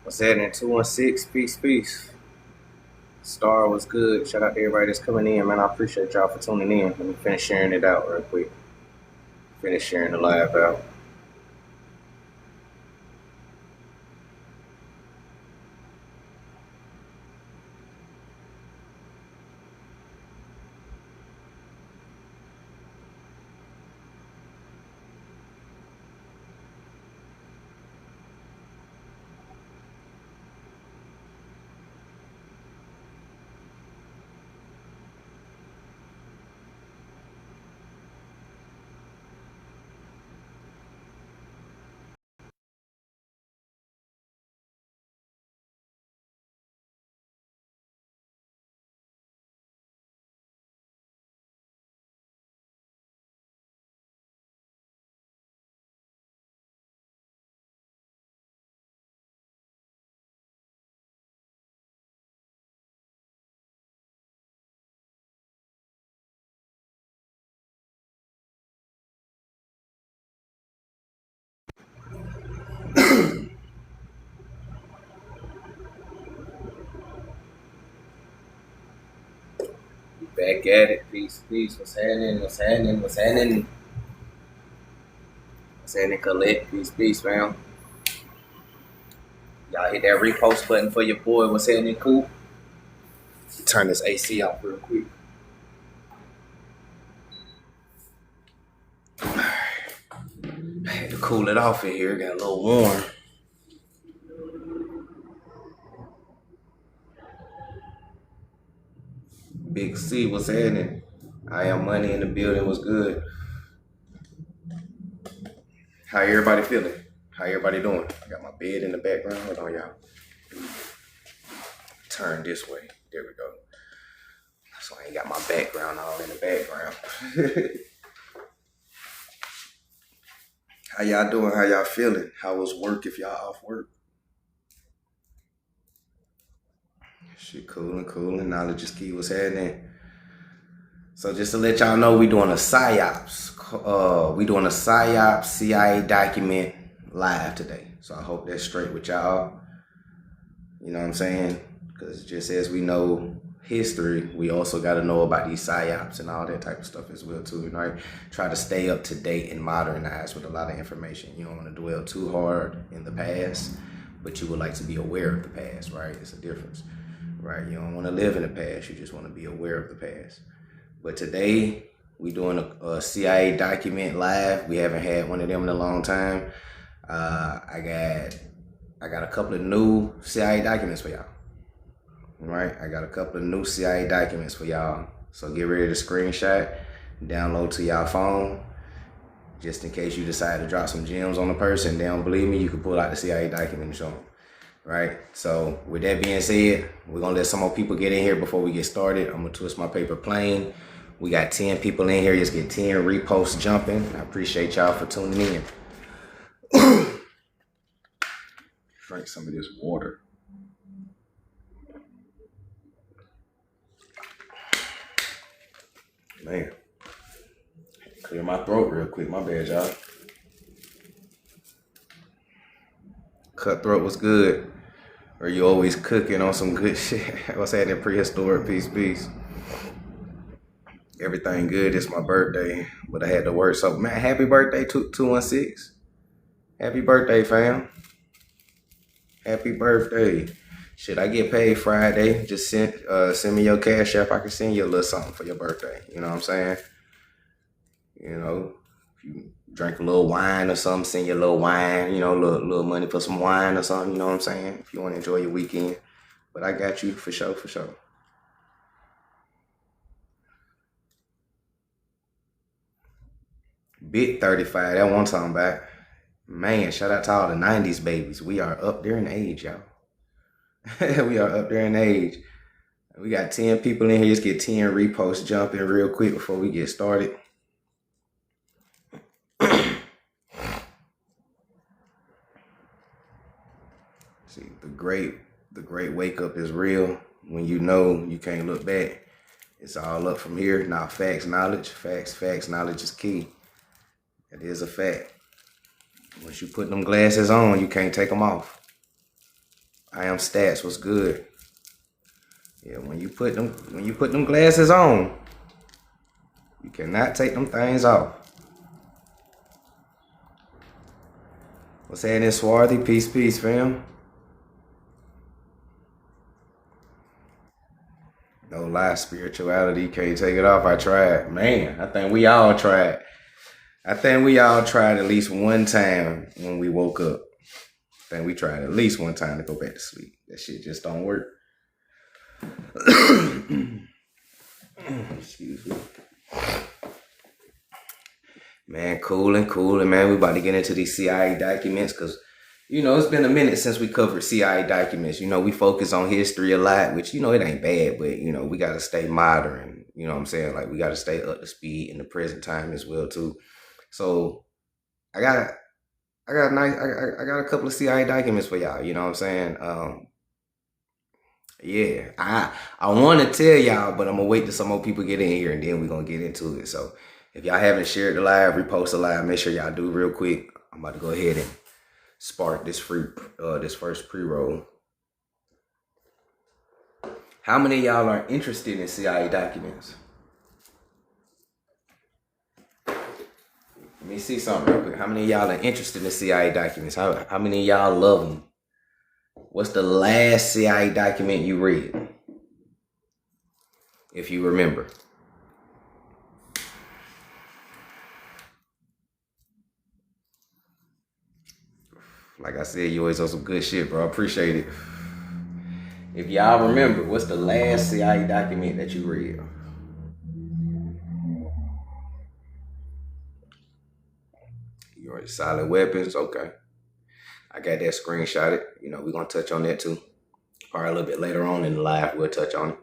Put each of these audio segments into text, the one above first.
What's happening? 216, peace. Star was good. Shout out to everybody that's coming in, man. I appreciate y'all for tuning in. Let me finish sharing it out real quick. Finish sharing the live out. Back at it. Peace. What's happening? What's happening, Colette? Peace, fam. Y'all hit that repost button for your boy. What's happening, cool? Turn this AC off real quick. I had to cool it off in here. Got a little warm. Big C, what's happening? I am money in the building. Was good. How everybody feeling? How everybody doing? I got my bed in the background. Hold on, y'all. Turn this way. There we go. So I ain't got my background all in the background. How y'all doing? How y'all feeling? How was work if y'all off work? Shit coolin'. Knowledge is key. What's happening? So just to let y'all know, we doing a PSYOPs. We doing a PSYOPs CIA document live today. So I hope that's straight with y'all. You know what I'm saying? Because just as we know history, we also got to know about these PSYOPs and all that type of stuff as well too, right? Try to stay up to date and modernized with a lot of information. You don't want to dwell too hard in the past, but you would like to be aware of the past, right? It's a difference, right? You don't want to live in the past. You just want to be aware of the past. But today, we doing a CIA document live. We haven't had one of them in a long time. I got a couple of new CIA documents for y'all. Right? I got a couple of new CIA documents for y'all. So get ready to screenshot, download to y'all phone. Just in case you decide to drop some gems on a person, they don't believe me, you can pull out the CIA document and show them. Right? So with that being said, we're going to let some more people get in here before we get started. I'm going to twist my paper plane. We got 10 people in here. Just get 10 reposts jumping. I appreciate y'all for tuning in. Drink some of this water. Man. Clear my throat real quick. My bad, y'all. Cutthroat was good. Or you always cooking on some good shit. What's happening? Prehistoric. Peace. Everything good. It's my birthday, but I had to work. So, man, happy birthday, 216. Happy birthday, fam. Happy birthday. Shit, I get paid Friday. Just send me your cash app. I can send you a little something for your birthday. You know what I'm saying? You know, if you drink a little wine or something, send you a little wine. You know, little money for some wine or something. You know what I'm saying? If you want to enjoy your weekend. But I got you for sure. Big 35, that one time back. Man, shout out to all the 90s babies. We are up there in age, y'all. We are up there in age. We got 10 people in here. Just get 10 reposts jumping real quick before we get started. See, the great wake up is real. When you know you can't look back. It's all up from here. Now facts, knowledge. Facts, knowledge is key. It is a fact. Once you put them glasses on, you can't take them off. I am stats. What's good? Yeah, when you put them glasses on, you cannot take them things off. What's happening, Swarthy? Peace, fam. No lie, spirituality, can't take it off. I tried. Man, I think we all tried. I think we all tried at least one time when we woke up. I think we tried at least one time to go back to sleep. That shit just don't work. Excuse me. Man, cool, man. We about to get into these CIA documents because, it's been a minute since we covered CIA documents. We focus on history a lot, which, it ain't bad, but, we got to stay modern. You know what I'm saying? Like, we got to stay up to speed in the present time as well, too. So, I got a couple of CIA documents for y'all. You know what I'm saying? Yeah, I want to tell y'all, but I'm going to wait till some more people get in here, and then we're going to get into it. So, if y'all haven't shared the live, repost the live, make sure y'all do real quick. I'm about to go ahead and spark this first pre-roll. How many of y'all are interested in CIA documents? Let me see something real quick. How many of y'all are interested in CIA documents? How many of y'all love them? What's the last CIA document you read? If you remember. Like I said, you always on some good shit, bro. I appreciate it. If y'all remember, what's the last CIA document that you read? You already Silent Weapons? Okay. I got that screenshotted. We're going to touch on that too. Probably a little bit later on in the live, we'll touch on it.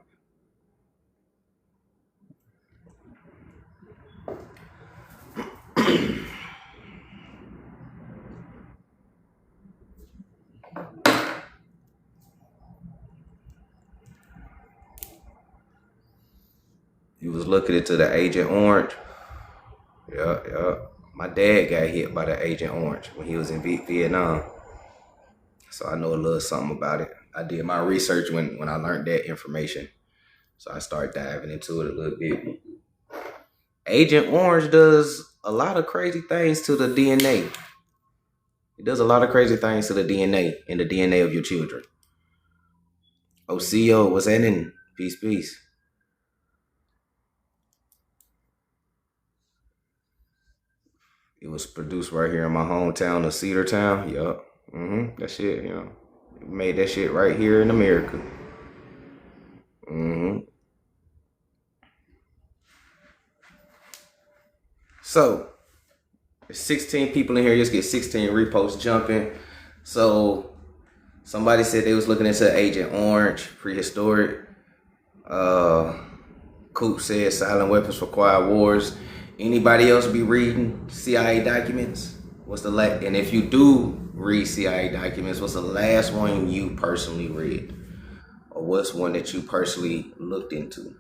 You was looking into the Agent Orange. Yeah. My dad got hit by the Agent Orange when he was in Vietnam. So I know a little something about it. I did my research when I learned that information. So I started diving into it a little bit. Agent Orange does a lot of crazy things to the DNA. It does a lot of crazy things to the DNA and the DNA of your children. CEO, what's happening? Peace. It was produced right here in my hometown of Cedartown. Yup. That shit, made that shit right here in America. So, there's 16 people in here. Just get 16 reposts jumping. So, somebody said they was looking into Agent Orange, prehistoric. Coop said Silent Weapons for Quiet Wars. Anybody else be reading CIA documents? And if you do read CIA documents, what's the last one you personally read? Or what's one that you personally looked into?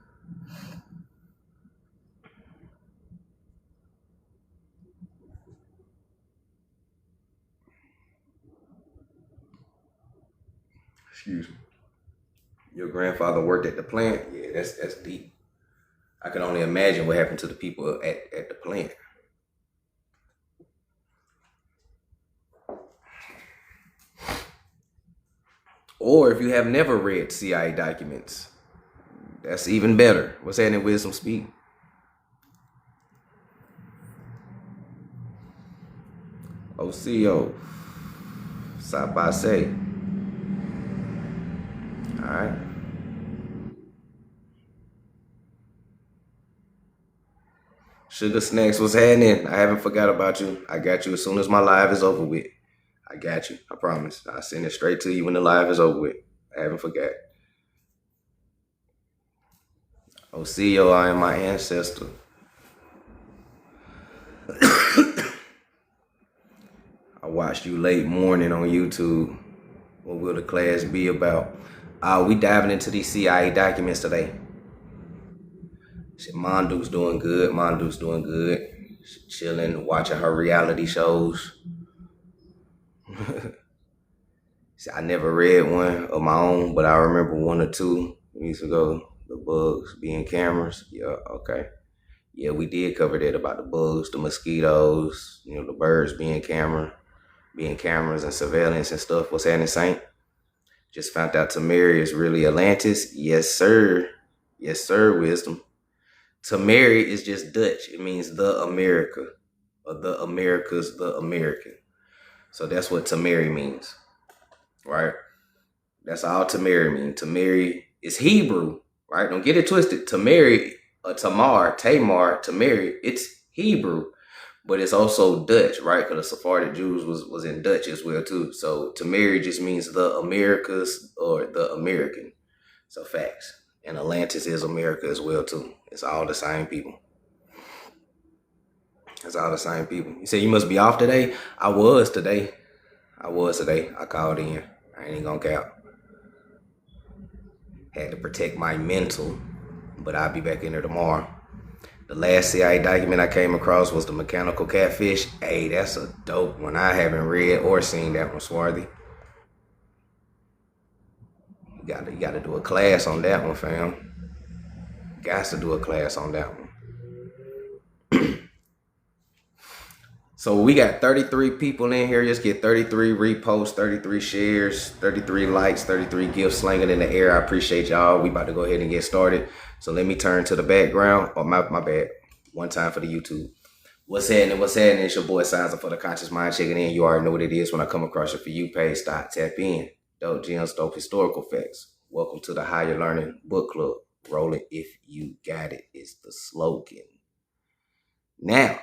Excuse me. Your grandfather worked at the plant? Yeah, that's deep. I can only imagine what happened to the people at the plant. Or if you have never read CIA documents, that's even better. What's happening, Wisdom Speak? OCO. Side by say. Alright. Sugar Snacks, what's happening? I haven't forgot about you. I got you as soon as my live is over with. I got you. I promise. I'll send it straight to you when the live is over with. I haven't forgot. CEO, I am my ancestor. I watched you late morning on YouTube. What will the class be about? We diving into these CIA documents today. Shit, Mondu's doing good. Chilling, watching her reality shows. See, I never read one of my own, but I remember one or two years ago. The bugs being cameras. Yeah, okay. Yeah, we did cover that about the bugs, the mosquitoes, the birds being cameras and surveillance and stuff. What's happening, Saint? Just found out Tamari is really Atlantis. Yes, sir. Yes, sir, wisdom. Tamari is just Dutch. It means the America. Or the America's the American. So that's what Tamari means. Right? That's all Tamari means. Tamari is Hebrew. Right? Don't get it twisted. Tamari, Tamar, Tamari, it's Hebrew. But it's also Dutch, right? Because the Sephardic Jews was in Dutch as well, too. So Tamari just means the Americas or the American. So facts. And Atlantis is America as well, too. It's all the same people. It's all the same people. You say you must be off today? I was today. I called in. I ain't gonna cap. Had to protect my mental. But I'll be back in there tomorrow. The last CIA document I came across was the mechanical catfish. Hey, that's a dope one. I haven't read or seen that one, Swarthy. You gotta do a class on that one, fam. Got to do a class on that one. So we got 33 people in here. Just get 33 reposts, 33 shares, 33 likes, 33 gifts slinging in the air. I appreciate y'all. We about to go ahead and get started. So let me turn to the background. Oh, my bad. One time for the YouTube. What's happening? It's your boy Signs Up for the Conscious Mind checking in. You already know what it is when I come across your For You page. Stop, tap in. Dope gems, dope historical facts. Welcome to the Higher Learning Book Club. Rolling if you got it is the slogan. Now,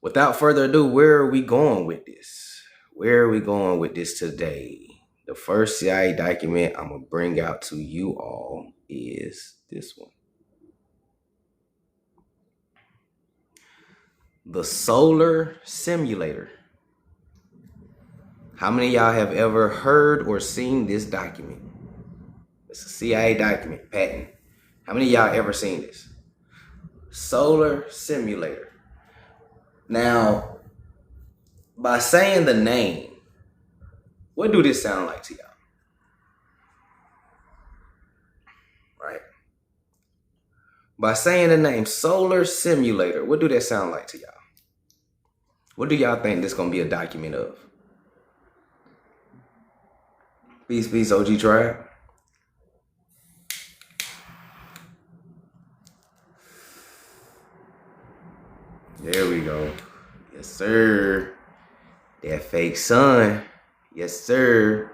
without further ado, where are we going with this? Where are we going with this today? The first CIA document I'm going to bring out to you all is this one. The Solar Simulator. How many of y'all have ever heard or seen this document? It's a CIA document, patent. How many of y'all ever seen this? Solar Simulator. Now, by saying the name, what do this sound like to y'all? Right? By saying the name Solar Simulator, what do that sound like to y'all? What do y'all think this gonna be a document of? Peace, OG Tribe. There we go. Yes, sir. That fake sun. Yes, sir.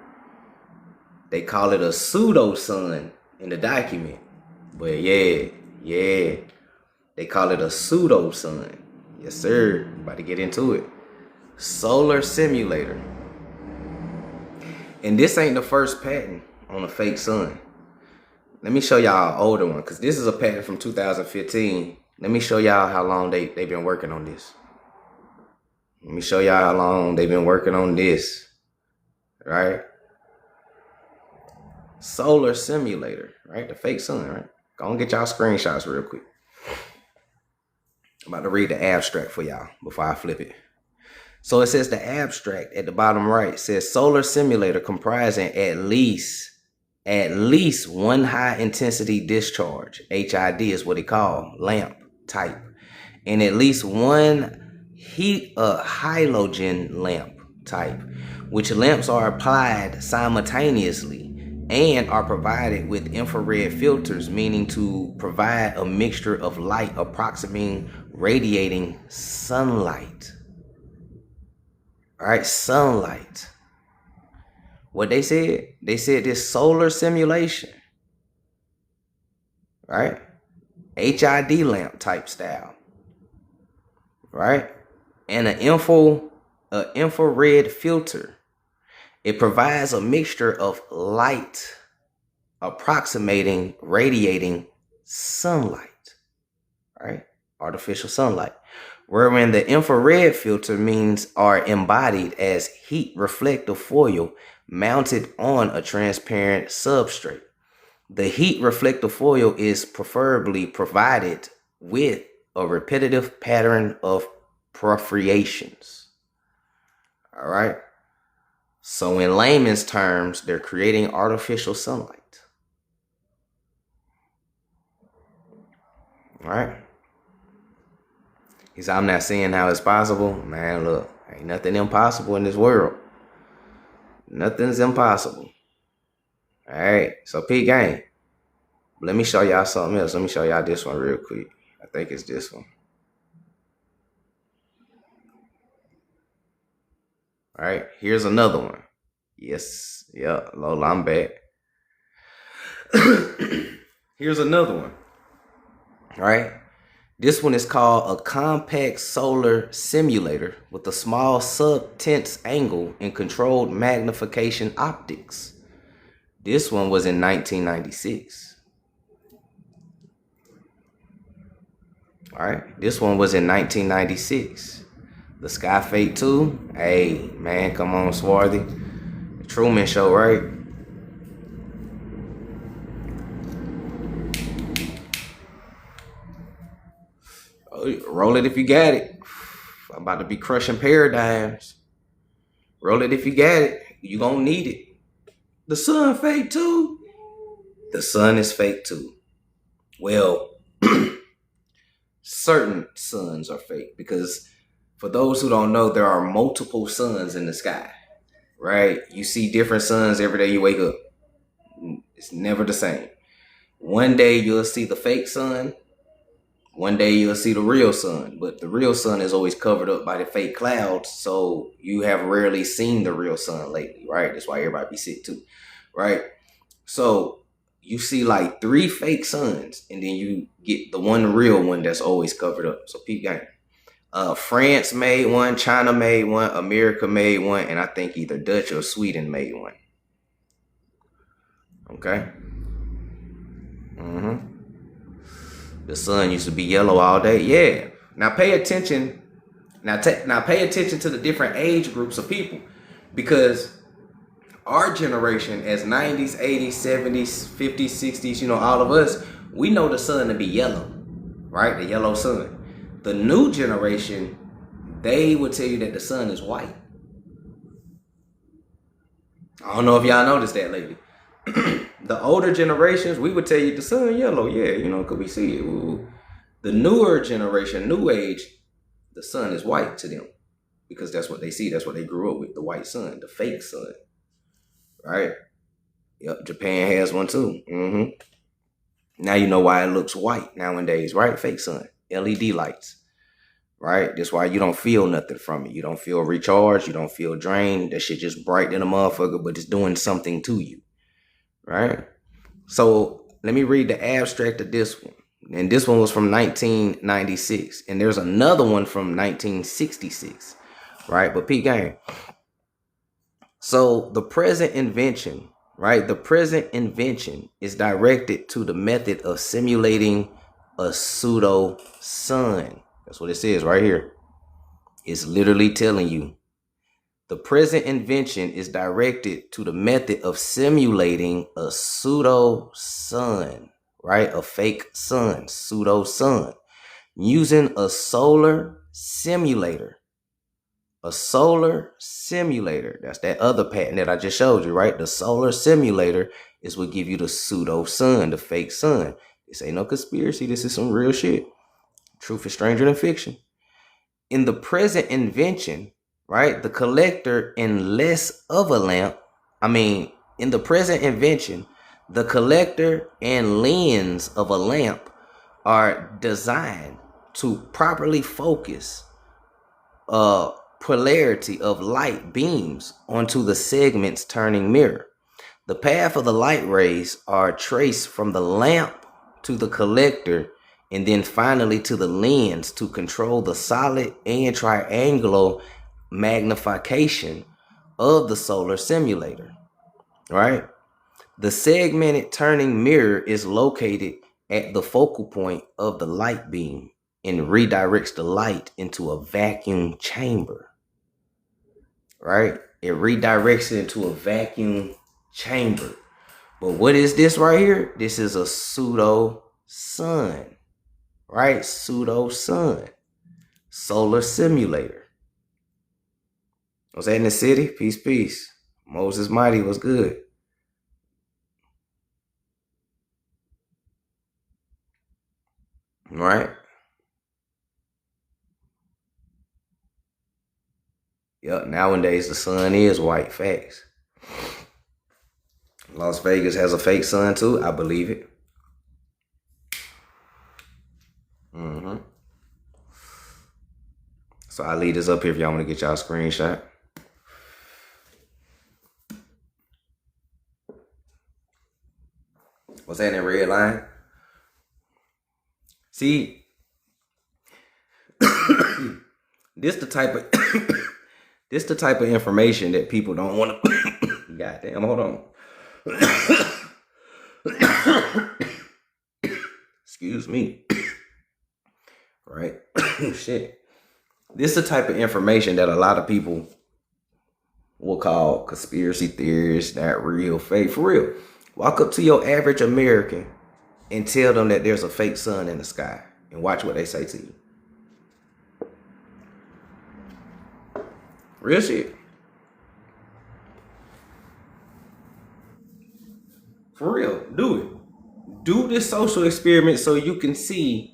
They call it a pseudo-sun in the document. But yeah. They call it a pseudo-sun. Yes, sir. About to get into it. Solar Simulator. And this ain't the first patent on a fake sun. Let me show y'all an older one, because this is a patent from 2015. Let me show y'all how long they've been working on this. Let me show y'all how long they've been working on this. Right? Solar Simulator, right? The fake sun, right? Go and get y'all screenshots real quick. I'm about to read the abstract for y'all before I flip it. So it says the abstract at the bottom right says solar simulator comprising at least one high intensity discharge, HID is what it called, lamp type, and at least one halogen lamp type, which lamps are applied simultaneously and are provided with infrared filters, meaning to provide a mixture of light approximating radiating sunlight. All right, sunlight. What they said this solar simulation, right? HID lamp type style, right? And an infrared filter. It provides a mixture of light approximating radiating sunlight, right? Artificial sunlight. Wherein the infrared filter means are embodied as heat reflective foil mounted on a transparent substrate. The heat reflective foil is preferably provided with a repetitive pattern of perforations. All right. So in layman's terms, they're creating artificial sunlight. All right. He said, I'm not seeing how it's possible. Man, look, ain't nothing impossible in this world. Nothing's impossible. All right. So P gang. Let me show y'all something else. Let me show y'all this one real quick. I think it's this one. All right. Here's another one. Yes. Yeah. Lola, I'm back. Here's another one. All right. This one is called a compact solar simulator with a small sub-tense angle and controlled magnification optics. This one was in 1996. All right. This one was in 1996. The Sky Fate 2. Hey, man, come on, Swarthy. The Truman Show, right? Roll it if you got it. I'm about to be crushing paradigms. Roll it if you got it. You gonna need it. The sun fake too. The sun is fake too. Well, certain suns are fake because for those who don't know, there are multiple suns in the sky, right? You see different suns every day you wake up. It's never the same. One day you'll see the fake sun. One day you'll see the real sun, but the real sun is always covered up by the fake clouds. So you have rarely seen the real sun lately, right? That's why everybody be sick too, right? So you see like 3 fake suns, and then you get the one real one that's always covered up. So peep game. France made one, China made one, America made one, and I think either Dutch or Sweden made one. Okay. The sun used to be yellow all day. Yeah. Now pay attention. Now pay attention to the different age groups of people, because our generation, as 90s, 80s, 70s, 50s, 60s, all of us, we know the sun to be yellow, right? The yellow sun. The new generation, they would tell you that the sun is white. I don't know if y'all noticed that lately. The older generations, we would tell you the sun yellow. Yeah, could we see it? Ooh. The newer generation, new age, the sun is white to them because that's what they see. That's what they grew up with, the white sun, the fake sun, right? Yep, Japan has one too. Now you know why it looks white nowadays, right? Fake sun, LED lights, right? That's why you don't feel nothing from it. You don't feel recharged. You don't feel drained. That shit just bright than a motherfucker, but it's doing something to you. Right? So let me read the abstract of this one. And this one was from 1996. And there's another one from 1966. Right? But peep game. So the present invention, right? The present invention is directed to the method of simulating a pseudo-sun. That's what it says right here. It's literally telling you. The present invention is directed to the method of simulating a pseudo-sun, right? A fake sun, pseudo-sun, using a solar simulator. A solar simulator. That's that other patent that I just showed you, right? The solar simulator is what give you the pseudo-sun, the fake sun. This ain't no conspiracy. This is some real shit. Truth is stranger than fiction. In the present invention, right, the collector and less of a lamp, in the present invention, the collector and lens of a lamp are designed to properly focus polarity of light beams onto the segment's turning mirror. The path of the light rays are traced from the lamp to the collector and then finally to the lens to control the solid and triangular magnification of the solar simulator, right? The segmented turning mirror is located at the focal point of the light beam and redirects the light into a vacuum chamber, right? It redirects it into a vacuum chamber. But what is this right here? This is a pseudo-sun, right? Pseudo-sun, solar simulator. Was that in the city? Peace, peace. Moses Mighty was good. Right? Yep, nowadays the sun is white. Facts. Las Vegas has a fake sun too. I believe it. Mm-hmm. So I leave this up here if y'all want to get y'all a screenshot. What's that in that red line? See, this the type of this the type of information that people don't want to. Goddamn, hold on. Excuse me. Right? Shit. This is the type of information that a lot of people will call conspiracy theories, not real, fake. For real. Walk up to your average American and tell them that there's a fake sun in the sky and watch what they say to you. Real shit. For real. Do it. Do this social experiment so you can see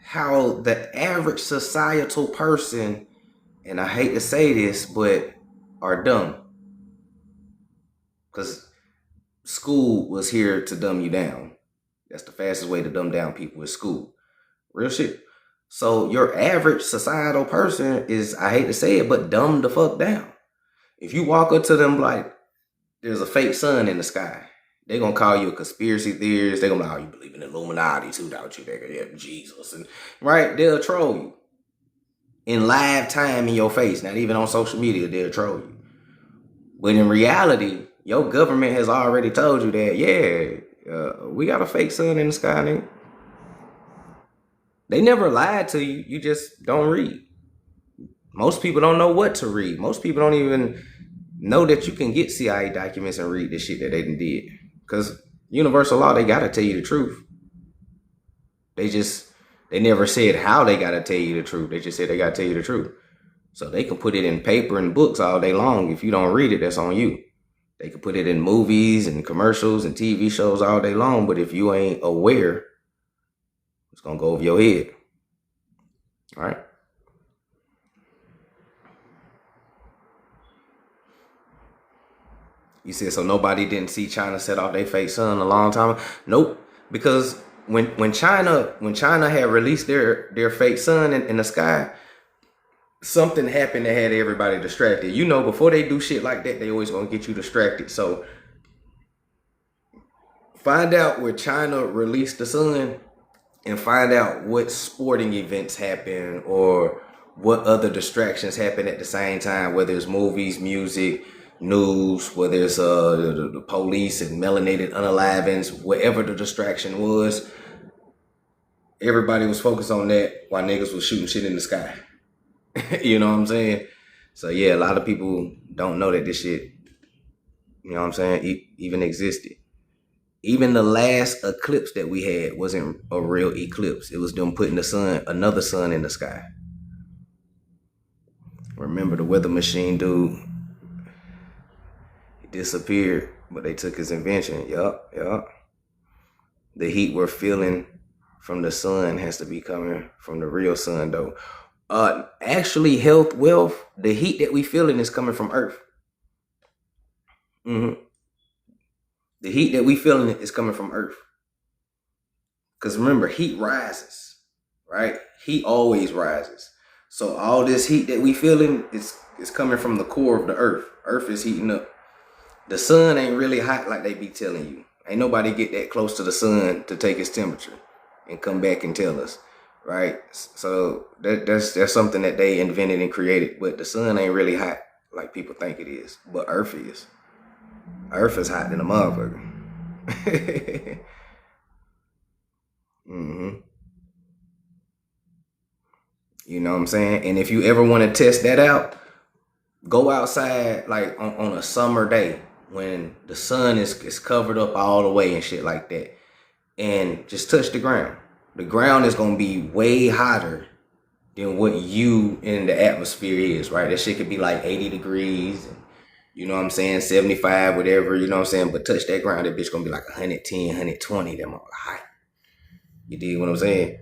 how the average societal person, and I hate to say this, but are dumb. Because school was here to dumb you down. That's the fastest way to dumb down people is school. Real shit. So your average societal person is, I hate to say it, but dumb the fuck down. If you walk up to them like there's a fake sun in the sky, they're going to call you a conspiracy theorist. They're going to be like, oh, you believe in Illuminati too, don't you? They have Jesus. And right, they'll troll you. In live time in your face, not even on social media, they'll troll you. But in reality, your government has already told you that, yeah, we got a fake sun in the sky, nigga. They never lied to you. You just don't read. Most people don't know what to read. Most people don't even know that you can get CIA documents and read the shit that they did. Because universal law, they got to tell you the truth. They never said how they got to tell you the truth. They just said they got to tell you the truth. So they can put it in paper and books all day long. If you don't read it, that's on you. They can put it in movies and commercials and TV shows all day long. But if you ain't aware, it's going to go over your head. All right? You said, so nobody didn't see China set off their fake sun a long time ago? Nope. Because when China had released their fake sun in the sky, something happened that had everybody distracted. You know, before they do shit like that, they always gonna get you distracted. So find out where China released the sun and find out what sporting events happen or what other distractions happen at the same time, whether it's movies, music, news, whether it's the police and melanated unalivings, whatever the distraction was, everybody was focused on that while niggas was shooting shit in the sky. You know what I'm saying? So yeah, a lot of people don't know that this shit, you know what I'm saying, even existed. Even the last eclipse that we had wasn't a real eclipse. It was them putting the sun, another sun in the sky. Remember the weather machine dude? He disappeared, but they took his invention. Yup. The heat we're feeling from the sun has to be coming from the real sun, though. Actually, health, wealth, the heat that we feeling is coming from Earth. The heat that we feeling is coming from Earth. Because remember, heat rises, right? Heat always rises. So all this heat that we feeling is coming from the core of the Earth. Earth is heating up. The sun ain't really hot like they be telling you. Ain't nobody get that close to the sun to take its temperature and come back and tell us, right? So that's something that they invented and created. But the sun ain't really hot like people think it is. But Earth is. Earth is hot than a motherfucker. You know what I'm saying? And if you ever want to test that out, go outside like on a summer day when the sun is covered up all the way and shit like that, and just touch the ground. The ground is going to be way hotter than what you in the atmosphere is, right? That shit could be like 80 degrees. And You know what I'm saying? 75, whatever, you know what I'm saying? But touch that ground, that bitch gonna be like 110, 120, that motherfucker high. You dig what I'm saying?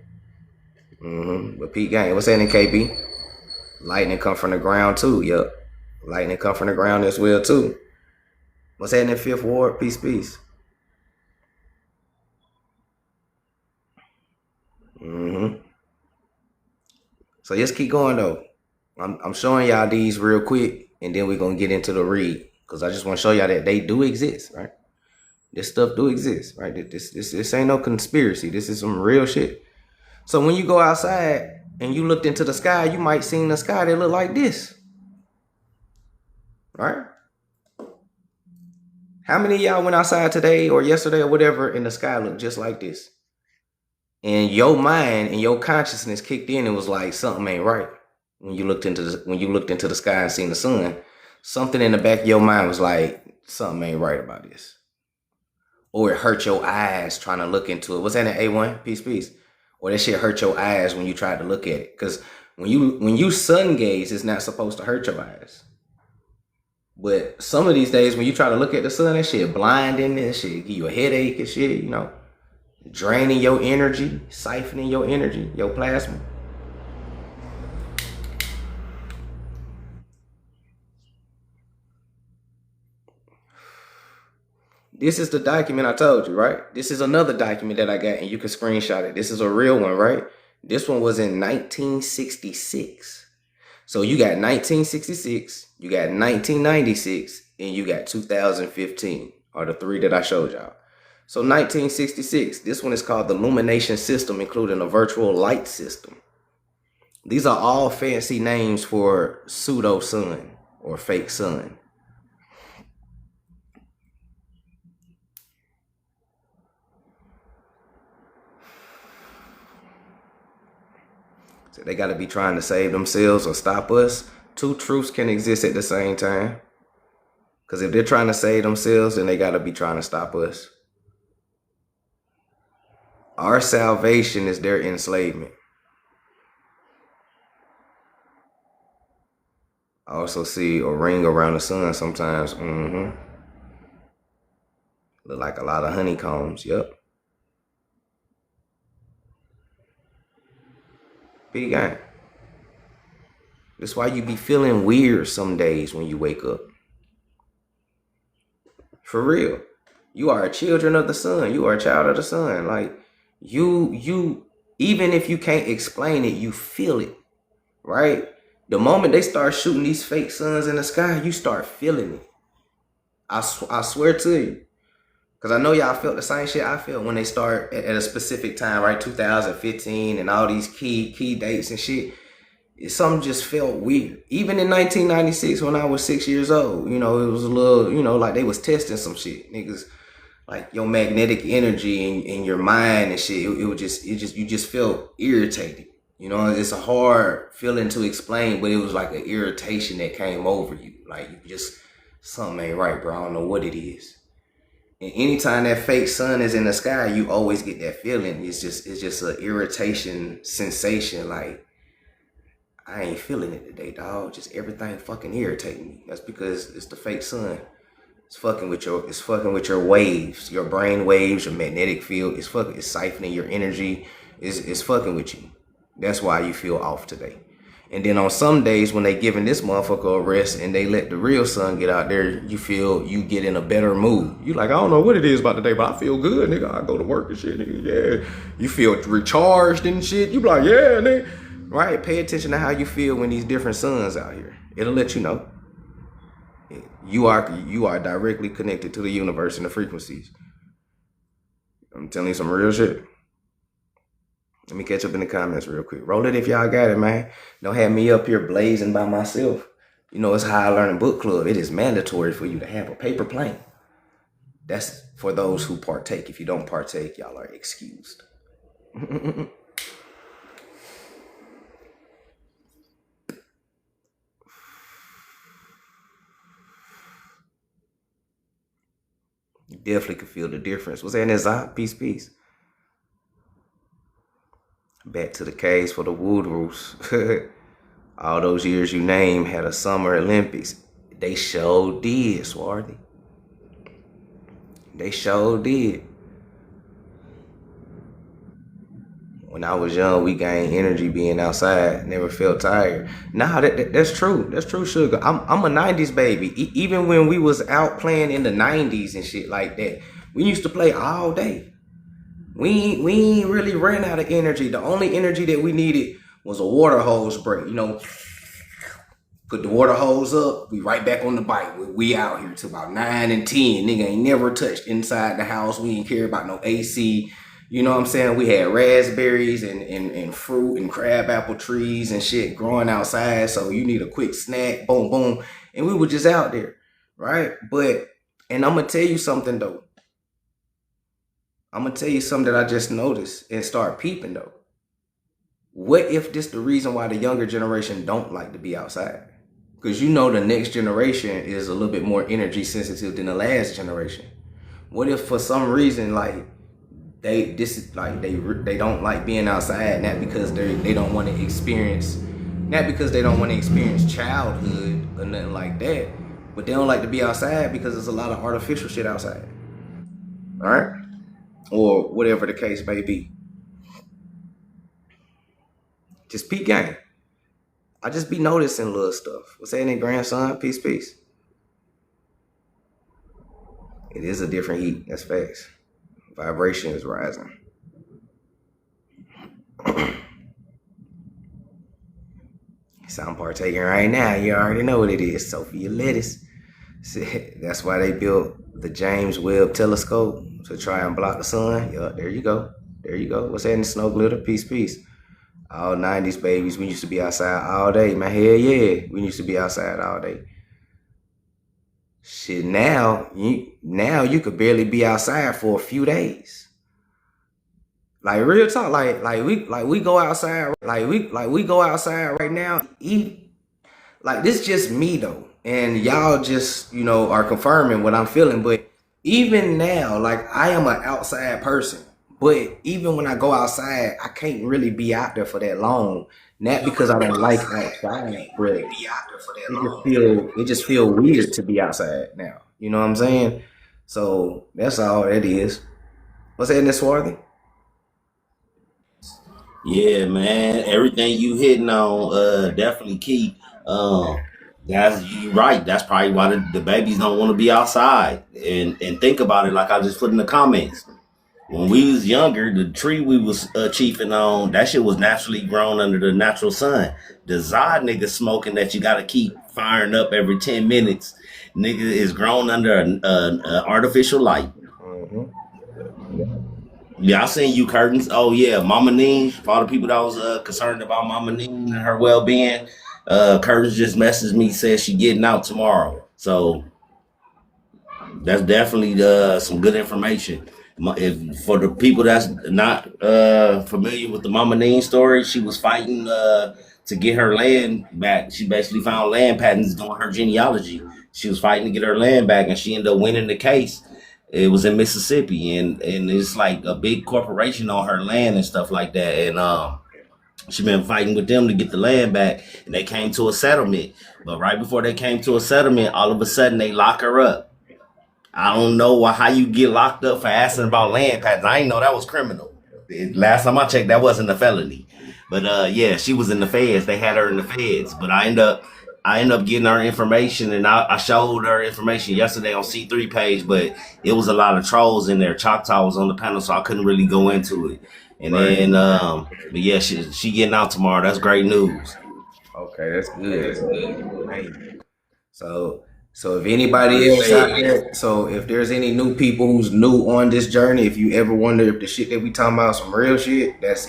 But Pete Gang, what's happening, KB? Lightning come from the ground too, yup. Lightning come from the ground as well too. What's happening, Fifth Ward? Peace, peace. So just keep going though. I'm showing y'all these real quick, and then we're gonna get into the read, because I just want to show y'all that they do exist, right? This stuff do exist, right? This ain't no conspiracy. This is some real shit. So when you go outside and you looked into the sky, you might see the sky that look like this, right? How many of y'all went outside today or yesterday or whatever, and the sky looked just like this? And your mind and your consciousness kicked in and was like, something ain't right. When you looked into the sky and seen the sun, something in the back of your mind was like, something ain't right about this. Or it hurt your eyes trying to look into it. What's that in A1? Peace, peace. Or that shit hurt your eyes when you tried to look at it. Because when you sun gaze, it's not supposed to hurt your eyes. But some of these days when you try to look at the sun, that shit blinding and shit give you a headache and shit, you know. Draining your energy, siphoning your energy, your plasma. This is the document I told you, right? This is another document that I got, and you can screenshot it. This is a real one, right? This one was in 1966. So you got 1966, you got 1996, and you got 2015, are the three that I showed y'all. So 1966, this one is called the Illumination System, including a virtual light system. These are all fancy names for pseudo-sun or fake sun. So they got to be trying to save themselves or stop us. Two truths can exist at the same time. Because if they're trying to save themselves, then they got to be trying to stop us. Our salvation is their enslavement. I also see a ring around the sun sometimes. Look like a lot of honeycombs. Yep. Big gang. That's why you be feeling weird some days when you wake up. For real. You are a children of the sun. You are a child of the sun. Like, you, even if you can't explain it, you feel it, right? The moment they start shooting these fake suns in the sky, you start feeling it. I swear to you. Because I know y'all felt the same shit I felt when they start at a specific time, right? 2015 and all these key dates and shit. Something just felt weird. Even in 1996 when I was 6 years old, you know, it was a little, you know, like they was testing some shit. Niggas, like your magnetic energy in your mind and shit, you just felt irritated. You know, it's a hard feeling to explain, but it was like an irritation that came over you. Like, you just, something ain't right, bro. I don't know what it is. And anytime that fake sun is in the sky, you always get that feeling. It's just an irritation sensation. Like, I ain't feeling it today, dog. Just everything fucking irritating me. That's because it's the fake sun. It's fucking with your waves, your brain waves, your magnetic field. It's siphoning your energy. It's fucking with you. That's why you feel off today. And then on some days when they giving this motherfucker a rest and they let the real sun get out there, you get in a better mood. You like, I don't know what it is about today, but I feel good, nigga. I go to work and shit, nigga. Yeah. You feel recharged and shit. You be like, yeah, nigga. Right? Pay attention to how you feel when these different suns out here. It'll let you know. You are directly connected to the universe and the frequencies. I'm telling you some real shit. Let me catch up in the comments real quick. Roll it if y'all got it, man. Don't have me up here blazing by myself. You know, it's High Learning Book Club. It is mandatory for you to have a paper plane. That's for those who partake. If you don't partake, y'all are excused. You definitely can feel the difference. What's that in Zop? Peace, peace. Back to the caves for the Woodrows. All those years you name had a Summer Olympics. They sure did, Swarthy. They sure did. When I was young, we gained energy being outside. Never felt tired. Nah, that's true. That's true, sugar. I'm a '90s baby. Even when we was out playing in the '90s and shit like that, we used to play all day. We ain't really ran out of energy. The only energy that we needed was a water hose break. You know, put the water hose up. We right back on the bike. We out here till about 9 and 10. Nigga ain't never touched inside the house. We ain't care about no AC. You know what I'm saying? We had raspberries and fruit and crab apple trees and shit growing outside. So you need a quick snack, boom, boom. And we were just out there, right? But, and I'm going to tell you something though. I'm going to tell you something that I just noticed and start peeping though. What if this the reason why the younger generation don't like to be outside? Because you know the next generation is a little bit more energy sensitive than the last generation. What if for some reason like they don't like being outside, not because they don't want to experience, not because they don't want to experience childhood or nothing like that, but they don't like to be outside because there's a lot of artificial shit outside. All right, or whatever the case may be. Just peep game. I just be noticing little stuff. What's happening, grandson? Peace, peace. It is a different heat. That's facts. Vibration is rising. So I'm partaking right now. You already know what it is. Sophia lettuce. That's why they built the James Webb Telescope to try and block the sun. Yeah, there you go. There you go. What's happening, Snow Glitter? Peace, peace. All 90s babies. We used to be outside all day. Man, hell yeah. We used to be outside all day. Shit, now you could barely be outside for a few days. Like real talk, we go outside, we go outside right now. Like this just me though, and y'all just are confirming what I'm feeling. But even now, like I am an outside person, but even when I go outside, I can't really be out there for that long. Not because I don't like outside, but it just feel weird to be outside now. You know what I'm saying? So that's all that is. What's that in this Swarthy? Yeah, man. Everything you hitting on, definitely key. Um, that's you right. That's probably why the babies don't want to be outside. And think about it, like I just put in the comments. When we was younger, the tree we was chiefing on, that shit was naturally grown under the natural sun. The Zod nigga smoking that you gotta keep firing up every 10 minutes, nigga is grown under an artificial light. Mm-hmm. Yeah, I seen you curtains. Oh yeah, Mama Neen. For all the people that was concerned about Mama Neen and her well being, curtains just messaged me said she getting out tomorrow. So that's definitely some good information. If for the people that's not familiar with the Mama Neen story, she was fighting to get her land back. She basically found land patents doing her genealogy. She was fighting to get her land back, and she ended up winning the case. It was in Mississippi, and it's like a big corporation on her land and stuff like that. And she been fighting with them to get the land back, and they came to a settlement. But right before they came to a settlement, all of a sudden they lock her up. I don't know how you get locked up for asking about land patents. I didn't know that was criminal. Last time I checked, that wasn't a felony. But yeah, she was in the feds. They had her in the feds. But I end up getting her information, and I showed her information yesterday on C3 page. But it was a lot of trolls in there. Choctaw was on the panel, so I couldn't really go into it. And Right. then, but yeah, she getting out tomorrow. That's great news. Okay, that's good. That's good. Hey, so so if anybody else out there, so if there's any new people who's new on this journey, if you ever wonder if the shit that we talking about some real shit, that's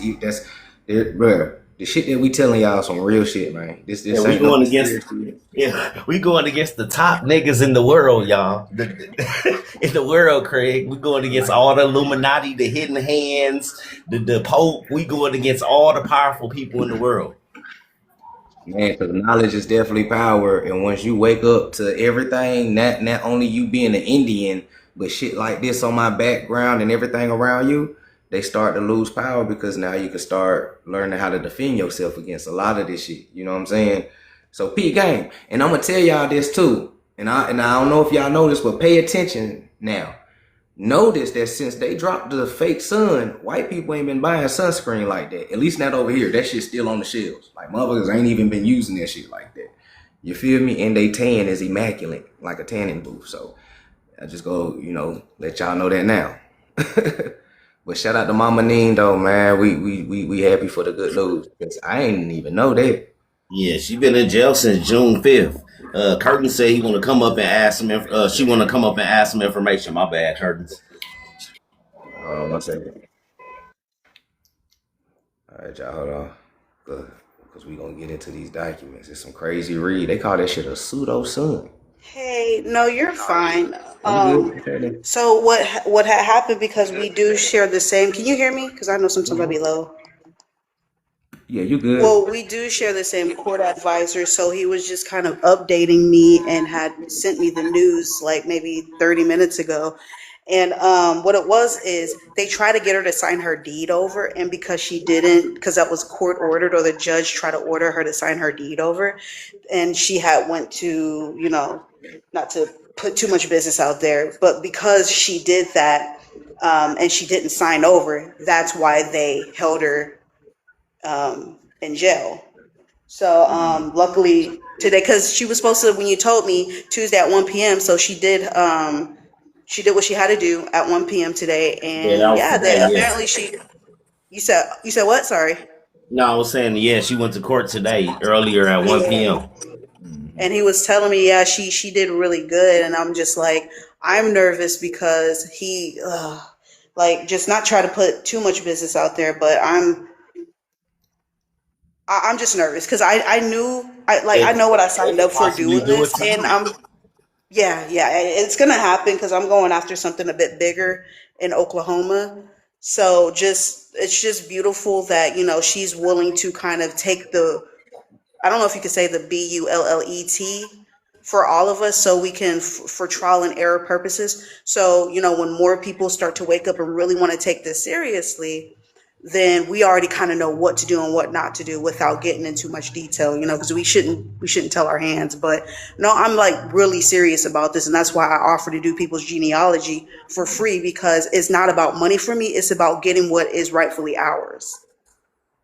bruh. The shit that we telling y'all some real shit, man. Yeah, This we ain't no going against conspiracy. we going against the top niggas in the world, y'all. In the world, Craig. We going against all the Illuminati, the hidden hands, the Pope. We going against all the powerful people in the world. Man, because knowledge is definitely power, and once you wake up to everything, not only you being an Indian, but shit like this on my background and everything around you, they start to lose power because now you can start learning how to defend yourself against a lot of this shit. You know what I'm saying? So peak game, and I'm gonna tell y'all this too. And I don't know if y'all noticed, but pay attention now. Notice that since they dropped the fake sun, white people ain't been buying sunscreen like that. At least not over here. That shit's still on the shelves. Like motherfuckers ain't even been using that shit like that. You feel me? And they tan is immaculate, like a tanning booth. So I just go, let y'all know that now. But shout out to Mama Neen though, man. We happy for the good news. Cause I ain't even know that. Yeah, she been in jail since June 5th. Curtin said he want to come up and ask some. She want to come up and ask some information. My bad, Curtis. Hold on one second. All right, y'all, hold on. Good. Because we gonna get into these documents. It's some crazy read. They call that shit a pseudo-sun. Hey, no, you're fine. You good? Okay. So what had happened because we do share the same. Can you hear me? Because I know sometimes I'll be low. Yeah, you good. Well, we do share the same court advisor, so he was just kind of updating me and had sent me the news like maybe 30 minutes ago. And what it was is they tried to get her to sign her deed over, and because she didn't, because that was court ordered, or the judge tried to order her to sign her deed over, and she had went to, not to put too much business out there, but because she did that, and she didn't sign over, that's why they held her in jail. So luckily today, because she was supposed to, when you told me Tuesday at 1 p.m. So she did what she had to do at 1 p.m. today, Yeah, that and was yeah, they today. Yeah. apparently she. You said what? Sorry. No, I was saying, yeah, she went to court today earlier at 1 Yeah. p.m. And he was telling me, yeah, she did really good, and I'm just like, I'm nervous because he, like, just not try to put too much business out there, but I'm just nervous because I knew I It, know what I it signed could up for possibly doing do it this, to and you. yeah, it's gonna happen because I'm going after something a bit bigger in Oklahoma. So it's just beautiful that she's willing to kind of take the, I don't know if you could say, the BULLET for all of us, so we can for trial and error purposes. So when more people start to wake up and really want to take this seriously, then we already kind of know what to do and what not to do without getting into much detail, because we shouldn't tell our hands. But no, I'm like really serious about this, and that's why I offer to do people's genealogy for free, because it's not about money for me, it's about getting what is rightfully ours.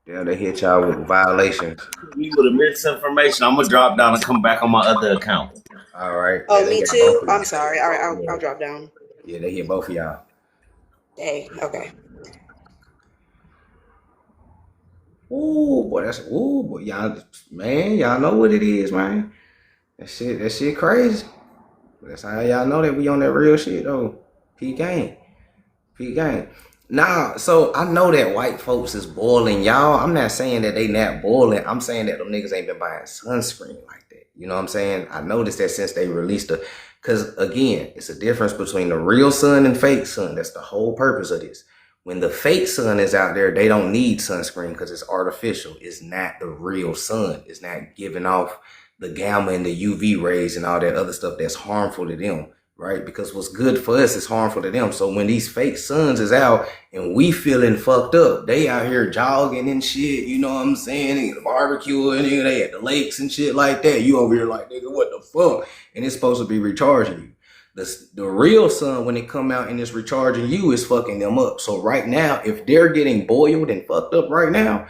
Yeah, they hit y'all with violations. Me with a misinformation. I'm gonna drop down and come back on my other account. All right. Yeah, Oh, they me got both too. of I'm you. sorry. All right, I'll Yeah. drop down. Yeah, they hit both of y'all. Hey, okay. Ooh, boy, y'all, man, y'all know what it is, man. That shit crazy. That's how y'all know that we on that real shit though. P gang. P gang. Nah, so I know that white folks is boiling. Y'all, I'm not saying that they not boiling. I'm saying that them niggas ain't been buying sunscreen like that. You know what I'm saying? I noticed that since they released the, cause again, it's a difference between the real sun and fake sun. That's the whole purpose of this. When the fake sun is out there, they don't need sunscreen because it's artificial. It's not the real sun. It's not giving off the gamma and the UV rays and all that other stuff that's harmful to them, right? Because what's good for us is harmful to them. So when these fake suns is out and we feeling fucked up, they out here jogging and shit, you know what I'm saying? And barbecue and they at the lakes and shit like that. You over here like, nigga, what the fuck? And it's supposed to be recharging you. The real sun, when it come out and it's recharging you, is fucking them up. So right now, if they're getting boiled and fucked up right now,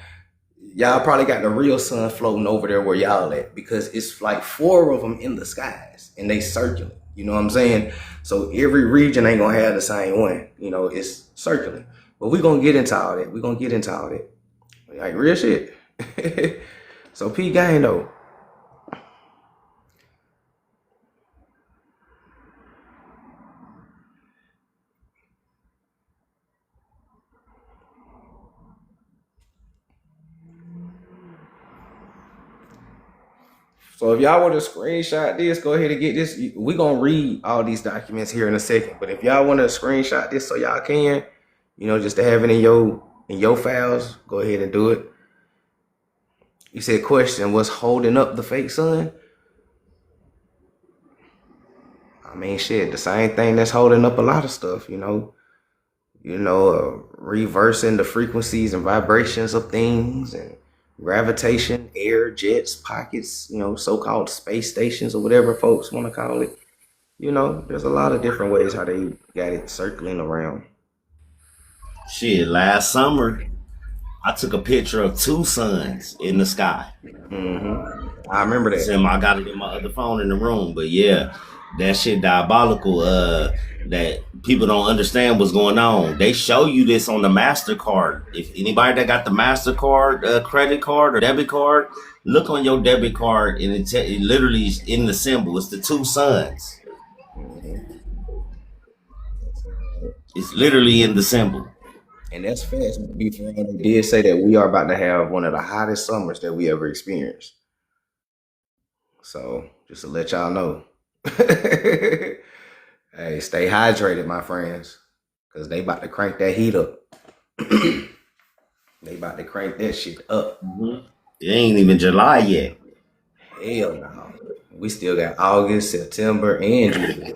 y'all probably got the real sun floating over there where y'all at, because it's like 4 of them in the skies and they circular. You know what I'm saying? So every region ain't gonna have the same one. It's circular. But we gonna get into all that. We gonna get into all that. Like real shit. So P gang though. So if y'all want to screenshot this, go ahead and get this. We gonna read all these documents here in a second. But if y'all want to screenshot this so y'all can, just to have it in your files, go ahead and do it. You said question, what's holding up the fake sun? I mean, shit, the same thing that's holding up a lot of stuff. Reversing the frequencies and vibrations of things, and gravitation, air, jets, pockets, so-called space stations or whatever folks want to call it. There's a lot of different ways how they got it circling around. Shit, last summer I took a picture of two suns in the sky. I remember that. I got it in my other phone in the room, but yeah, that shit diabolical. That people don't understand what's going on. They show you this on the MasterCard. If anybody that got the MasterCard credit card or debit card, look on your debit card and it literally is in the symbol. It's the two suns. It's literally in the symbol. And that's fast. Before they did say that we are about to have one of the hottest summers that we ever experienced. So just to let y'all know. Hey, stay hydrated, my friends. Because they about to crank that heat up. They about to crank that shit up. It ain't even July yet. Hell no. We still got August, September, and June.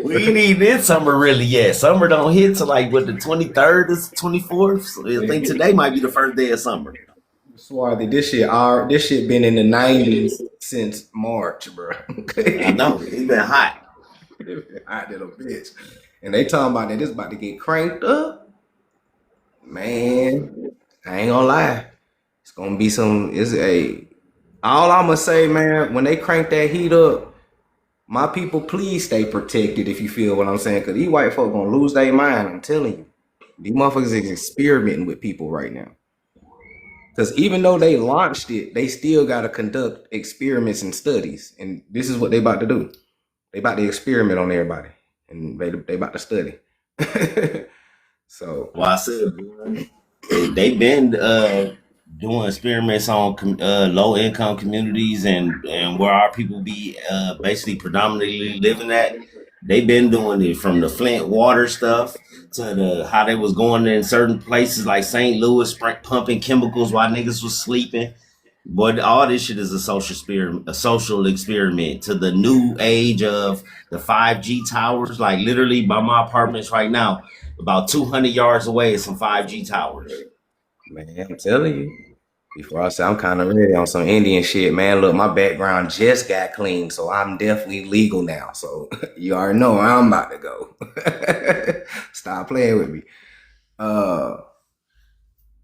We ain't even in summer really yet. Summer don't hit till like what, the 23rd or 24th. So I think today might be the first day of summer. Swarthy, this shit been in the 90s since March, bro. I know. It's been hot. Hot little bitch. And they talking about that it's about to get cranked up. Man, I ain't gonna lie. It's gonna be all I'm gonna say, man, when they crank that heat up, my people, please stay protected, if you feel what I'm saying. Because these white folk gonna lose their mind, I'm telling you. These motherfuckers is experimenting with people right now. Because even though they launched it, they still got to conduct experiments and studies. And this is what they about to do. They about to experiment on everybody. And they about to study. So. Well, I said, they've been doing experiments on low income communities and where our people be basically predominantly living at. They've been doing it from the Flint water stuff to how they was going in certain places like St. Louis, pumping chemicals while niggas was sleeping. But all this shit is a social experiment to the new age of the 5G towers. Like literally by my apartments right now, about 200 yards away is some 5G towers. Man, I'm telling you. Before I say I'm kind of ready on some Indian shit, man. Look, my background just got clean, so I'm definitely legal now. So you already know where I'm about to go. Stop playing with me.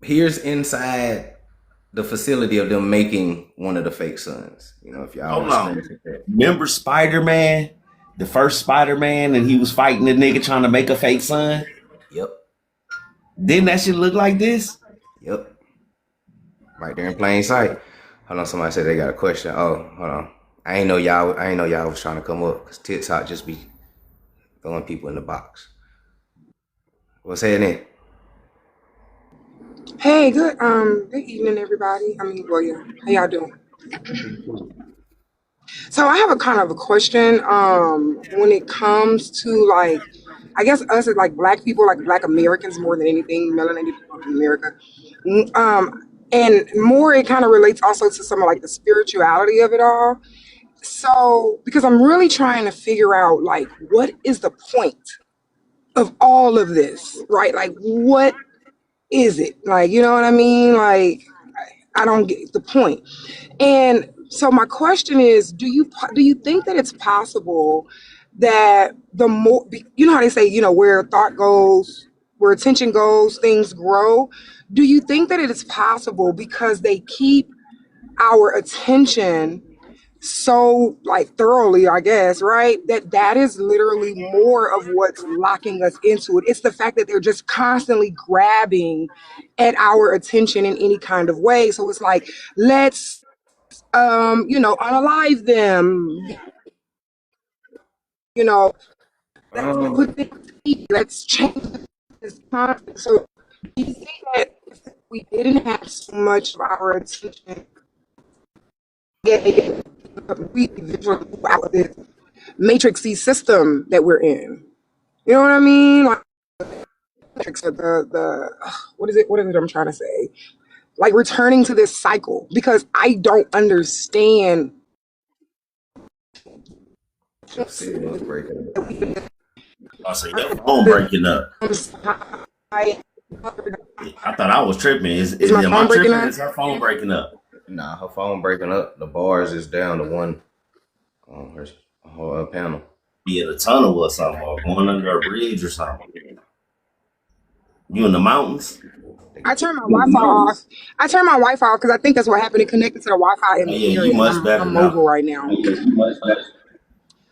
Here's inside the facility of them making one of the fake suns. If y'all remember Spider-Man, the first Spider-Man, and he was fighting the nigga trying to make a fake sun? Yep. Didn't that shit look like this? Yep. Right there in plain sight. Hold on, somebody said they got a question. Oh, hold on. I ain't know y'all was trying to come up because TikTok just be throwing people in the box. What's happening? Hey, good evening, everybody. Well, yeah. How y'all doing? So I have a kind of a question. When it comes to like, I guess us as like Black people, like Black Americans more than anything, melanated people in America. And more, it kind of relates also to some of like the spirituality of it all. So, because I'm really trying to figure out like, what is the point of all of this, right? Like, what is it? Like, you know what I mean? Like, I don't get the point. And so my question is, do you think that it's possible that the more, you know how they say, where thought goes, where attention goes, things grow? Do you think that it is possible because they keep our attention so like thoroughly, I guess, right? That is literally more of what's locking us into it. It's the fact that they're just constantly grabbing at our attention in any kind of way. So it's like, let's unalive them, let's put them to eat, let's change this concept. So do you think that if we didn't have so much of our attention, we visually move out of this matrixy system that we're in? You know what I mean? Like what is it I'm trying to say? Like returning to this cycle, because I don't understand. Your signal's breaking up. I say your phone breaking up. I thought I was tripping. Is my Am I phone breaking tripping? up? Is her phone breaking up? Nah, her phone breaking up. The bars is down to one on her panel. Be in a tunnel or something, or going under a bridge or something. You in the mountains? I turned my Wi-Fi off. I turned my Wi-Fi off because I think that's what happened. It connected to the Wi-Fi in Oh the yeah, you area, and much I'm better mobile now. right now.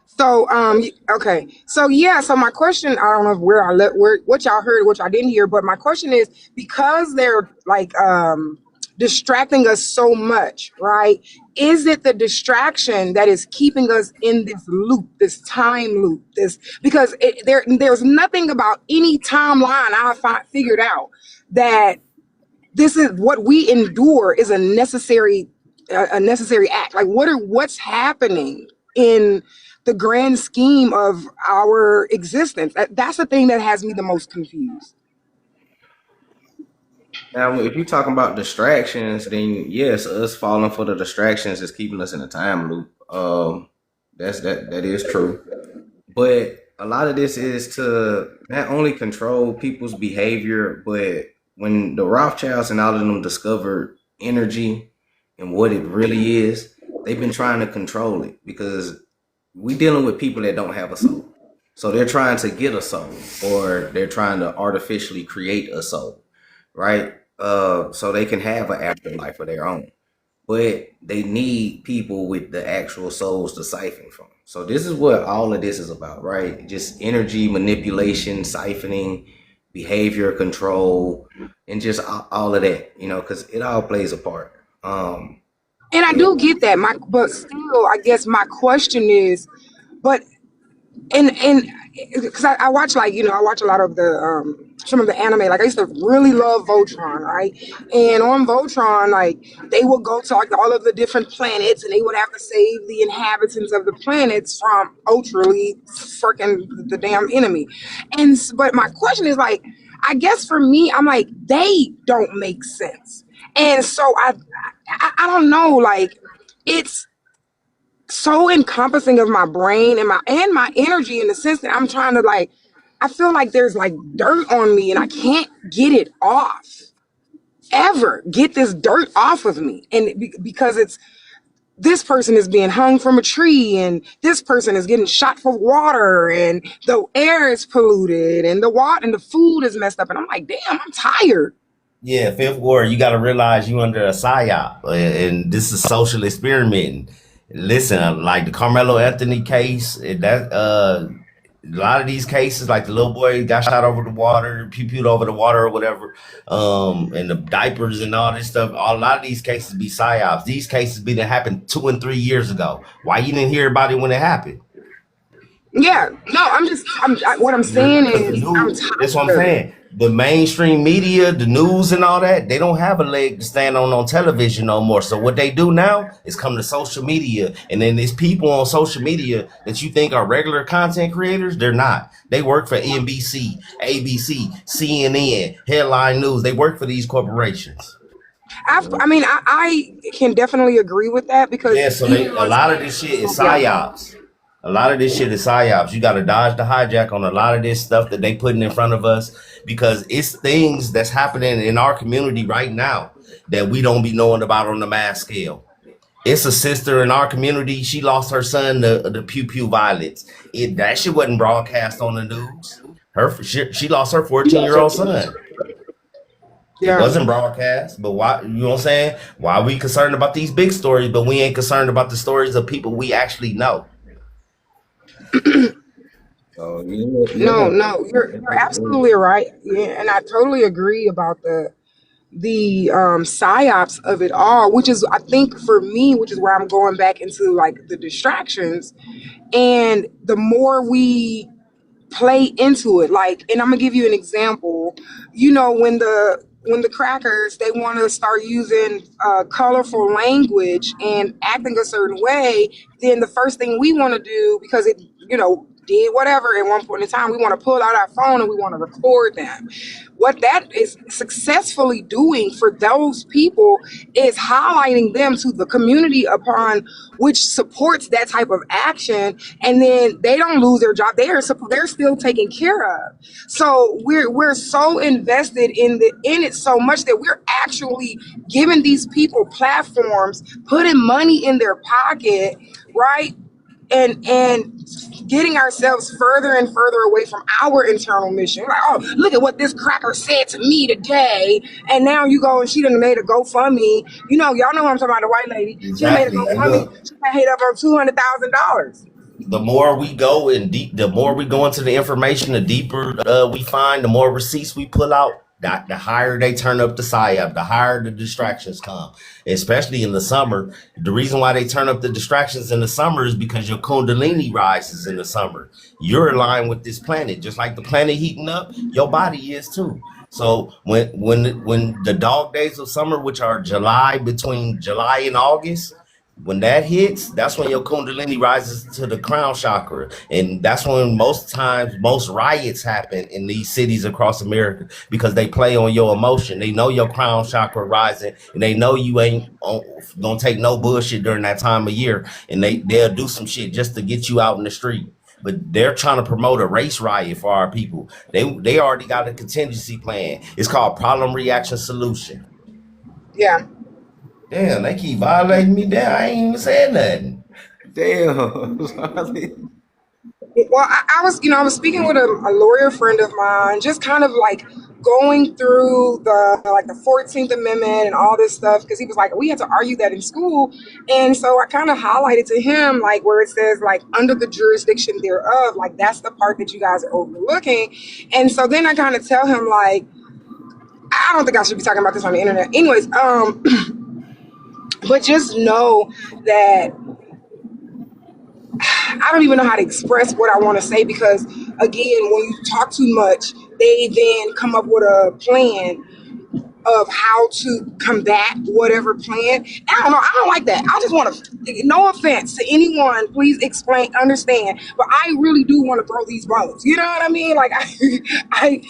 So okay. So yeah, so my question, I don't know where I let where what y'all heard, what y'all didn't hear, but my question is, because they're like distracting us so much, right? Is it the distraction that is keeping us in this loop, this time loop? This because there's nothing about any timeline figured out that this is what we endure is a necessary act. Like what's happening in the grand scheme of our existence? That's the thing that has me the most confused. Now, if you're talking about distractions, then yes, us falling for the distractions is keeping us in a time loop. That is true. But a lot of this is to not only control people's behavior, but when the Rothschilds and all of them discovered energy and what it really is, they've been trying to control it because we dealing with people that don't have a soul. So they're trying to get a soul or they're trying to artificially create a soul, right? So they can have an afterlife of their own, but they need people with the actual souls to siphon from. So this is what all of this is about, right? Just energy manipulation, siphoning, behavior control, and just all of that, because it all plays a part. And I And do get that. But still, I guess my question is, but and because I watch, like, I watch a lot of the some of the anime. Like, I used to really love Voltron, right? And on Voltron, like, they would go to like all of the different planets, and they would have to save the inhabitants of the planets from ultrally freaking the damn enemy. But my question is, like, I guess for me, I'm like, they don't make sense. And so I don't know, like, it's so encompassing of my brain and my energy, in the sense that I'm trying to, like, I feel like there's like dirt on me and I can't get it off. Ever get this dirt off of me. And because it's, this person is being hung from a tree, and this person is getting shot for water, and the air is polluted, and the water and the food is messed up, and I'm like, damn, I'm tired. Yeah, Fifth Ward, you got to realize you under a psyop, and this is social experimenting. Listen, like the Carmelo Anthony case, that a lot of these cases, like the little boy got shot over the water, pew pewed over the water or whatever, and the diapers and all this stuff. A lot of these cases be psyops. These cases be that happened 2 and 3 years ago. Why you didn't hear about it when it happened? Yeah, no, what I'm saying Because the is, I'm news, that's what I'm tired of it. saying. The mainstream media, the news and all that, they don't have a leg to stand on television no more. So what they do now is come to social media. And then there's people on social media that you think are regular content creators. They're not. They work for NBC, ABC, CNN, Headline News. They work for these corporations. I mean, I can definitely agree with that, Yeah, because so even they though a it's, lot of this shit is yeah. psyops. A lot of this shit is psyops. You got to dodge the hijack on a lot of this stuff that they putting in front of us because it's things that's happening in our community right now that we don't be knowing about on the mass scale. It's a sister in our community. She lost her son to the pew pew violence. That shit wasn't broadcast on the news. She lost her 14-year-old son. It Yeah. wasn't broadcast, but why? You know what I'm saying? Why are we concerned about these big stories, but we ain't concerned about the stories of people we actually know? so No, yeah, no, you're absolutely right. Yeah, and I totally agree about the psyops of it all, which is, I think, for me, which is where I'm going back into, like, the distractions. And the more we play into it, like, and I'm gonna give you an example. When the crackers, they want to start using colorful language and acting a certain way, then the first thing we want to do, because it, did whatever at one point in time. We want to pull out our phone and we want to record them. What that is successfully doing for those people is highlighting them to the community upon which supports that type of action, and then they don't lose their job. They're still taken care of. So we're so invested in it so much that we're actually giving these people platforms, putting money in their pocket, right? And getting ourselves further and further away from our internal mission. Like, oh, look at what this cracker said to me today. And now you go and she done made a GoFundMe. Y'all know what I'm talking about, the white lady. She done made a Exactly. And GoFundMe. look, She got hit up on $200,000. the more we go in deep, the more we go into the information, the deeper we find, the more receipts we pull out, the higher they turn up the psyop, the higher the distractions come, especially in the summer. The reason why they turn up the distractions in the summer is because your kundalini rises in the summer. You're aligned with this planet, just like the planet heating up, your body is too. So when the dog days of summer, which are between July and August, when that hits, that's when your kundalini rises to the crown chakra. And that's when most riots happen in these cities across America, because they play on your emotion. They know your crown chakra rising, and they know you ain't gonna take no bullshit during that time of year. And they'll do some shit just to get you out in the street. But they're trying to promote a race riot for our people. They already got a contingency plan. It's called problem, reaction, solution. Yeah. Damn, they keep violating me. Damn, I ain't even said nothing. Damn. Well, I was speaking with a lawyer friend of mine, just kind of like going through the 14th Amendment and all this stuff, because he was like, we had to argue that in school. And so I kind of highlighted to him, like, where it says, like, under the jurisdiction thereof, like, that's the part that you guys are overlooking. And so then I kind of tell him, like, I don't think I should be talking about this on the internet. Anyways, but just know that I don't even know how to express what I want to say, because again, when you talk too much, they then come up with a plan of how to combat whatever plan. I don't know. I don't like that. I just want to, no offense to anyone, please understand, but I really do want to throw these bones. You know what I mean? Like, I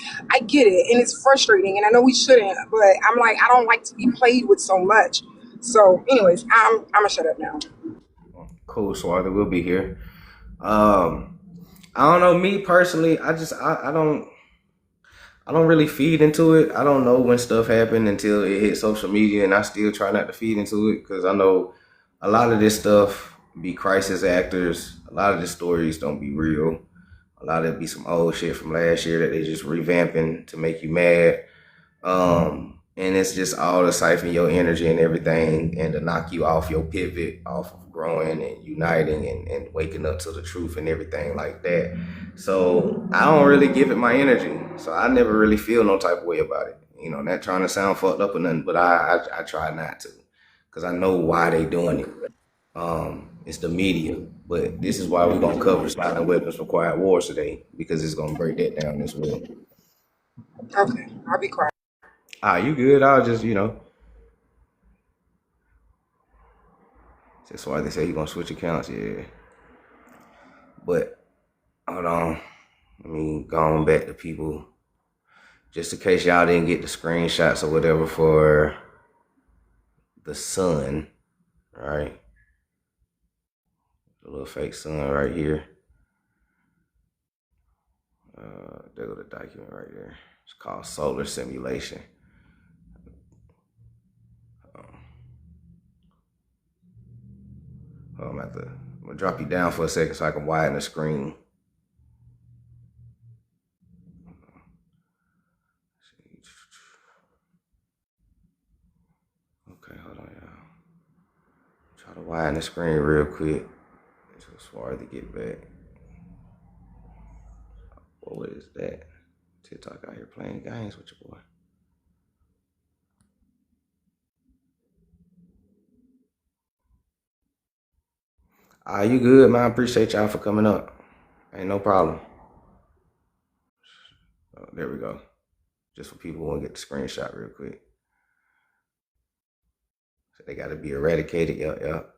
get it, and it's frustrating, and I know we shouldn't, but I'm like, I don't like to be played with so much. So, anyways, I'm gonna shut up now. Cool, Swarthy. We'll be here. I don't know. Me personally, I don't really feed into it. I don't know when stuff happened until it hit social media, and I still try not to feed into it, because I know a lot of this stuff be crisis actors. A lot of the stories don't be real. A lot of it be some old shit from last year that they just revamping to make you mad. And it's just all to siphon your energy and everything, and to knock you off your pivot, off of growing and uniting and waking up to the truth and everything like that. So I don't really give it my energy. So I never really feel no type of way about it. Not trying to sound fucked up or nothing, but I try not to, because I know why they doing it. It's the media. But this is why we're going to cover Silent Weapons for Quiet Wars today, because it's going to break that down as well. Okay, I'll be quiet. You good? I'll just, that's why they say you're going to switch accounts, yeah. But, hold on. Let me go on back to people. Just in case y'all didn't get the screenshots or whatever for the sun, right? The little fake sun right here. There go the document right there. It's called Solar Simulation. I'm gonna drop you down for a second so I can widen the screen. Okay, hold on, y'all. Try to widen the screen real quick. It's hard to get back. What is that? TikTok out here playing games with your boy. You good, man? I appreciate y'all for coming up. Ain't no problem. There we go. Just for people who want to get the screenshot real quick. So they got to be eradicated. Yep.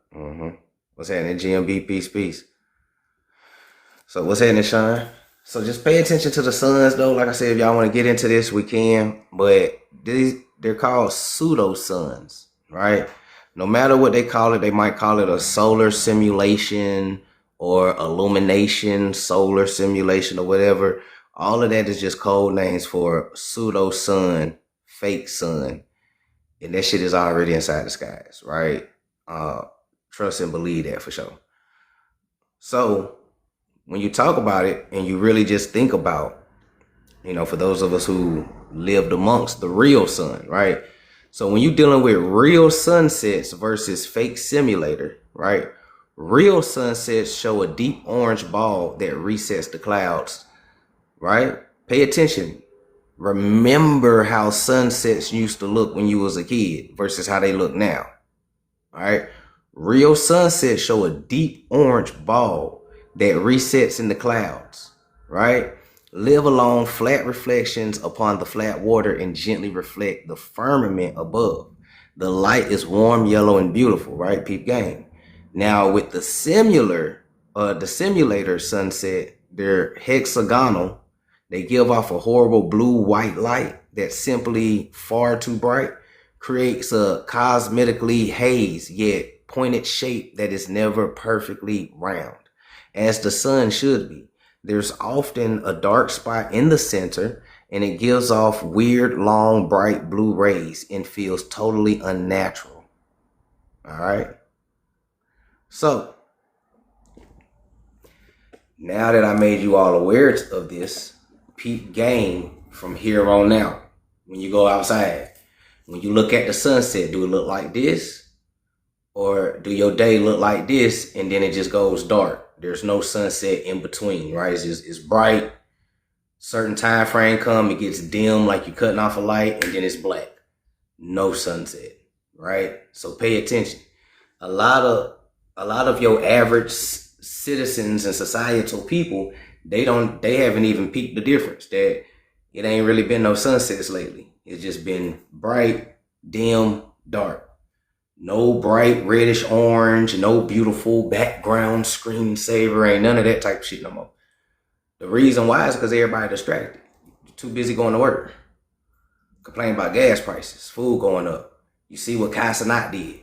What's happening? GMB, peace. So what's happening, Sean? So just pay attention to the suns, though. Like I said, if y'all want to get into this, we can. But they're called pseudo-suns, right? No matter what they call it, they might call it a solar simulation or illumination, solar simulation, or whatever. All of that is just code names for pseudo-sun, fake sun. And that shit is already inside the skies, right? Trust and believe that for sure. So when you talk about it and you really just think about, for those of us who lived amongst the real sun, right? So when you're dealing with real sunsets versus fake simulator, right? Real sunsets show a deep orange ball that resets the clouds, right? Pay attention. Remember how sunsets used to look when you was a kid versus how they look now, all right? Real sunsets show a deep orange ball that resets in the clouds, right? Live along flat reflections upon the flat water and gently reflect the firmament above. The light is warm, yellow, and beautiful, right? Peep game. Now with the simulator sunset, they're hexagonal. They give off a horrible blue-white light that's simply far too bright, creates a cosmetically haze, yet pointed shape that is never perfectly round, as the sun should be. There's often a dark spot in the center, and it gives off weird, long, bright blue rays and feels totally unnatural. All right? So, now that I made you all aware of this, peep game from here on out. When you go outside, when you look at the sunset, do it look like this? Or do your day look like this and then it just goes dark? There's no sunset in between, right? It's bright. Certain time frame come, it gets dim like you're cutting off a light, and then it's black. No sunset, right? So pay attention. A lot of your average citizens and societal people, they haven't even peeped the difference that it ain't really been no sunsets lately. It's just been bright, dim, dark. No bright reddish orange, no beautiful background screensaver, ain't none of that type of shit no more. The reason why is because everybody distracted. You're too busy going to work. Complaining about gas prices, food going up. You see what Casanat did.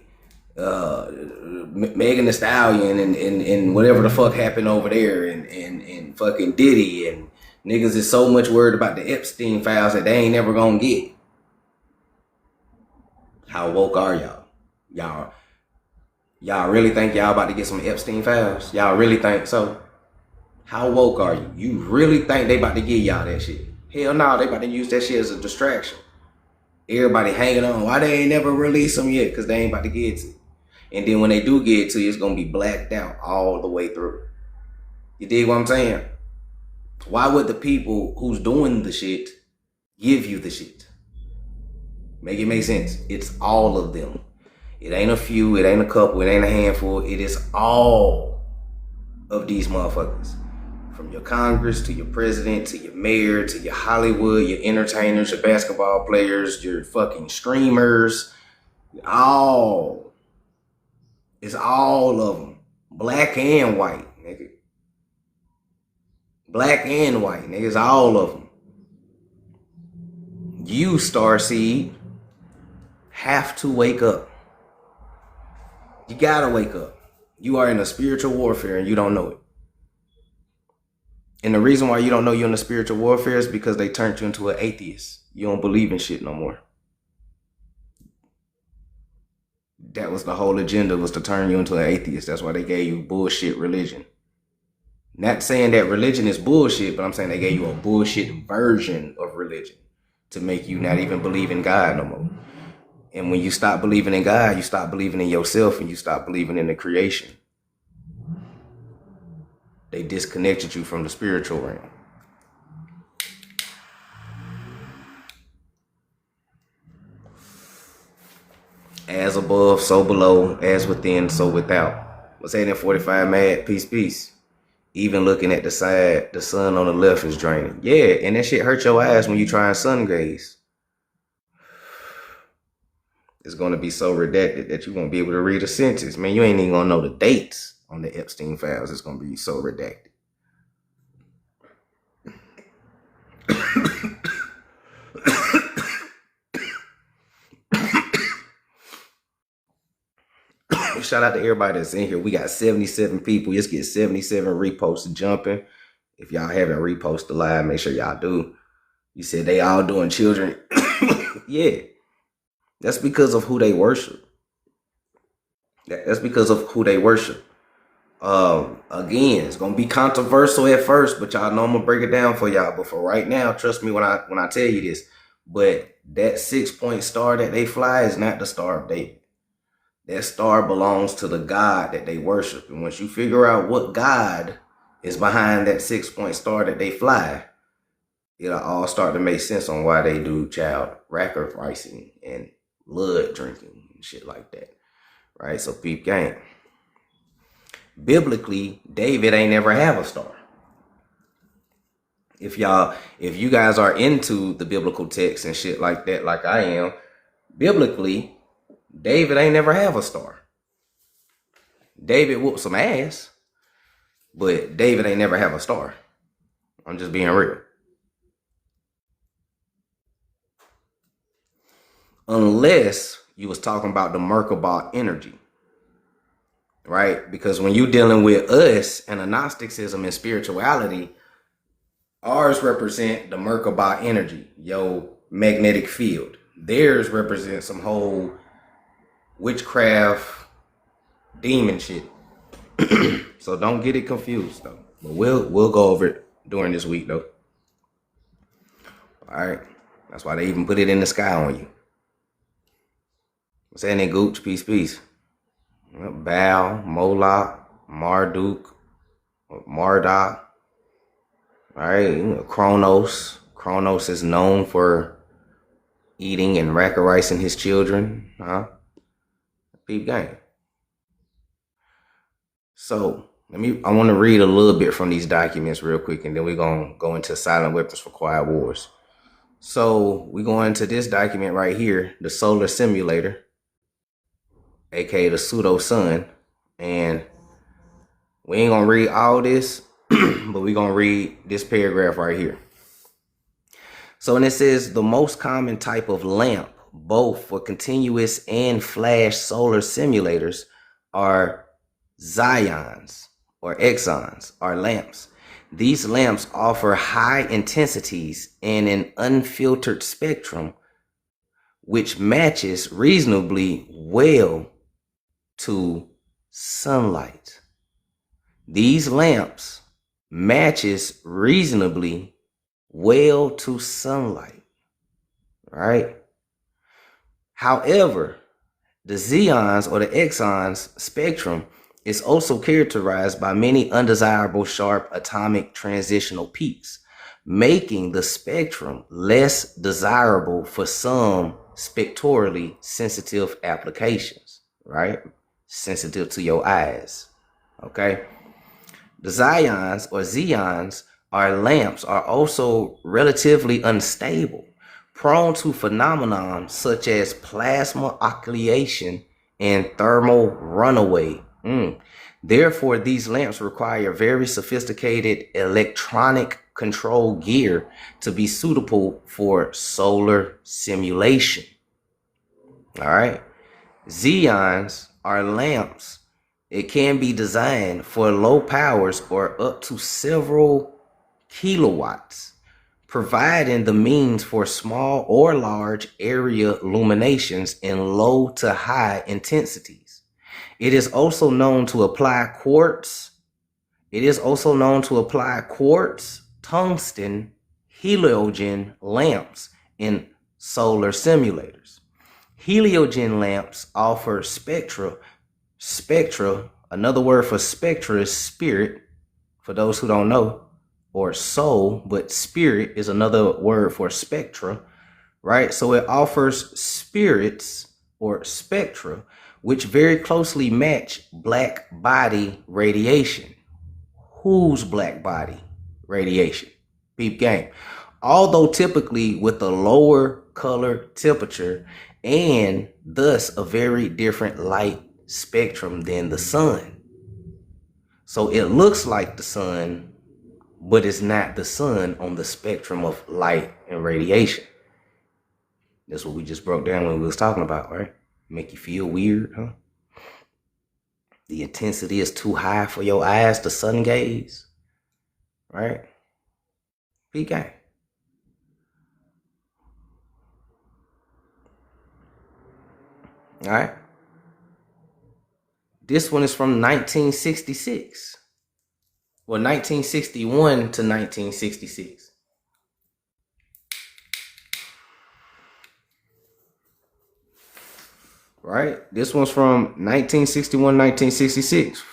Megan Thee Stallion and whatever the fuck happened over there and fucking Diddy and niggas is so much worried about the Epstein files that they ain't never gonna get. How woke are y'all? Y'all really think y'all about to get some Epstein files? Y'all really think so? How woke are you? You really think they about to give y'all that shit? Hell no, they about to use that shit as a distraction. Everybody hanging on. Why they ain't never released them yet? Because they ain't about to get it to you. And then when they do get it to you, it's going to be blacked out all the way through. You dig what I'm saying? Why would the people who's doing the shit give you the shit? Make it make sense. It's all of them. It ain't a few, it ain't a couple, it ain't a handful. It is all of these motherfuckers. From your Congress to your president to your mayor to your Hollywood, your entertainers, your basketball players, your fucking streamers. It's all of them. Black and white, nigga. Black and white, nigga. It's all of them. You, Starseed, have to wake up. You gotta wake up. You are in a spiritual warfare and you don't know it. And the reason why you don't know you're in a spiritual warfare is because they turned you into an atheist. You don't believe in shit no more. That was the whole agenda, was to turn you into an atheist. That's why they gave you bullshit religion. Not saying that religion is bullshit, but I'm saying they gave you a bullshit version of religion to make you not even believe in God no more. And when you stop believing in God, you stop believing in yourself and you stop believing in the creation. They disconnected you from the spiritual realm. As above, so below, as within, so without. What's happening, 45 mad? Peace. Even looking at the side, the sun on the left is draining. Yeah, and that shit hurt your eyes when you try and sun gaze. It's going to be so redacted that you won't be able to read a sentence. Man, you ain't even going to know the dates on the Epstein files. It's going to be so redacted. Shout out to everybody that's in here. We got 77 people. Let's get 77 reposts jumping. If y'all haven't reposted live, make sure y'all do. You said they all doing children. Yeah. That's because of who they worship. That's because of who they worship. Again, it's gonna be controversial at first, but y'all know I'm gonna break it down for y'all. But for right now, trust me when I tell you this. But that 6-point star that they fly is not the Star of David. That star belongs to the God that they worship. And once you figure out what God is behind that 6-point star that they fly, it'll all start to make sense on why they do child sacrificing and blood drinking and shit like that. Right? So peep game. Biblically, David ain't never have a star. If you guys are into the biblical text and shit like that, like I am, biblically, David ain't never have a star. David whooped some ass, but David ain't never have a star. I'm just being real. Unless you was talking about the Merkabah energy. Right? Because when you're dealing with us and Gnosticism and spirituality, ours represent the Merkabah energy, your magnetic field. Theirs represent some whole witchcraft demon shit. So don't get it confused though. But we'll go over it during this week though. All right. That's why they even put it in the sky on you. What's happening, Gooch? Peace. Baal, Moloch, Marduk, Marduk. All right, Kronos. Kronos is known for eating and sacrificing his children. Peep game. So I want to read a little bit from these documents real quick, and then we're gonna go into Silent Weapons for Quiet Wars. So we go into this document right here, the Solar Simulator, aka the Psudeo-Sun, and we ain't gonna read all this, but we're gonna read this paragraph right here. So, and it says the most common type of lamp, both for continuous and flash solar simulators, are Xions or Exons, are lamps. These lamps offer high intensities and an unfiltered spectrum, which matches reasonably well to sunlight. These lamps matches reasonably well to sunlight, right? However, the Xeons or the Exons spectrum is also characterized by many undesirable sharp atomic transitional peaks, making the spectrum less desirable for some spectrally sensitive applications, right? Sensitive to your eyes, okay? The Xions or Xeons are also relatively unstable, prone to phenomena such as plasma occultation and thermal runaway. Therefore, these lamps require very sophisticated electronic control gear to be suitable for solar simulation. All right. Xeons are lamps. It can be designed for low powers or up to several kilowatts, providing the means for small or large area illuminations in low to high intensities. It is also known to apply quartz. Tungsten, halogen lamps in solar simulators. Halogen lamps offer spectra. Another word for spectra is spirit, for those who don't know, or soul, but spirit is another word for spectra, right? So it offers spirits or spectra, which very closely match black body radiation. Whose black body radiation? Peep game. Although typically with a lower color temperature and thus a very different light spectrum than the sun. So it looks like the sun, but it's not the sun on the spectrum of light and radiation. That's what we just broke down when we was talking about, right? Make you feel weird, huh? The intensity is too high for your eyes to sun gaze, right? Peak game. All right. This one is from 1966. Well, 1961 to 1966. Right? This one's from 1961, 1966.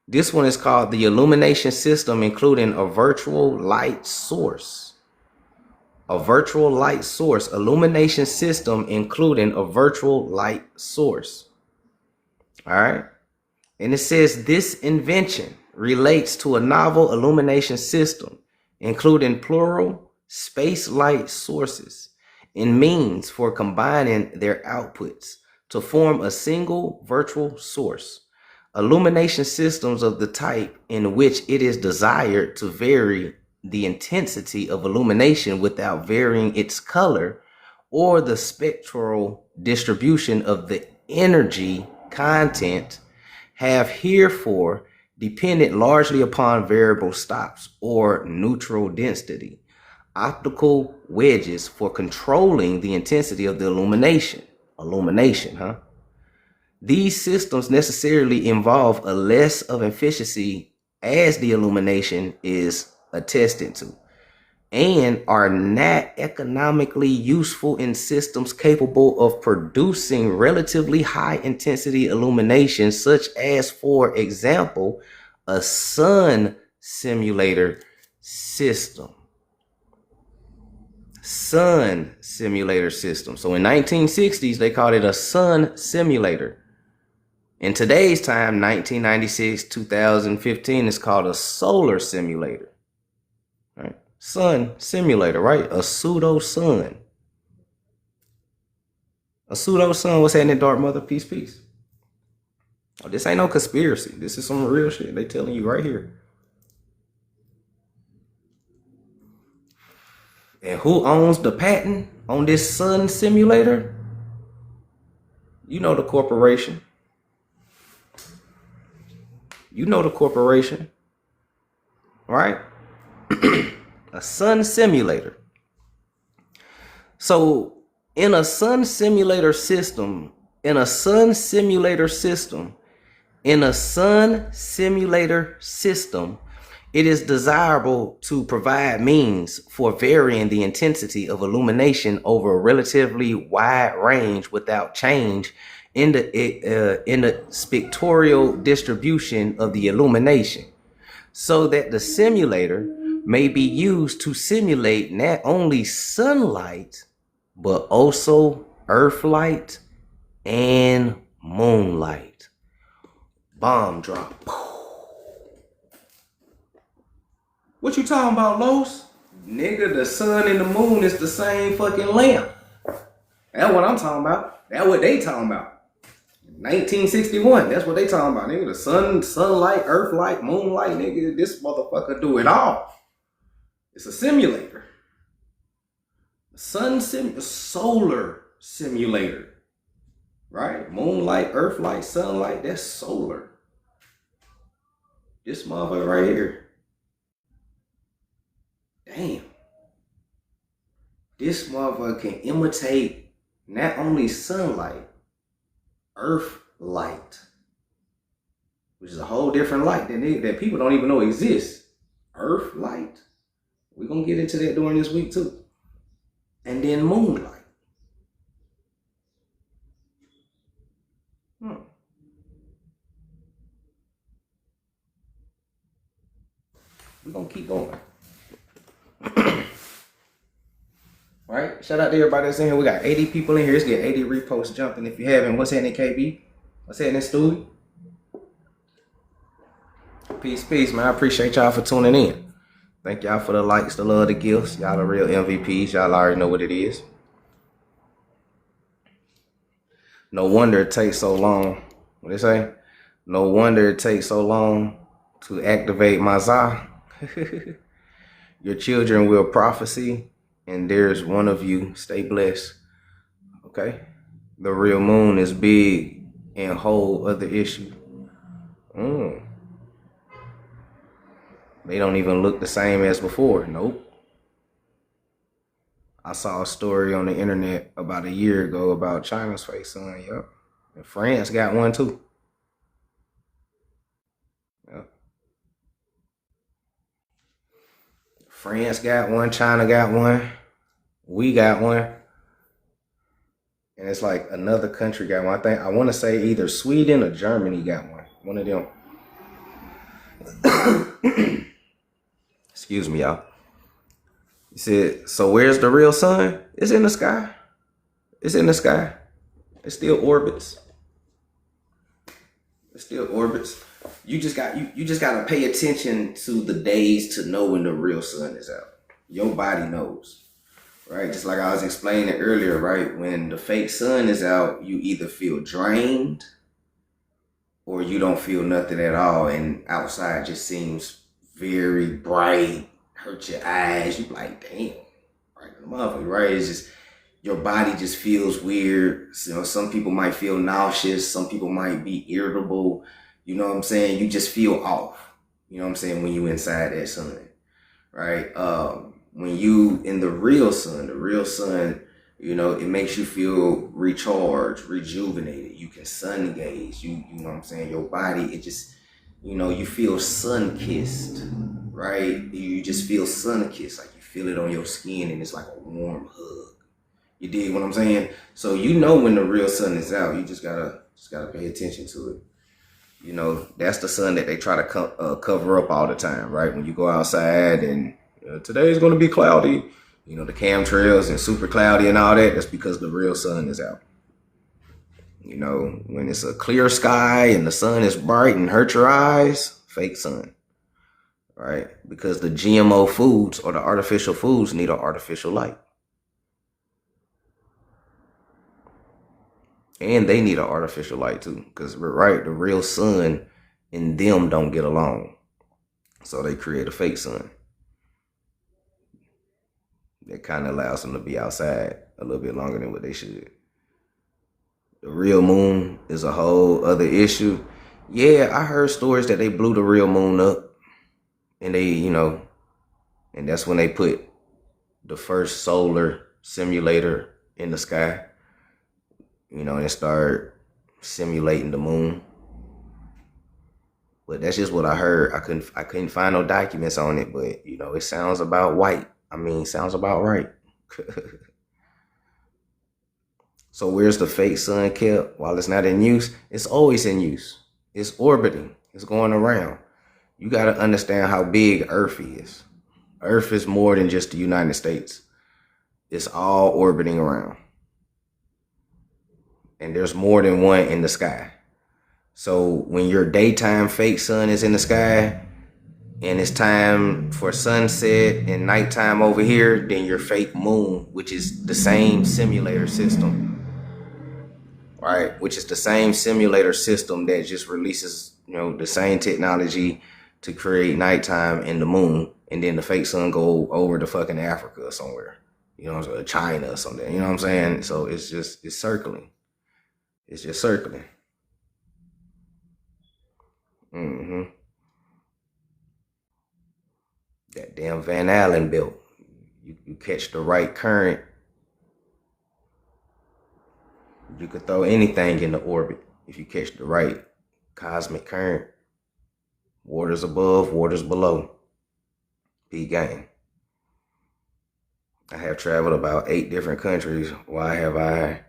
This one is called the illumination system, including a virtual light source. A virtual light source. Illumination system, including a virtual light source. All right? And it says this invention relates to a novel illumination system, including plural space light sources and means for combining their outputs to form a single virtual source. Illumination systems of the type in which it is desired to vary the intensity of illumination without varying its color or the spectral distribution of the energy content have herefore depended largely upon variable stops or neutral density optical wedges for controlling the intensity of the illumination. These systems necessarily involve a less of efficiency as the illumination is attested to, and are not economically useful in systems capable of producing relatively high intensity illumination, such as, for example, a sun simulator system. Sun simulator system. So in 1960s, they called it a sun simulator. In today's time, 1996, 2015, it's called a solar simulator. Right? Sun simulator, right? A pseudo-sun. A pseudo-sun. What's happening, Dark Mother? Peace, peace. Oh, this ain't no conspiracy. This is some real shit. They telling you right here. And who owns the patent on this sun simulator? You know the corporation. You know the corporation. Right? A sun simulator. So in a sun simulator system, it is desirable to provide means for varying the intensity of illumination over a relatively wide range without change in the spectral distribution of the illumination, so that the simulator may be used to simulate not only sunlight, but also earth light and moonlight. Bomb drop. What you talking about, Los? Nigga, the sun and the moon is the same fucking lamp. That's what I'm talking about. That's what they talking about. 1961, that's what they talking about, nigga. The sun, sunlight, earth light, moonlight, nigga. This motherfucker do it all. It's a simulator. Solar simulator. Right? Moonlight, earth light, sunlight, that's solar. This motherfucker right here. Damn. This motherfucker can imitate not only sunlight, earth light, which is a whole different light that people don't even know exists. Earth light. We're going to get into that during this week too. And then moonlight. We're going to keep going. Right? Shout out to everybody that's in here. We got 80 people in here. Let's get 80 reposts jumping. If you haven't, what's happening, KB? What's happening, Stewie? Peace, peace, man. I appreciate y'all for tuning in. Thank y'all for the likes, the love, the gifts. Y'all the real MVPs. Y'all already know what it is. No wonder it takes so long. What they say? No wonder it takes so long to activate my Za. Your children will prophecy, and there's one of you. Stay blessed. Okay? The real moon is big and whole other issue. They don't even look the same as before. Nope. I saw a story on the internet about a year ago about China's fake sun. Yep. And France got one too. Yep. France got one. China got one. We got one. And it's like another country got one. I want to say either Sweden or Germany got one. One of them. Excuse me, y'all. He said, so where's the real sun? It's in the sky. It's in the sky. It still orbits. It still orbits. You just gotta pay attention to the days to know when the real sun is out. Your body knows. Right? Just like I was explaining earlier, right? When the fake sun is out, you either feel drained or you don't feel nothing at all. And outside just seems very bright, hurt your eyes. You like, damn, right? Motherfucker, right? It's just, your body just feels weird. You know, some people might feel nauseous. Some people might be irritable. You know what I'm saying? You just feel off. You know what I'm saying? When you inside that sun, right? When you in the real sun, you know, it makes you feel recharged, rejuvenated. You can sun gaze. You know what I'm saying? Your body, it just, you know, you feel sun kissed, right? You just feel sun kissed, like you feel it on your skin, and it's like a warm hug. You dig what I'm saying? So you know when the real sun is out. You just gotta pay attention to it. You know, that's the sun that they try to cover up all the time, right? When you go outside and today's going to be cloudy, you know, the chemtrails and super cloudy and all that, that's because the real sun is out. You know, when it's a clear sky and the sun is bright and hurt your eyes, fake sun, right? Because the GMO foods or the artificial foods need an artificial light. And they need an artificial light too, because right, the real sun and them don't get along. So they create a fake sun. That kind of allows them to be outside a little bit longer than what they should. The real moon is a whole other issue. Yeah, I heard stories that they blew the real moon up. And they, you know, and that's when they put the first solar simulator in the sky. You know, and start simulating the moon. But that's just what I heard. I couldn't find no documents on it, but you know, it sounds about sounds about right. So where's the fake sun kept while it's not in use? It's always in use. It's orbiting. It's going around. You got to understand how big Earth is. Earth is more than just the United States. It's all orbiting around. And there's more than one in the sky. So when your daytime fake sun is in the sky and it's time for sunset and nighttime over here, then your fake moon, which is the same simulator system, right? Which is the same simulator system that just releases, you know, the same technology to create nighttime and the moon. And then the fake sun go over to fucking Africa or somewhere, you know, or China or something, you know what I'm saying? So it's circling. It's just circling. That damn Van Allen belt. You catch the right current, you could throw anything into orbit if you catch the right cosmic current. Waters above, waters below. Big game. I have traveled about 8 different countries. Why have I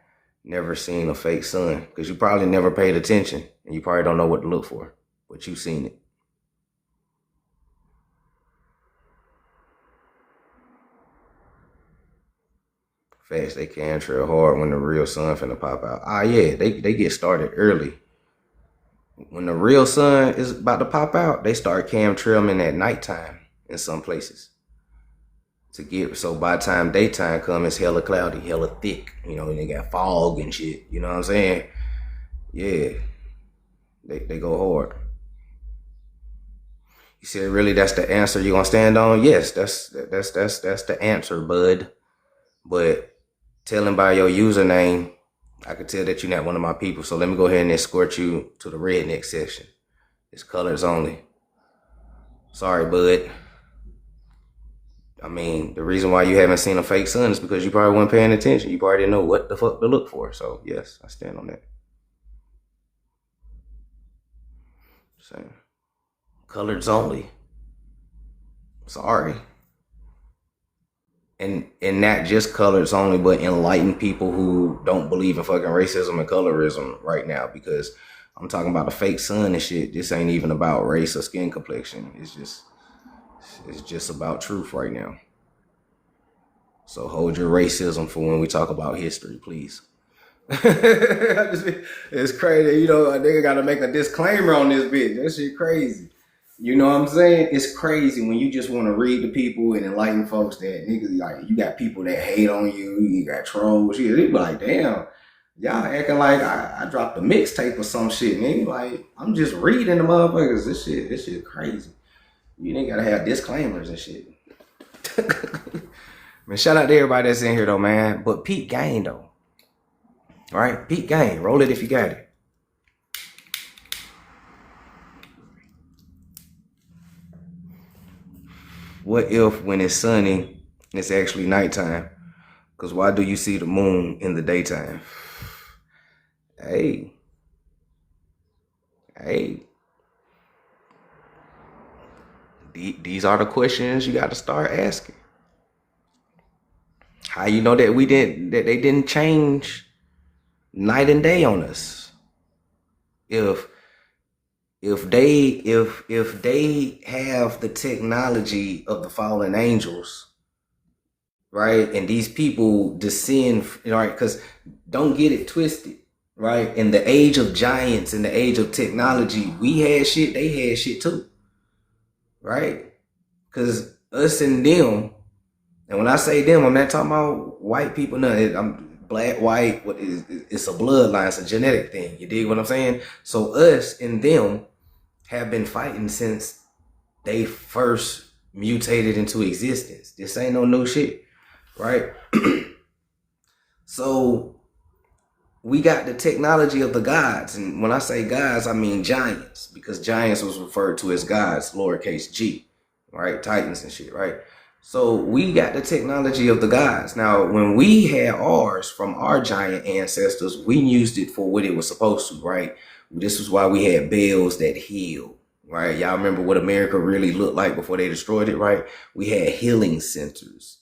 never seen a fake sun? Because you probably never paid attention and you probably don't know what to look for, but you've seen it. Fast, they can trail hard when the real sun finna pop out. Yeah, they get started early. When the real sun is about to pop out, they start chemtrailing at nighttime in some places. So by the time daytime comes, it's hella cloudy, hella thick. You know, and they got fog and shit. You know what I'm saying? Yeah. They go hard. You said, really, that's the answer you're gonna stand on? Yes, that's the answer, bud. But telling by your username, I could tell that you're not one of my people. So let me go ahead and escort you to the redneck section. It's colors only. Sorry, bud. I mean, the reason why you haven't seen a fake sun is because you probably weren't paying attention. You probably didn't know what the fuck to look for. So yes, I stand on that. Same. Colors only. Sorry. And not just colors only, but enlightened people who don't believe in fucking racism and colorism right now, because I'm talking about a fake sun and shit. This ain't even about race or skin complexion. It's just about truth right now. So hold your racism for when we talk about history, please. It's crazy, you know. A nigga gotta make a disclaimer on this bitch. That shit crazy. You know what I'm saying? It's crazy when you just want to read to people and enlighten folks that niggas, like, you got people that hate on you, you got trolls. They be like, damn, y'all acting like I dropped a mixtape or some shit, nigga. Like, I'm just reading the motherfuckers. This shit crazy. You ain't gotta have disclaimers and shit. Man, shout out to everybody that's in here though, man. But peep game though. All right, peep game. Roll it if you got it. What if when it's sunny, it's actually nighttime? Because why do you see the moon in the daytime? Hey. These are the questions you got to start asking. How you know that they didn't change night and day on us? If they have the technology of the fallen angels, right? And these people descend, right? Because don't get it twisted, right? In the age of giants, in the age of technology, we had shit, they had shit too, right? Because us and them, and when I say them, I'm not talking about white people, no, I'm black, white, it's a bloodline, it's a genetic thing. You dig what I'm saying? So us and them have been fighting since they first mutated into existence. This ain't no new shit, right? So we got the technology of the gods. And when I say gods, I mean giants, because giants was referred to as gods, lowercase g, right? Titans and shit, right? So we got the technology of the gods. Now, when we had ours from our giant ancestors, we used it for what it was supposed to, right? This is why we had bells that healed, right? Y'all remember what America really looked like before they destroyed it, right? We had healing centers,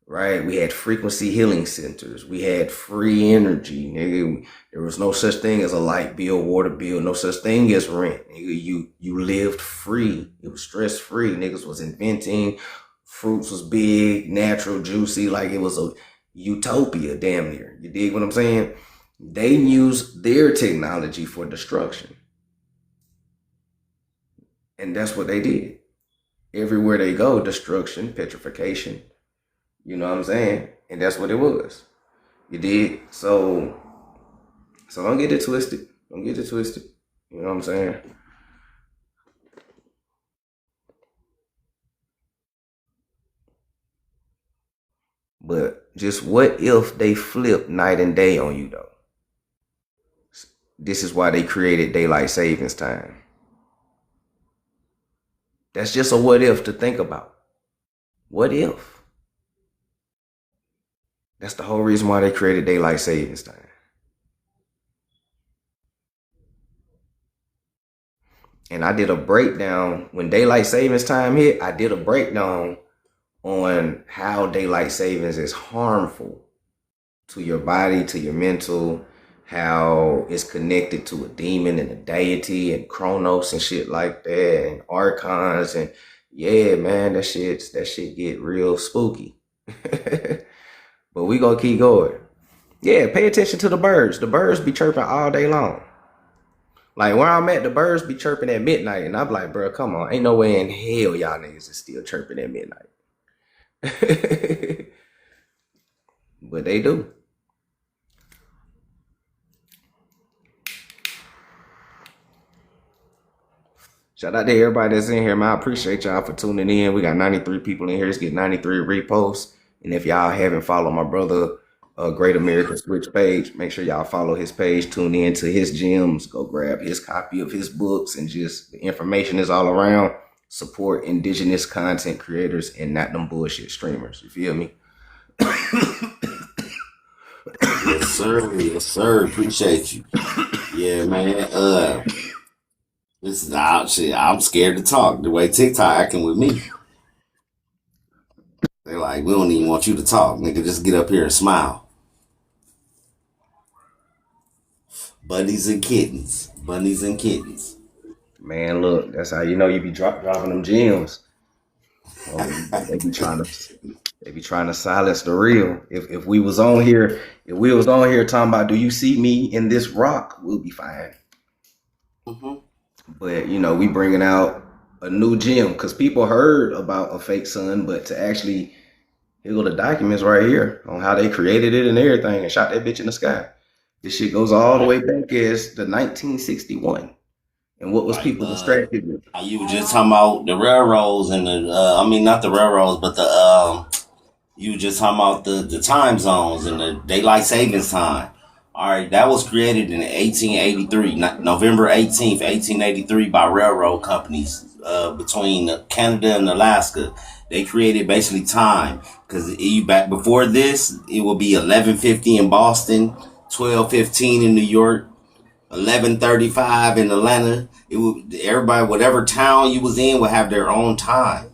right? We had frequency healing centers. We had free energy, nigga. There was no such thing as a light bill, water bill, no such thing as rent. Nigga, you lived free. It was stress free. Niggas was inventing. Fruits was big, natural, juicy, like it was a utopia, damn near. You dig what I'm saying? They used their technology for destruction. And that's what they did. Everywhere they go, destruction, petrification. You know what I'm saying? And that's what it was. You dig? So don't get it twisted. Don't get it twisted. You know what I'm saying? But just what if they flip night and day on you though? This is why they created daylight savings time. That's just a what if to think about. What if? That's the whole reason why they created daylight savings time. And I did a breakdown when daylight savings time hit. I did a breakdown on how daylight savings is harmful to your body, to your mental, how it's connected to a demon and a deity and Chronos and shit like that, and archons, and yeah, man, that shit get real spooky. But we gonna keep going. Yeah, pay attention to the birds. The birds be chirping all day long. Like where I'm at, the birds be chirping at midnight, and I'm like, bro, come on, ain't no way in hell y'all niggas is still chirping at midnight. But they do. Shout out to everybody that's in here, man. I appreciate y'all for tuning in. We got 93 people in here. Let's get 93 reposts. And if y'all haven't followed my brother, Great American Switch page, make sure y'all follow his page. Tune in to his gems. Go grab his copy of his books, and just the information is all around. Support indigenous content creators and not them bullshit streamers. You feel me? Yes, sir. Yes, sir. Appreciate you. Yeah, man. This is shit. I'm scared to talk the way TikTok acting with me. They're like, we don't even want you to talk, nigga. Just get up here and smile. Bunnies and kittens. Bunnies and kittens. Man, look, that's how you know you be dropping them gems. They be trying to silence the real. If we was on here, talking about, do you see me in this rock, we'll be fine. Mm-hmm. But we bringing out a new gem because people heard about a fake sun, but to actually, here go the documents right here on how they created it and everything and shot that bitch in the sky. This shit goes all the way back as the 1961. And what was people distracted with? You were just talking about the railroads and not the railroads, but you were just talking about the time zones and the daylight savings time. All right, that was created in 1883, November 18th, 1883 by railroad companies between Canada and Alaska. They created basically time because back before this, it would be 11:50 in Boston, 12:15 in New York, 11:35 in Atlanta. It would, everybody, whatever town you was in, would have their own time.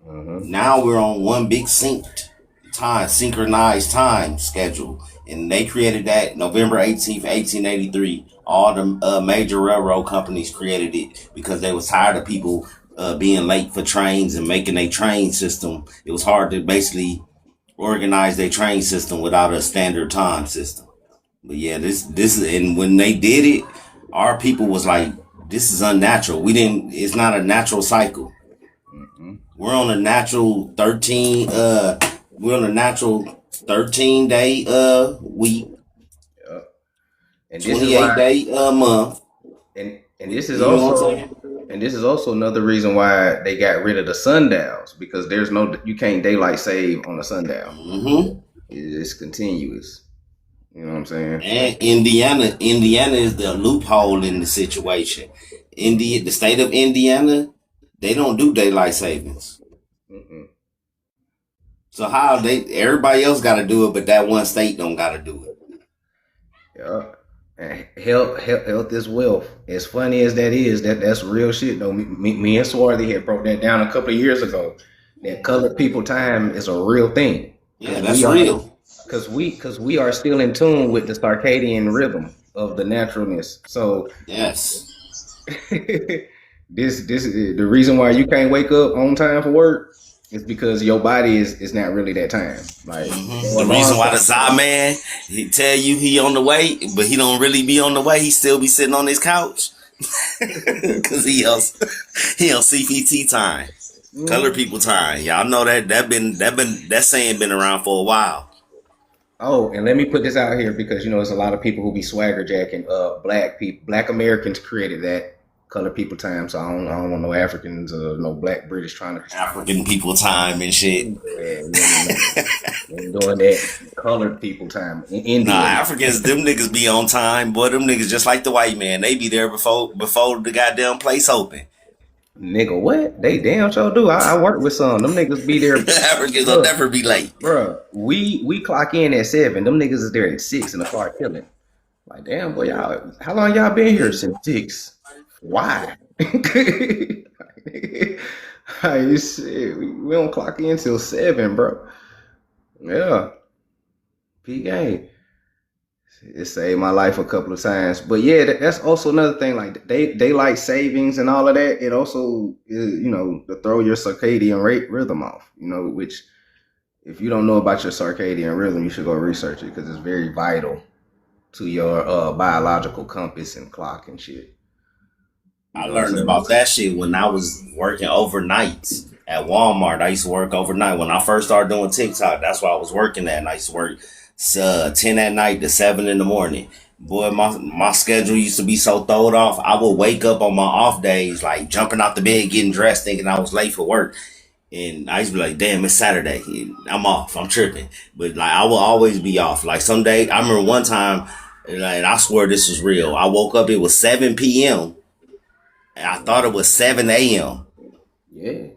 Mm-hmm. Now we're on one big synchronized time schedule, and they created that November 18th, 1883. All the major railroad companies created it because they was tired of people being late for trains and making a train system. It was hard to basically organize their train system without a standard time system. But yeah, this is, and when they did it, our people was like, this is unnatural. It's not a natural cycle. Mm-hmm. We're on a natural 13 day week. Yeah. And 28-day month. And this is also another reason why they got rid of the sundials, because you can't daylight save on a sundial. Mm-hmm. It's continuous. You know what I'm saying? And Indiana is the loophole in the situation. The state of Indiana, they don't do daylight savings. Mm-mm. So how everybody else got to do it, but that one state don't got to do it. Yeah. And health is wealth. As funny as that is, that's real shit though. Me and Swarthy had broke that down a couple of years ago. That colored people time is a real thing. Yeah, that's real. Because we are still in tune with the circadian rhythm of the naturalness. So yes, this is the reason why you can't wake up on time for work. It's because your body is not really that time. Like the reason why the Zah man, he tell you he on the way, but he don't really be on the way. He still be sitting on his couch because he on CPT time, color people time. Y'all know that saying been around for a while. Oh, and let me put this out here because there's a lot of people who be swagger jacking. Black Americans created that color people time, so I don't want no Africans or no Black British trying to African people time and shit. Ain't doing that colored people time. Africans, them niggas be on time, boy. Them niggas just like the white man. They be there before the goddamn place open. Nigga, what? They damn sure do. I work with some. Them niggas be there. Africans will never be late. Bruh, we clock in at 7. Them niggas is there at 6 in the car killing. Like, damn, boy, y'all, how long y'all been here? Since 6. Why? Like, shit, we don't clock in till 7, bro. Yeah. P game. It saved my life a couple of times. But yeah, that's also another thing, like daylight savings and all of that. It also is, to throw your circadian rhythm off, which if you don't know about your circadian rhythm, you should go research it because it's very vital to your biological compass and clock and shit. I learned about that shit when I was working overnight at Walmart. I used to work overnight. When I first started doing TikTok, that's why I was working at. And I used to work 10 at night to 7 in the morning. Boy, my schedule used to be so throwed off. I would wake up on my off days, like jumping out the bed, getting dressed, thinking I was late for work. And I used to be like, damn, it's Saturday. I'm off. I'm tripping. But like, I will always be off. Like some day, I remember one time, and I swear this was real. I woke up, it was 7 p.m. and I thought it was 7 a.m. Yeah.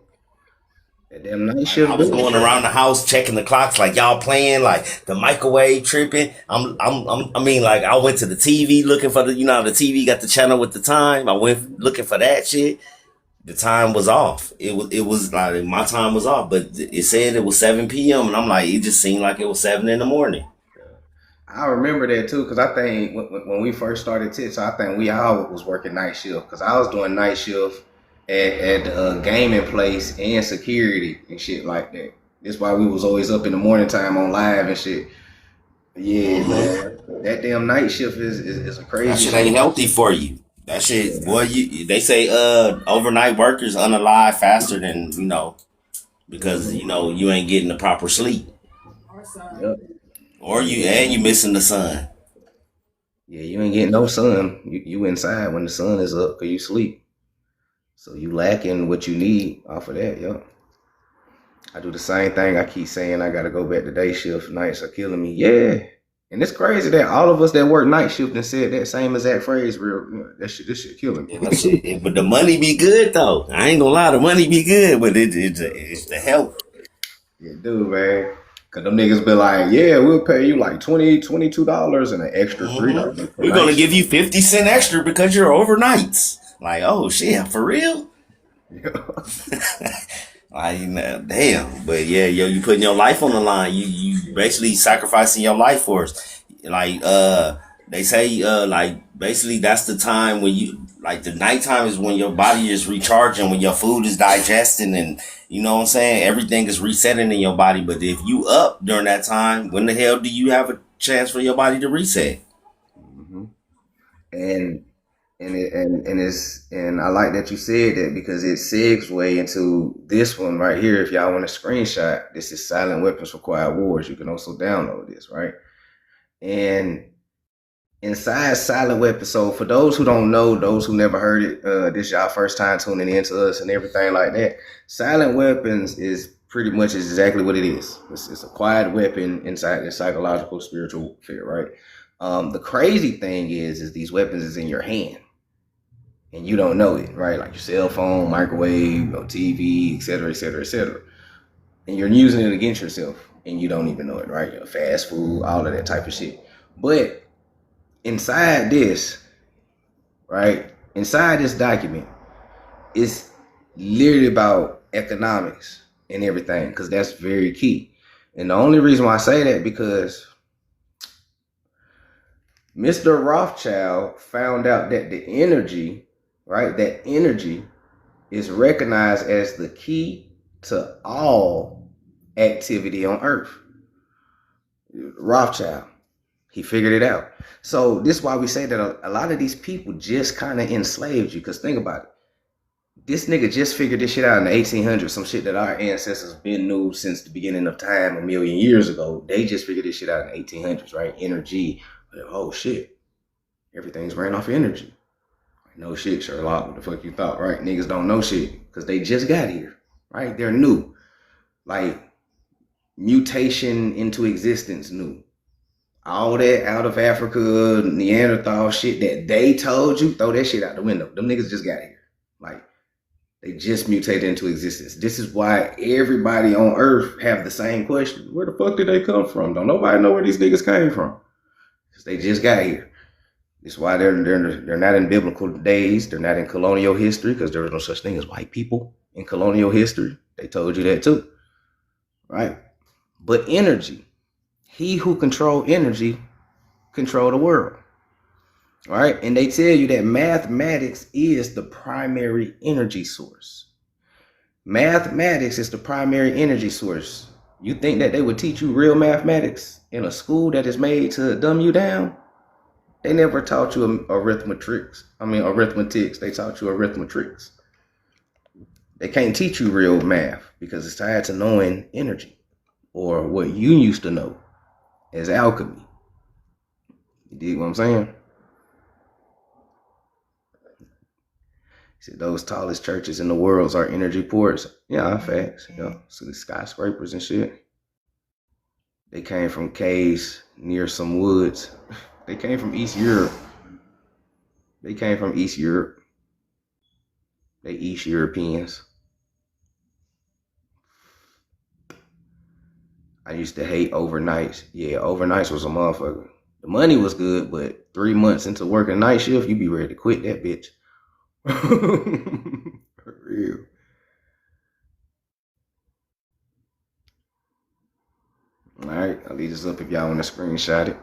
That damn night Like I shift was do going it. around the house checking the clocks, like y'all playing, like the microwave tripping. I mean, like I went to the TV looking for the TV got the channel with the time. I went looking for that shit. The time was off. It was like my time was off, but it said it was 7 p.m. and I'm like, it just seemed like it was 7 in the morning. I remember that too, because I think when we first started TikTok, I think we all was working night shift, because I was doing night shift at the gaming place and security and shit like that. That's why we was always up in the morning time on live and shit. Yeah, Mm-hmm. man. That damn night shift is a That crazy shit ain't shit. healthy for you. That shit, Yeah. boy, they say overnight workers unalive faster than because Hmm. you ain't getting the proper sleep. Yep. Or you missing the sun. Yeah, you ain't getting no sun. You inside when the sun is up because you sleep. So you lacking what you need off of that, yep. I do the same thing. I keep saying I gotta go back to day shift. Nights are killing me. Yeah. And it's crazy that all of us that work night shift and said that same exact phrase. Real, this shit killing Yeah, me. that shit. But the money be good though. I ain't gonna lie, the money be good, but it's the health. Yeah, dude, man. Cause them niggas be like, yeah, we'll pay you like $22 and an extra $3 for We're night gonna give shift. you 50 cents extra because you're overnights. Like, oh shit, for real? Like, damn. But yeah, yo, you putting your life on the line. You basically sacrificing your life for us. Like, they say, like, basically that's the time when like, the nighttime is when your body is recharging, when your food is digesting, and you know what I'm saying? Everything is resetting in your body. But if you up during that time, when the hell do you have a chance for your body to reset? Hmm. And and I like that you said that, because it segue into this one right here. If y'all want to screenshot, this is Silent Weapons for Quiet Wars. You can also download this, right? And inside Silent Weapons, so for those who don't know, those who never heard it, this y'all first time tuning into us and everything like that. Silent Weapons is pretty much exactly what it is. It's a quiet weapon inside the psychological spiritual field, right? The crazy thing is these weapons is in your hand and you don't know it, right? Like your cell phone, microwave, TV, etc., etc., etc. And you're using it against yourself and you don't even know it, right? Fast food, all of that type of shit. But inside this, right? Inside this document, it's literally about economics and everything, because that's very key. And the only reason why I say that, because Mr. Rothschild found out that the energy, right? That energy is recognized as the key to all activity on Earth. Rothschild, he figured it out. So this is why we say that a lot of these people just kind of enslaved you. Because think about it. This nigga just figured this shit out in the 1800s. Some shit that our ancestors been knew since the beginning of time, a million years ago. They just figured this shit out in the 1800s, right? Energy. Oh shit. Everything's ran off of energy. No shit, Sherlock. What the fuck you thought, right? Niggas don't know shit because they just got here, right? They're new. Like mutation into existence new. All that out of Africa, Neanderthal shit that they told you, throw that shit out the window. Them niggas just got here. Like, they just mutated into existence. This is why everybody on Earth have the same question. Where the fuck did they come from? Don't nobody know where these niggas came from. Because they just got here. This is why they're not in biblical days. They're not in colonial history, because there was no such thing as white people in colonial history. They told you that too. Right? But energy. He who control energy control the world. Right? And they tell you that mathematics is the primary energy source. Mathematics is the primary energy source. You think that they would teach you real mathematics in a school that is made to dumb you down? They never taught you arithmetics. They taught you arithmetics. They can't teach you real math because it's tied to knowing energy, or what you used to know as alchemy. You dig what I'm saying? He said those tallest churches in the world are energy ports. Yeah, facts. Yeah, so the skyscrapers and shit. They came from caves near some woods. They came from East Europe. They came from East Europe. They East Europeans. I used to hate overnights. Yeah, overnights was a motherfucker. The money was good, but 3 months into working night shift, you be ready to quit that bitch. For real. All right, I'll leave this up if y'all want to screenshot it.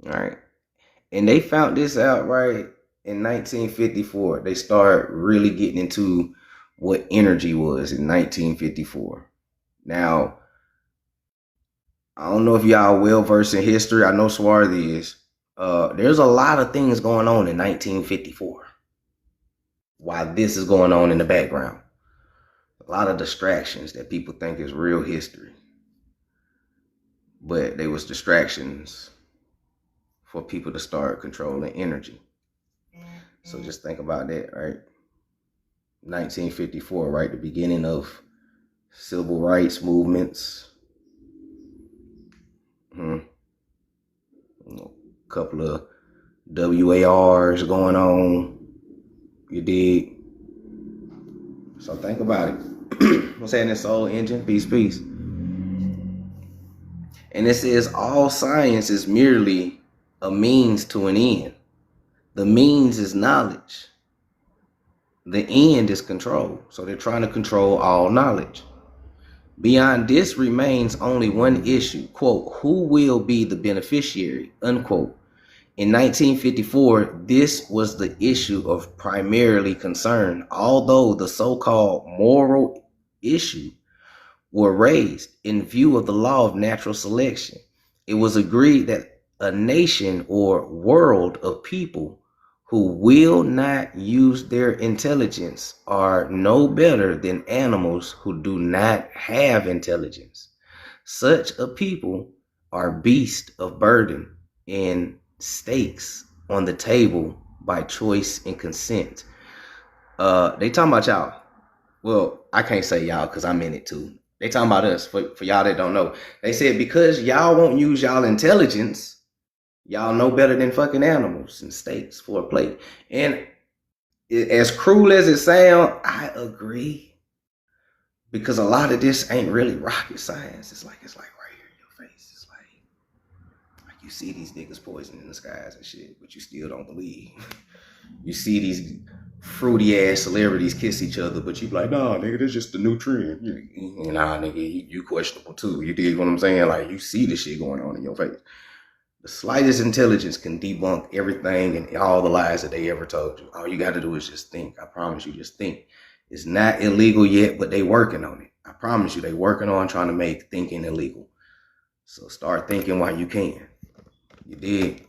All right. And they found this out right in 1954. They started really getting into what energy was in 1954. Now, I don't know if y'all well versed in history. I know Swarthy is. There's a lot of things going on in 1954 while this is going on in the background. A lot of distractions that people think is real history. But they was distractions for people to start controlling energy. So just think about that, right? 1954, right? The beginning of civil rights movements. A couple of WARs going on. You dig? So think about it. What's happening, Soul Engine? Peace, peace. And it says all science is merely a means to an end. The means is knowledge. The end is control. So they're trying to control all knowledge. Beyond this remains only one issue, quote, who will be the beneficiary, unquote. In 1954, this was the issue of primarily concern, although the so-called moral issue were raised in view of the law of natural selection. It was agreed that a nation or world of people who will not use their intelligence are no better than animals who do not have intelligence. Such a people are beasts of burden and stakes on the table by choice and consent. They talking about y'all. Well, I can't say y'all because I'm in it too. They talking about us, for y'all that don't know. They said because y'all won't use y'all intelligence, y'all know better than fucking animals and steaks for a plate. And as cruel as it sounds, I agree. Because a lot of this ain't really rocket science. It's like right here in your face. It's like you see these niggas poisoning the skies and shit, but you still don't believe. You see these fruity ass celebrities kiss each other, but you be like, nah, nigga, that's just the new trend. Nah, nigga, you questionable too. You dig what I'm saying? Like you see the shit going on in your face. The slightest intelligence can debunk everything and all the lies that they ever told you. All you got to do is just think. I promise you, just think. It's not illegal yet, but they working on it. I promise you, they working on trying to make thinking illegal. So start thinking while you can. You dig?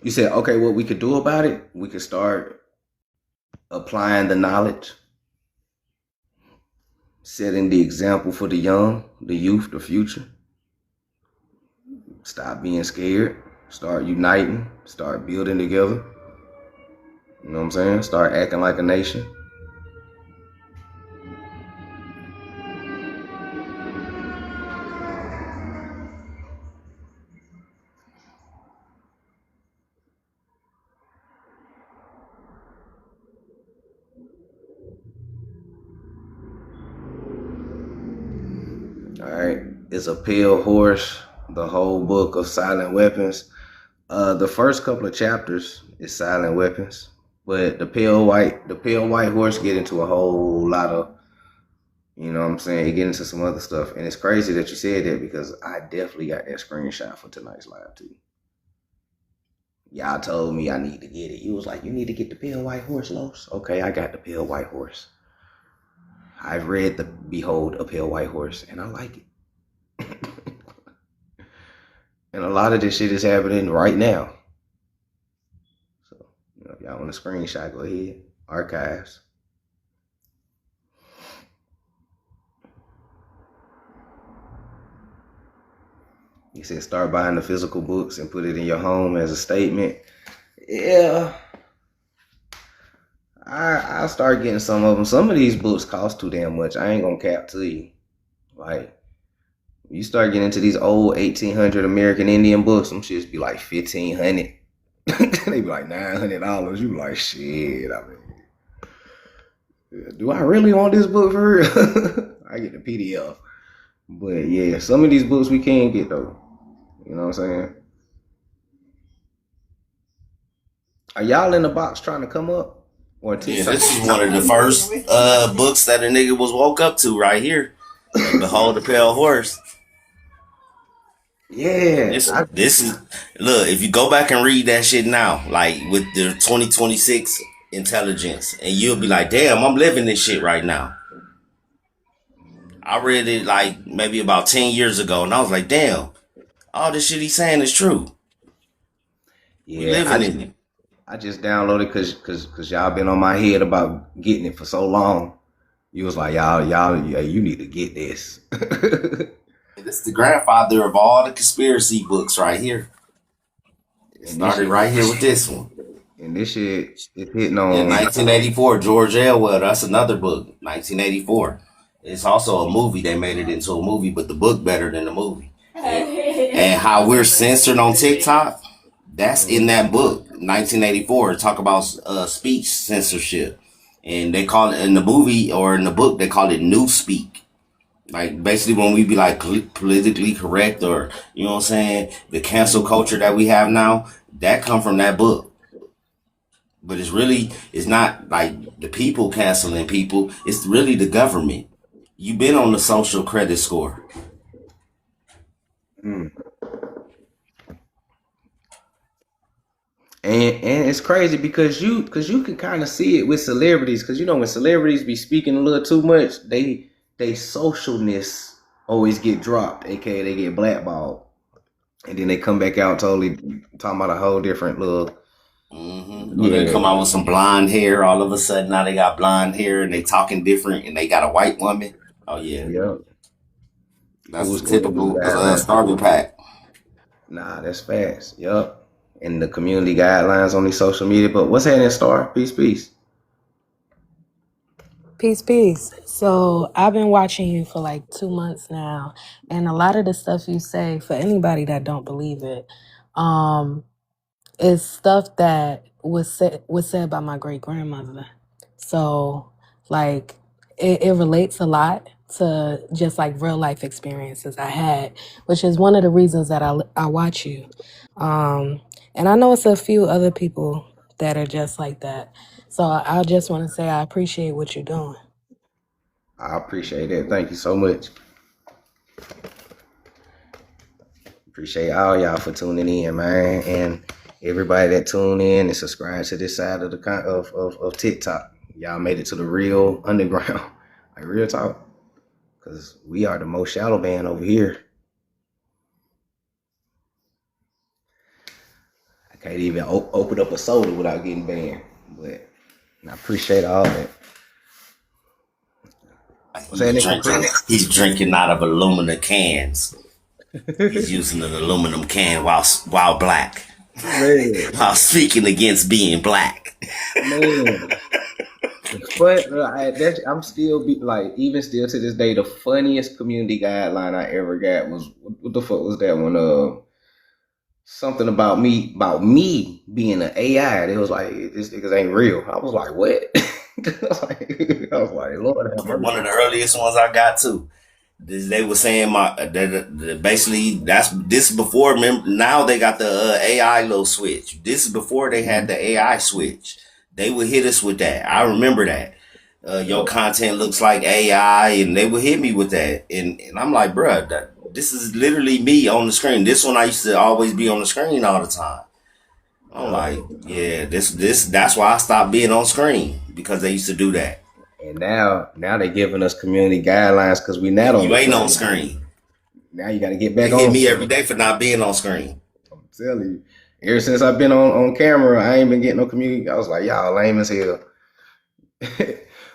You said, okay, what we could do about it? We could start applying the knowledge, setting the example for the young, the youth, the future. Stop being scared. Start uniting. Start building together. You know what I'm saying? Start acting like a nation. All right. It's a pale horse. The whole book of silent weapons. The first couple of chapters is silent weapons, but the pale white horse get into a whole lot of, you know what I'm saying? It get into some other stuff, and it's crazy that you said that because I definitely got that screenshot for tonight's live too. Y'all told me I need to get it. You was like, you need to get the pale white horse, Los. Okay, I got the pale white horse. I've read the Behold a Pale White Horse, and I like it. And a lot of this shit is happening right now. So, you know, if y'all want a screenshot, go ahead. Archives. You said start buying the physical books and put it in your home as a statement. Yeah, I'll start getting some of them. Some of these books cost too damn much. I ain't gonna cap to you. Like, you start getting into these old 1800 American Indian books, some shits be like 1500. They be like $900. You be like, shit. I mean, do I really want this book for real? I get the PDF. But yeah, some of these books we can get though. You know what I'm saying? Are y'all in the box trying to come up? Or Yeah, this is one of the first books that a nigga was woke up to right here. Behold the Pale Horse. Yeah. This is look, if you go back and read that shit now, like with the 2026 intelligence, and you'll be like, damn, I'm living this shit right now. I read it like maybe about 10 years ago, and I was like, damn, all this shit he's saying is true. We living in it. I just downloaded cause y'all been on my head about getting it for so long. You was like, y'all, you need to get this. This is the grandfather of all the conspiracy books right here. It started right here with this one. And this shit is hitting on... In 1984, George Orwell, that's another book, 1984. It's also a movie. They made it into a movie, but the book better than the movie. And how we're censored on TikTok, that's in that book, 1984. Talk about speech censorship. And they call it, in the movie or in the book, they call it new speak. Like, basically when we be like politically correct, or, you know what I'm saying, the cancel culture that we have now, that come from that book. But it's not like the people canceling people. It's really the government. You've been on the social credit score. And it's crazy because you can kind of see it with celebrities, because you know when celebrities be speaking a little too much, they socialness always get dropped, aka they get blackballed, and then they come back out totally talking about a whole different little. Yeah. They come out with some blonde hair. All of a sudden now they got blonde hair and they talking different, and they got a white woman. Oh yeah, Yep. That's the typical starter pack. Nah, that's fast. Yup. And the community guidelines on these social media. But what's happening, Star? Peace. Peace. So I've been watching you for like 2 months now, and a lot of the stuff you say, for anybody that don't believe it, is stuff that was said by my great grandmother. So like it relates a lot to just like real life experiences I had, which is one of the reasons that I watch you. And I know it's a few other people that are just like that. So I just want to say I appreciate what you're doing. I appreciate it. Thank you so much. Appreciate all y'all for tuning in, man, and everybody that tuned in and subscribe to this side of the of TikTok. Y'all made it to the real underground, like real talk, because we are the most shallow band over here. I can't even open up a soda without getting banned, but I appreciate all that. He's drinking out of aluminum cans. He's using an aluminum can while black. Man. While speaking against being black. Man. But I'm still even still to this day, the funniest community guideline I ever got was, what the fuck was that one? Something about me being an AI. It was like, this niggas ain't real. I was like, what? I was like, Lord have mercy. One of the earliest ones I got too. They were saying basically this before. Now they got the AI little switch. This is before they had the AI switch. They would hit us with that. I remember that. Your content looks like AI, and they would hit me with that. And I'm like, bruh, this is literally me on the screen. This one I used to always be on the screen all the time. I'm like, yeah, that's why I stopped being on screen, because they used to do that. And now they giving us community guidelines because we not on. You ain't on screen. Now you got to get back on. They hit me every day for not being on screen. I'm telling you, ever since I've been on camera, I ain't been getting no community. I was like, y'all lame as hell.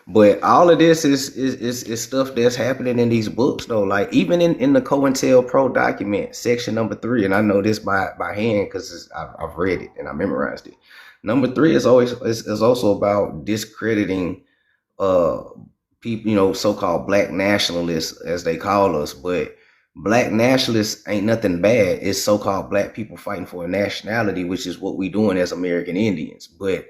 But all of this is stuff that's happening in these books though. Like even in the COINTELPRO document, section number 3, and I know this by hand because I've read it and I memorized it. Number 3 is also about discrediting people, so-called black nationalists as they call us, but black nationalists ain't nothing bad. It's so-called black people fighting for a nationality, which is what we doing as American Indians. But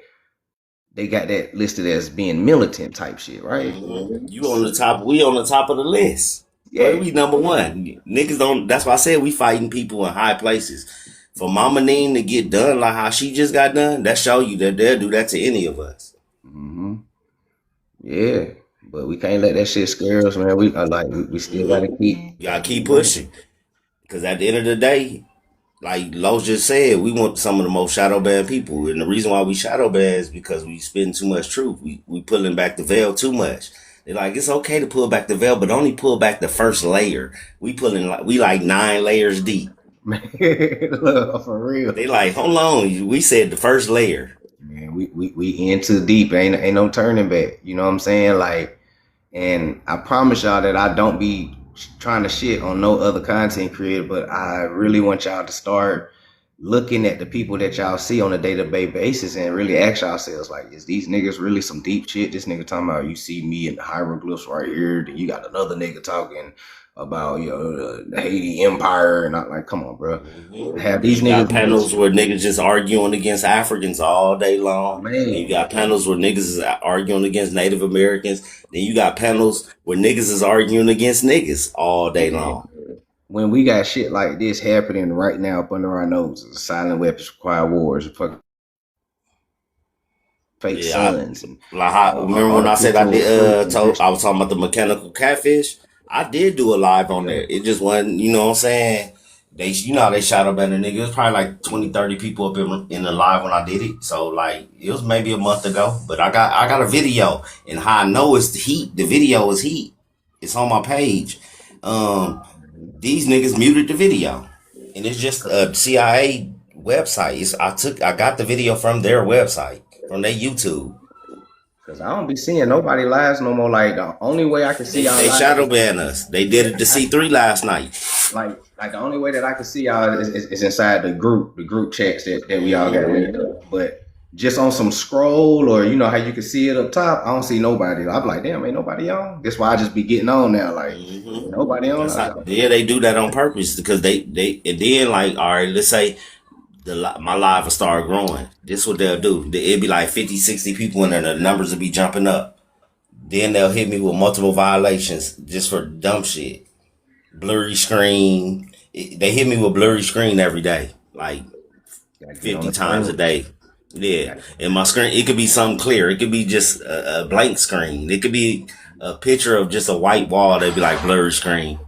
they got that listed as being militant type shit, right? You on the top, we on the top of the list. Yeah. But we number one. Niggas don't, that's why I said we fighting people in high places. For Mama Neen to get done like how she just got done, that show you that they'll do that to any of us. Yeah, but we can't let that shit scare us, man. We still gotta keep. You gotta keep pushing. Because at the end of the day, like Los just said, we want some of the most shadow banned people. And the reason why we shadow ban is because we spitting too much truth. We pulling back the veil too much. They're like, it's okay to pull back the veil, but only pull back the first layer. We like 9 layers deep. Man, for real. They like, hold on, we said the first layer. Man, we in too deep. Ain't no turning back. You know what I'm saying? Like, and I promise y'all that I don't be trying to shit on no other content creator, but I really want y'all to start looking at the people that y'all see on a day-to-day basis and really ask yourselves, like, is these niggas really some deep shit? This nigga talking about, you see me in the hieroglyphs right here, then you got another nigga talking about the Haiti Empire, and I'm like, come on, bro. Have these You got niggas panels where niggas just arguing against Africans all day long. Man. And you got panels where niggas is arguing against Native Americans. Then you got panels where niggas is arguing against niggas all day long. When we got shit like this happening right now up under our noses, silent weapons require wars, fake suns. Remember when I said I was talking about the mechanical catfish? I did do a live on there. It just wasn't, you know what I'm saying? They shot up at a nigga. It was probably like 20, 30 people up in the live when I did it. So like it was maybe a month ago. But I got a video, and how I know it's the heat. The video is heat. It's on my page. These niggas muted the video, and it's just a CIA website. I got the video from their website, from their YouTube. Cause I don't be seeing nobody lives no more. Like the only way I can see y'all, they shadow ban us. They did it to C3 last night. Like the only way that I can see y'all is inside the group chats that we all got linked up. But just on some scroll, or how you can see it up top, I don't see nobody. I'm like, damn, ain't nobody on. That's why I just be getting on now. Like nobody on. Yeah, they do that on purpose because they and then like, all right, let's say my live will start growing. This is what they'll do. It'll be like 50, 60 people in there. The numbers will be jumping up. Then they'll hit me with multiple violations just for dumb shit. Blurry screen. They hit me with blurry screen every day. Like 50 times a day. Yeah. And my screen, it could be something clear. It could be just a blank screen. It could be a picture of just a white wall. They'd be like blurry screen.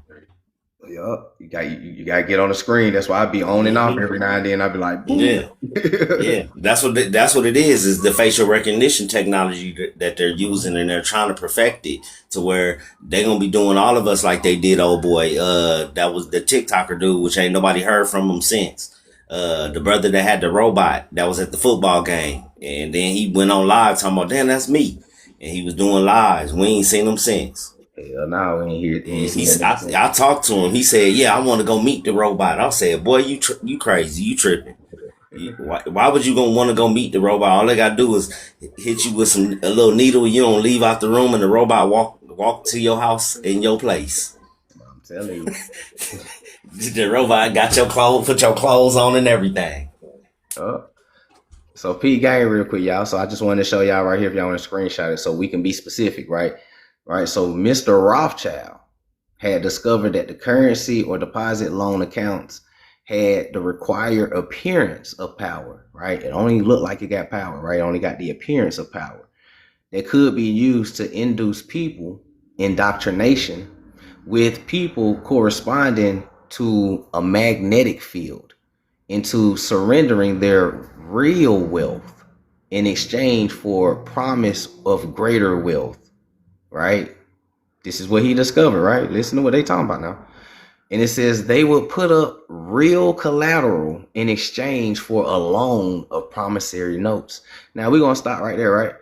Yup, you gotta get on the screen. That's why I be on and off every now and then. I be like, boom. Yeah. That's what it is the facial recognition technology that they're using, and they're trying to perfect it to where they're gonna be doing all of us like they did old boy. That was the TikToker dude, which ain't nobody heard from him since. The brother that had the robot that was at the football game, and then he went on live talking about, damn, that's me, and he was doing lives. We ain't seen him since. Hell no, we ain't here. I talked to him. He said, "Yeah, I want to go meet the robot." I said, "Boy, you crazy? You tripping? Why would you gonna want to go meet the robot? All they gotta do is hit you with a little needle. You don't leave out the room, and the robot walk to your house in your place." I'm telling you, the robot got your clothes, put your clothes on, and everything. So P gang, real quick, y'all. So I just wanted to show y'all right here if y'all want to screenshot it, so we can be specific, right? Right, so Mr. Rothschild had discovered that the currency or deposit loan accounts had the required appearance of power, right? It only looked like it got power, right? It only got the appearance of power that could be used to induce people indoctrination with people corresponding to a magnetic field into surrendering their real wealth in exchange for promise of greater wealth. Right? This is what he discovered, right? Listen to what they talking about now. And it says they would put up real collateral in exchange for a loan of promissory notes. Now we're gonna stop right there, right?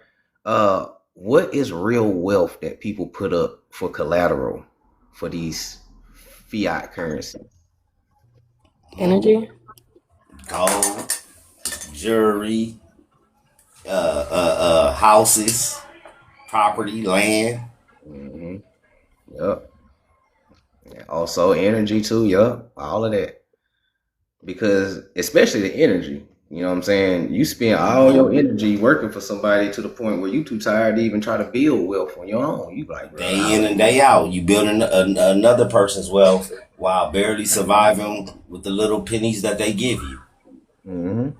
what is real wealth that people put up for collateral for these fiat currencies? Energy. Gold, jewelry, houses, property, land. Hmm. Yep. And also energy too. Yep. All of that. Because especially the energy, you know what I'm saying? You spend all your energy working for somebody to the point where you too tired to even try to build wealth on your own. You like, bro, Day in and day out, you building another person's wealth while barely surviving with the little pennies that they give you. hmm.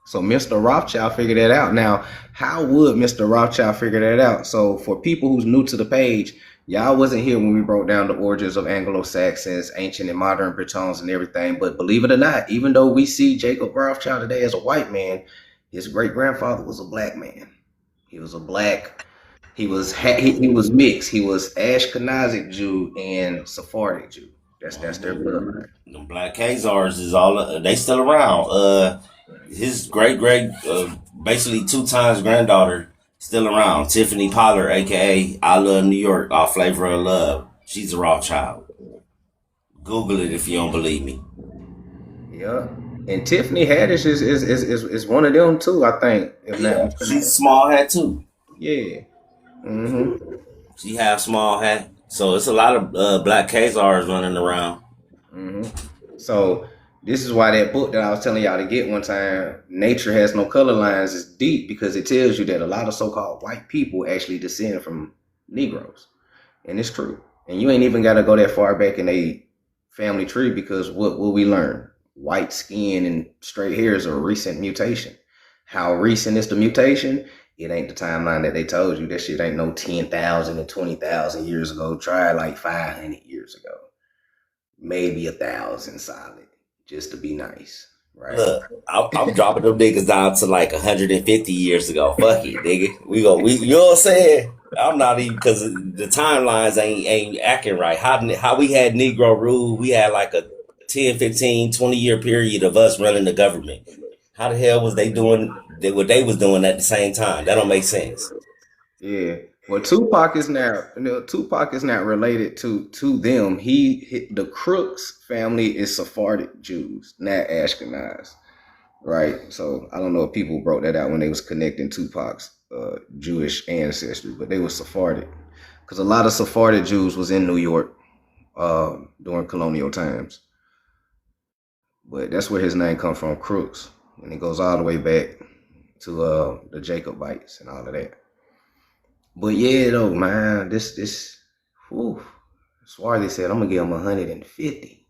So Mr. Rothschild figured that out. Now, how would Mr. Rothschild figure that out? So for people who's new to the page, y'all wasn't here when we broke down the origins of Anglo-Saxons, ancient and modern Britons and everything. But believe it or not, even though we see Jacob Rothschild today as a white man, his great grandfather was a black man. He was a black. He was mixed. He was Ashkenazic Jew and Sephardic Jew. That's their bloodline. Them black Khazars is all they still around. His basically 2 times granddaughter, still around. Tiffany Pollard, aka I Love New York, our flavor of love. She's a Rothschild. Google it if you don't believe me. Yeah. And Tiffany Haddish is one of them too, I think. If Yeah, not, she's small hat too. yeah. Hmm. She have small hat. So it's a lot of black Khazars running around. Hmm. So this is why that book that I was telling y'all to get one time, Nature Has No Color Lines, is deep because it tells you that a lot of so-called white people actually descend from Negroes. And it's true. And you ain't even got to go that far back in a family tree because what will we learn? White skin and straight hair is a recent mutation. How recent is the mutation? It ain't the timeline that they told you. That shit ain't no 10,000 and 20,000 years ago. Try like 500 years ago. Maybe 1,000 solid, just to be nice, right? Look, I'm dropping them niggas down to like 150 years ago. Fuck it, nigga. You know what I'm saying? I'm not even because the timelines ain't acting right. How we had Negro rule, we had like a 10, 15, 20-year period of us running the government. How the hell was they doing what they was doing at the same time? That don't make sense. Yeah. Well, Tupac is not related to them. The Crooks family is Sephardic Jews, not Ashkenaz, right? So I don't know if people broke that out when they was connecting Tupac's Jewish ancestry, but they were Sephardic because a lot of Sephardic Jews was in New York during colonial times. But that's where his name comes from, Crooks, and it goes all the way back to the Jacobites and all of that. But yeah, though, man, whew, Swarthy said I'm gonna give him 150.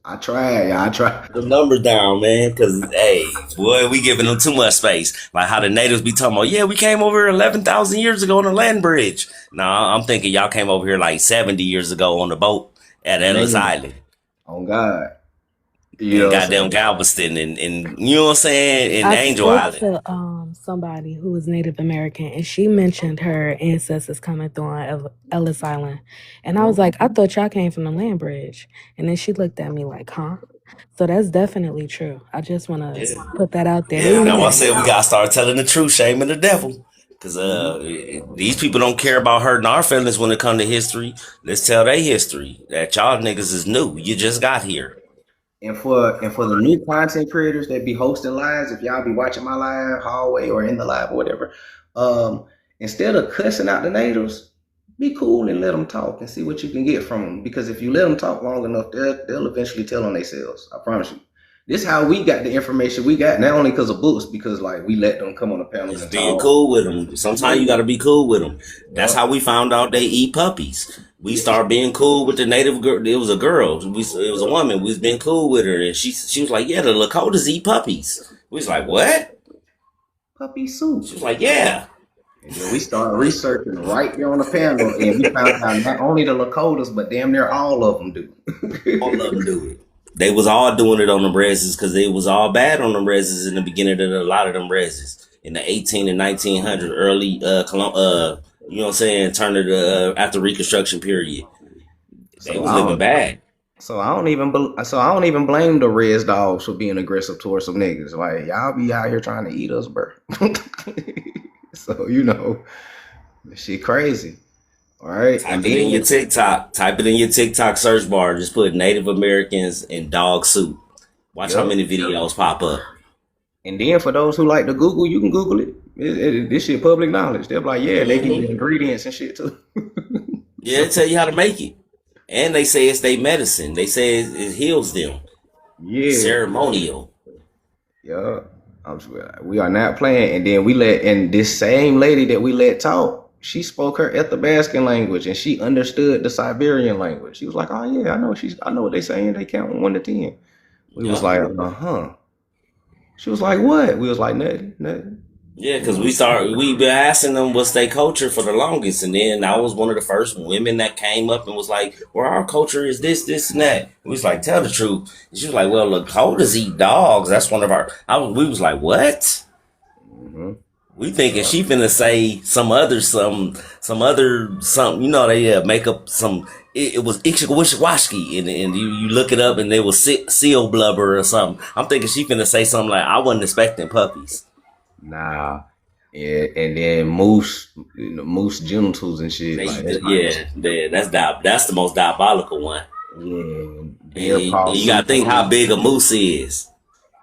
I tried, yeah, I tried. The numbers down, man, because, hey, boy, we giving them too much space. Like how the natives be talking about, yeah, we came over here 11,000 years ago on a land bridge. Nah, I'm thinking y'all came over here like 70 years ago on the boat at Ellis Man, Island. on God, you And know what I'm goddamn saying? Galveston and you know what I'm saying? And I Angel spoke Island. to somebody who was Native American, and she mentioned her ancestors coming through on Ellis Island, and I was like, I thought y'all came from the land bridge, and then she looked at me like, huh? So that's definitely true. I just want to Yeah. put that out there. Yeah, now I Amen. said we gotta start telling the truth, shaming the devil. Cause these people don't care about hurting our feelings when it come to history. Let's tell their history. That y'all niggas is new. You just got here. And for the new content creators that be hosting lives, if y'all be watching my live hallway or in the live or whatever, um, instead of cussing out the natives, be cool and let them talk and see what you can get from them. Because if you let them talk long enough, they'll eventually tell on themselves. I promise you. This is how we got the information we got, not only because of books, because like we let them come on the panels Just and being talk. cool with them. Sometimes you gotta be cool with them. That's Yup. how we found out they eat puppies. We Yeah. started being cool with the native girl. It was a girl. It was a woman. We was being cool with her, and she was like, "Yeah, the Lakotas eat puppies." We was like, "What?" Puppy soup. She was like, "Yeah." And then we started researching right there on the panel, and we found out not only the Lakotas, but damn near all of them do. All of them do it. They was all doing it on them reses because they was all bad on them reses in the beginning of a lot of them reses in the 18 and 1900 early you know what I'm saying, turn of the after Reconstruction period. They So was I living don't. bad. So I don't even blame the Reds dogs for being aggressive towards some niggas. Like y'all be out here trying to eat us, bro. So you know, this shit crazy. All right, and Type it in your then TikTok. Type it in your TikTok search bar. Just put Native Americans in dog soup. Watch how yep. many videos pop up. And then for those who like to Google, you can Google it. This shit public knowledge. They're like, yeah, they give you Hmm. ingredients and shit too. Yeah, they tell you how to make it. And they say it's their medicine. They say it heals them. Yeah, Ceremonial. yeah. We are not playing. And then and this same lady that we let talk, she spoke her Athabascan language and she understood the Siberian language. She was like, oh yeah, I know what they saying. They count 1 to 10. We was Yep. like, uh-huh. She was like, what? We was like, nothing, nothing. Yeah, because we been asking them what's their culture for the longest, and then I was one of the first women that came up and was like, "Well, our culture is this, this, and that." We was like, "Tell the truth." And she was like, "Well, Lakotas eat dogs. That's one of our." We was like, "What?" Hmm. We thinking she finna say some other something. You know, they make up some. It was Ikshawishwashki, and you look it up, and they was seal blubber or something. I'm thinking she finna say something like, "I wasn't expecting puppies." Nah. Yeah, and then moose genitals and shit. Like that's like, Yeah, that's the most diabolical one. yeah, And bear paw you gotta soup. think how big a moose is.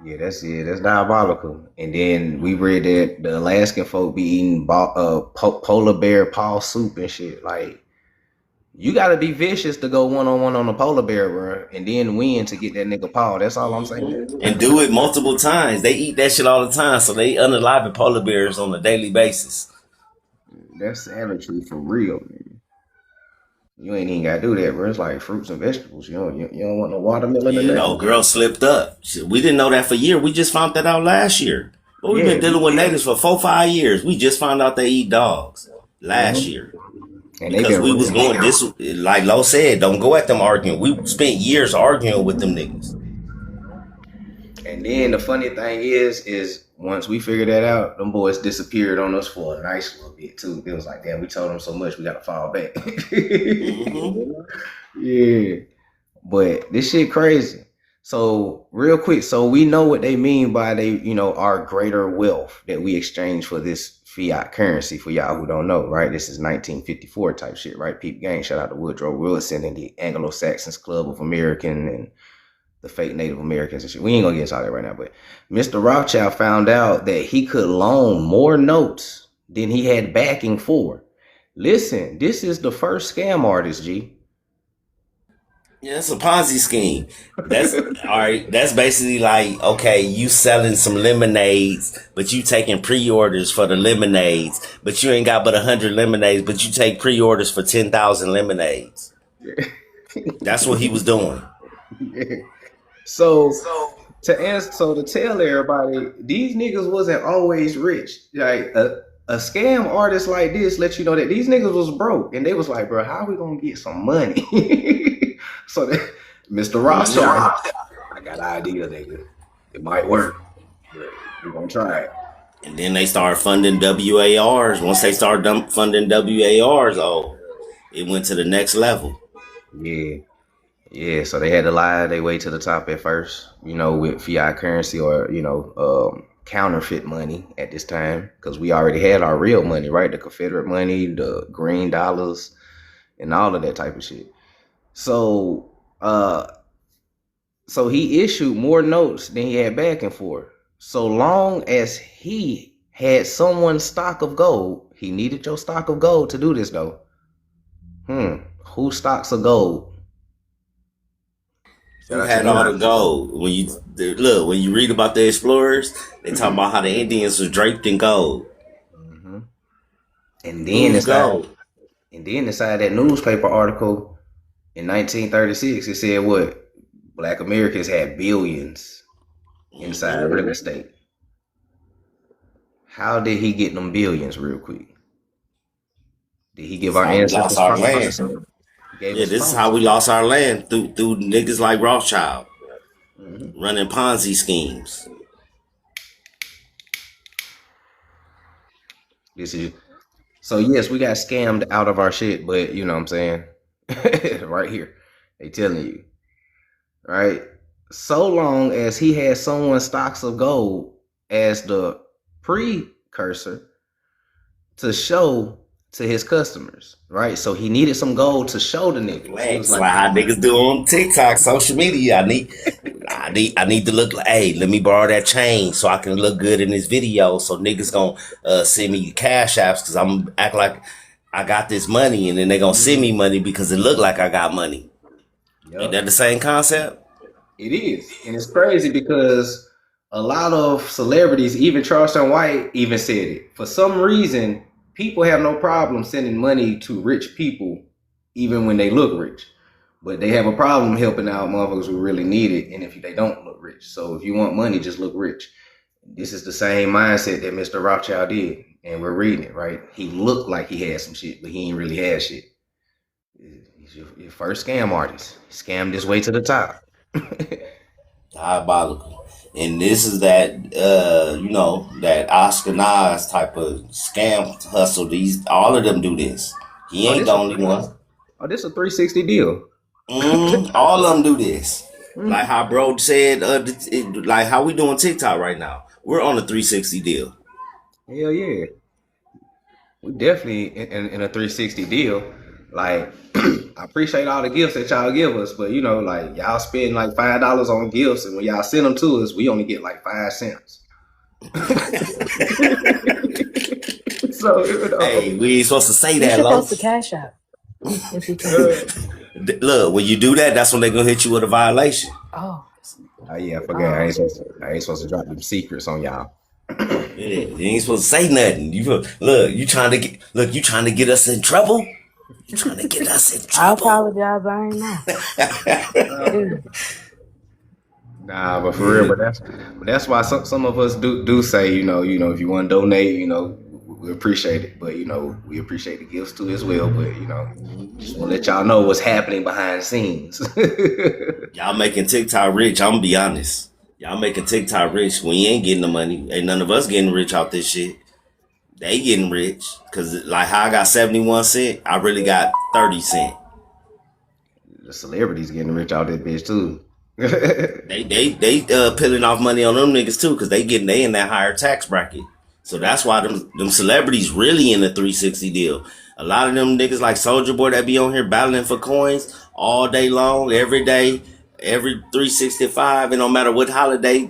Yeah, that's it. That's diabolical. And then we read that the Alaskan folk be eating polar bear paw soup and shit. Like you got to be vicious to go 1-on-1 on a polar bear, bro, and then win to get that nigga paw. That's all I'm saying. And do it multiple times. They eat that shit all the time, so they unalive polar bears on a daily basis. That's savagery for real, man. You ain't even gotta do that, bro. It's like fruits and vegetables. You don't want no watermelon or Yeah, the old nothing. girl slipped up. We didn't know that for years. We just found that out last year. But we've been Yeah. dealing with natives for 4, 5 years. We just found out they eat dogs last Hmm. year. And they've Because been we was running. going this, like Lo said, don't go at them arguing. We spent years arguing with them niggas. And then the funny thing is once we figured that out, them boys disappeared on us for a nice little bit too. It was like, damn, we told them so much, we gotta fall back. Hmm. Yeah, but this shit crazy. So real quick, so we know what they mean by our greater wealth that we exchange for this fiat currency. For y'all who don't know, right? This is 1954 type shit, right? Peep gang, shout out to Woodrow Wilson and the Anglo-Saxons Club of American and the fake Native Americans and shit. We ain't gonna get into all that right now, but Mr. Rothschild found out that he could loan more notes than he had backing for. Listen, this is the first scam artist, G. Yeah, it's a Ponzi scheme. That's all right. That's basically like, okay, you selling some lemonades, but you taking pre-orders for the lemonades, but you ain't got but 100 lemonades, but you take pre-orders for 10,000 lemonades. That's what he was doing. So to tell everybody, these niggas wasn't always rich. Like a scam artist like this let you know that these niggas was broke, and they was like, bro, how we gonna get some money? So that Mr. Rothschild, I got an idea, nigga. It might work. But we're gonna try it. And then they started funding WARs. Once they started funding WARs, oh, it went to the next level. Yeah. Yeah, so they had to lie their way to the top at first, with fiat currency or, counterfeit money at this time, because we already had our real money, right? The Confederate money, the green dollars, and all of that type of shit. So, so he issued more notes than he had backing for. So long as he had someone's stock of gold, he needed your stock of gold to do this, though. Whose stocks of gold? Who had all the gold? When you read about the explorers, they talk about how the Indians was draped in gold. Mm-hmm. And then Who's gold? inside that newspaper article in 1936, it said what? Black Americans had billions inside real estate. How did he get them billions real quick? Did he give our ancestors lost our land. Yeah, this is how we lost our land through niggas like Rothschild running Ponzi schemes. So yes, we got scammed out of our shit, but you know what I'm saying? Right here. They telling you. Right? So long as he had someone's stocks of gold as the precursor, to show to his customers, right? So he needed some gold to show the niggas. He was Flex like, like how niggas do on TikTok, social media. I need to look like, hey, let me borrow that chain so I can look good in this video. So niggas gonna send me cash apps because I'm act like I got this money, and then they gonna send me money because it look like I got money. Ain't yep, that the same concept? it is. And it's crazy because a lot of celebrities, even Charleston White, even said it. For some reason, people have no problem sending money to rich people, even when they look rich. But they have a problem helping out motherfuckers who really need it, and if they don't look rich. So if you want money, just look rich. This is the same mindset that Mr. Rothschild did, and we're reading it, right? He looked like he had some shit, but he ain't really had shit. He's your first scam artist. He scammed his way to the top. Diabolical. And this is that that Oscar Nas type of scam hustle. These all of them do this. He Oh, ain't this the a only one. this a 360 deal. All of them do this. Like Mhm. how bro said, like how we doing TikTok right now. We're on a 360 deal. Hell yeah. We definitely in a 360 deal. Like, I appreciate all the gifts that y'all give us, but like y'all spend like $5 on gifts, and when y'all send them to us, we only get like 5 cents. So Hey, we ain't supposed to say You that, should Lo. post the cash app if you can. Look, when you do that, that's when they gonna hit you with a violation. Oh, oh yeah, I forgot. oh. I ain't supposed to drop them secrets on y'all. Yeah, you ain't supposed to say nothing. You trying to get us in trouble. You trying to get us in I trouble. apologize. I ain't know. Dude. Nah, but for real, Yeah. but that's why some of us do say, if you want to donate, we appreciate it, but we appreciate the gifts too as well. But just want to let y'all know what's happening behind the scenes. Y'all making TikTok rich. I'm gonna be honest. Y'all making TikTok rich when you ain't getting the money. Ain't none of us getting rich off this shit. They getting rich. Cause like how I got 71 cent, I really got 30 cent. The celebrities getting rich out that bitch too. They peeling off money on them niggas too, cause they in that higher tax bracket. So that's why them celebrities really in the 360 deal. A lot of them niggas like Soldier Boy that be on here battling for coins all day long, every day, every 365, and no matter what holiday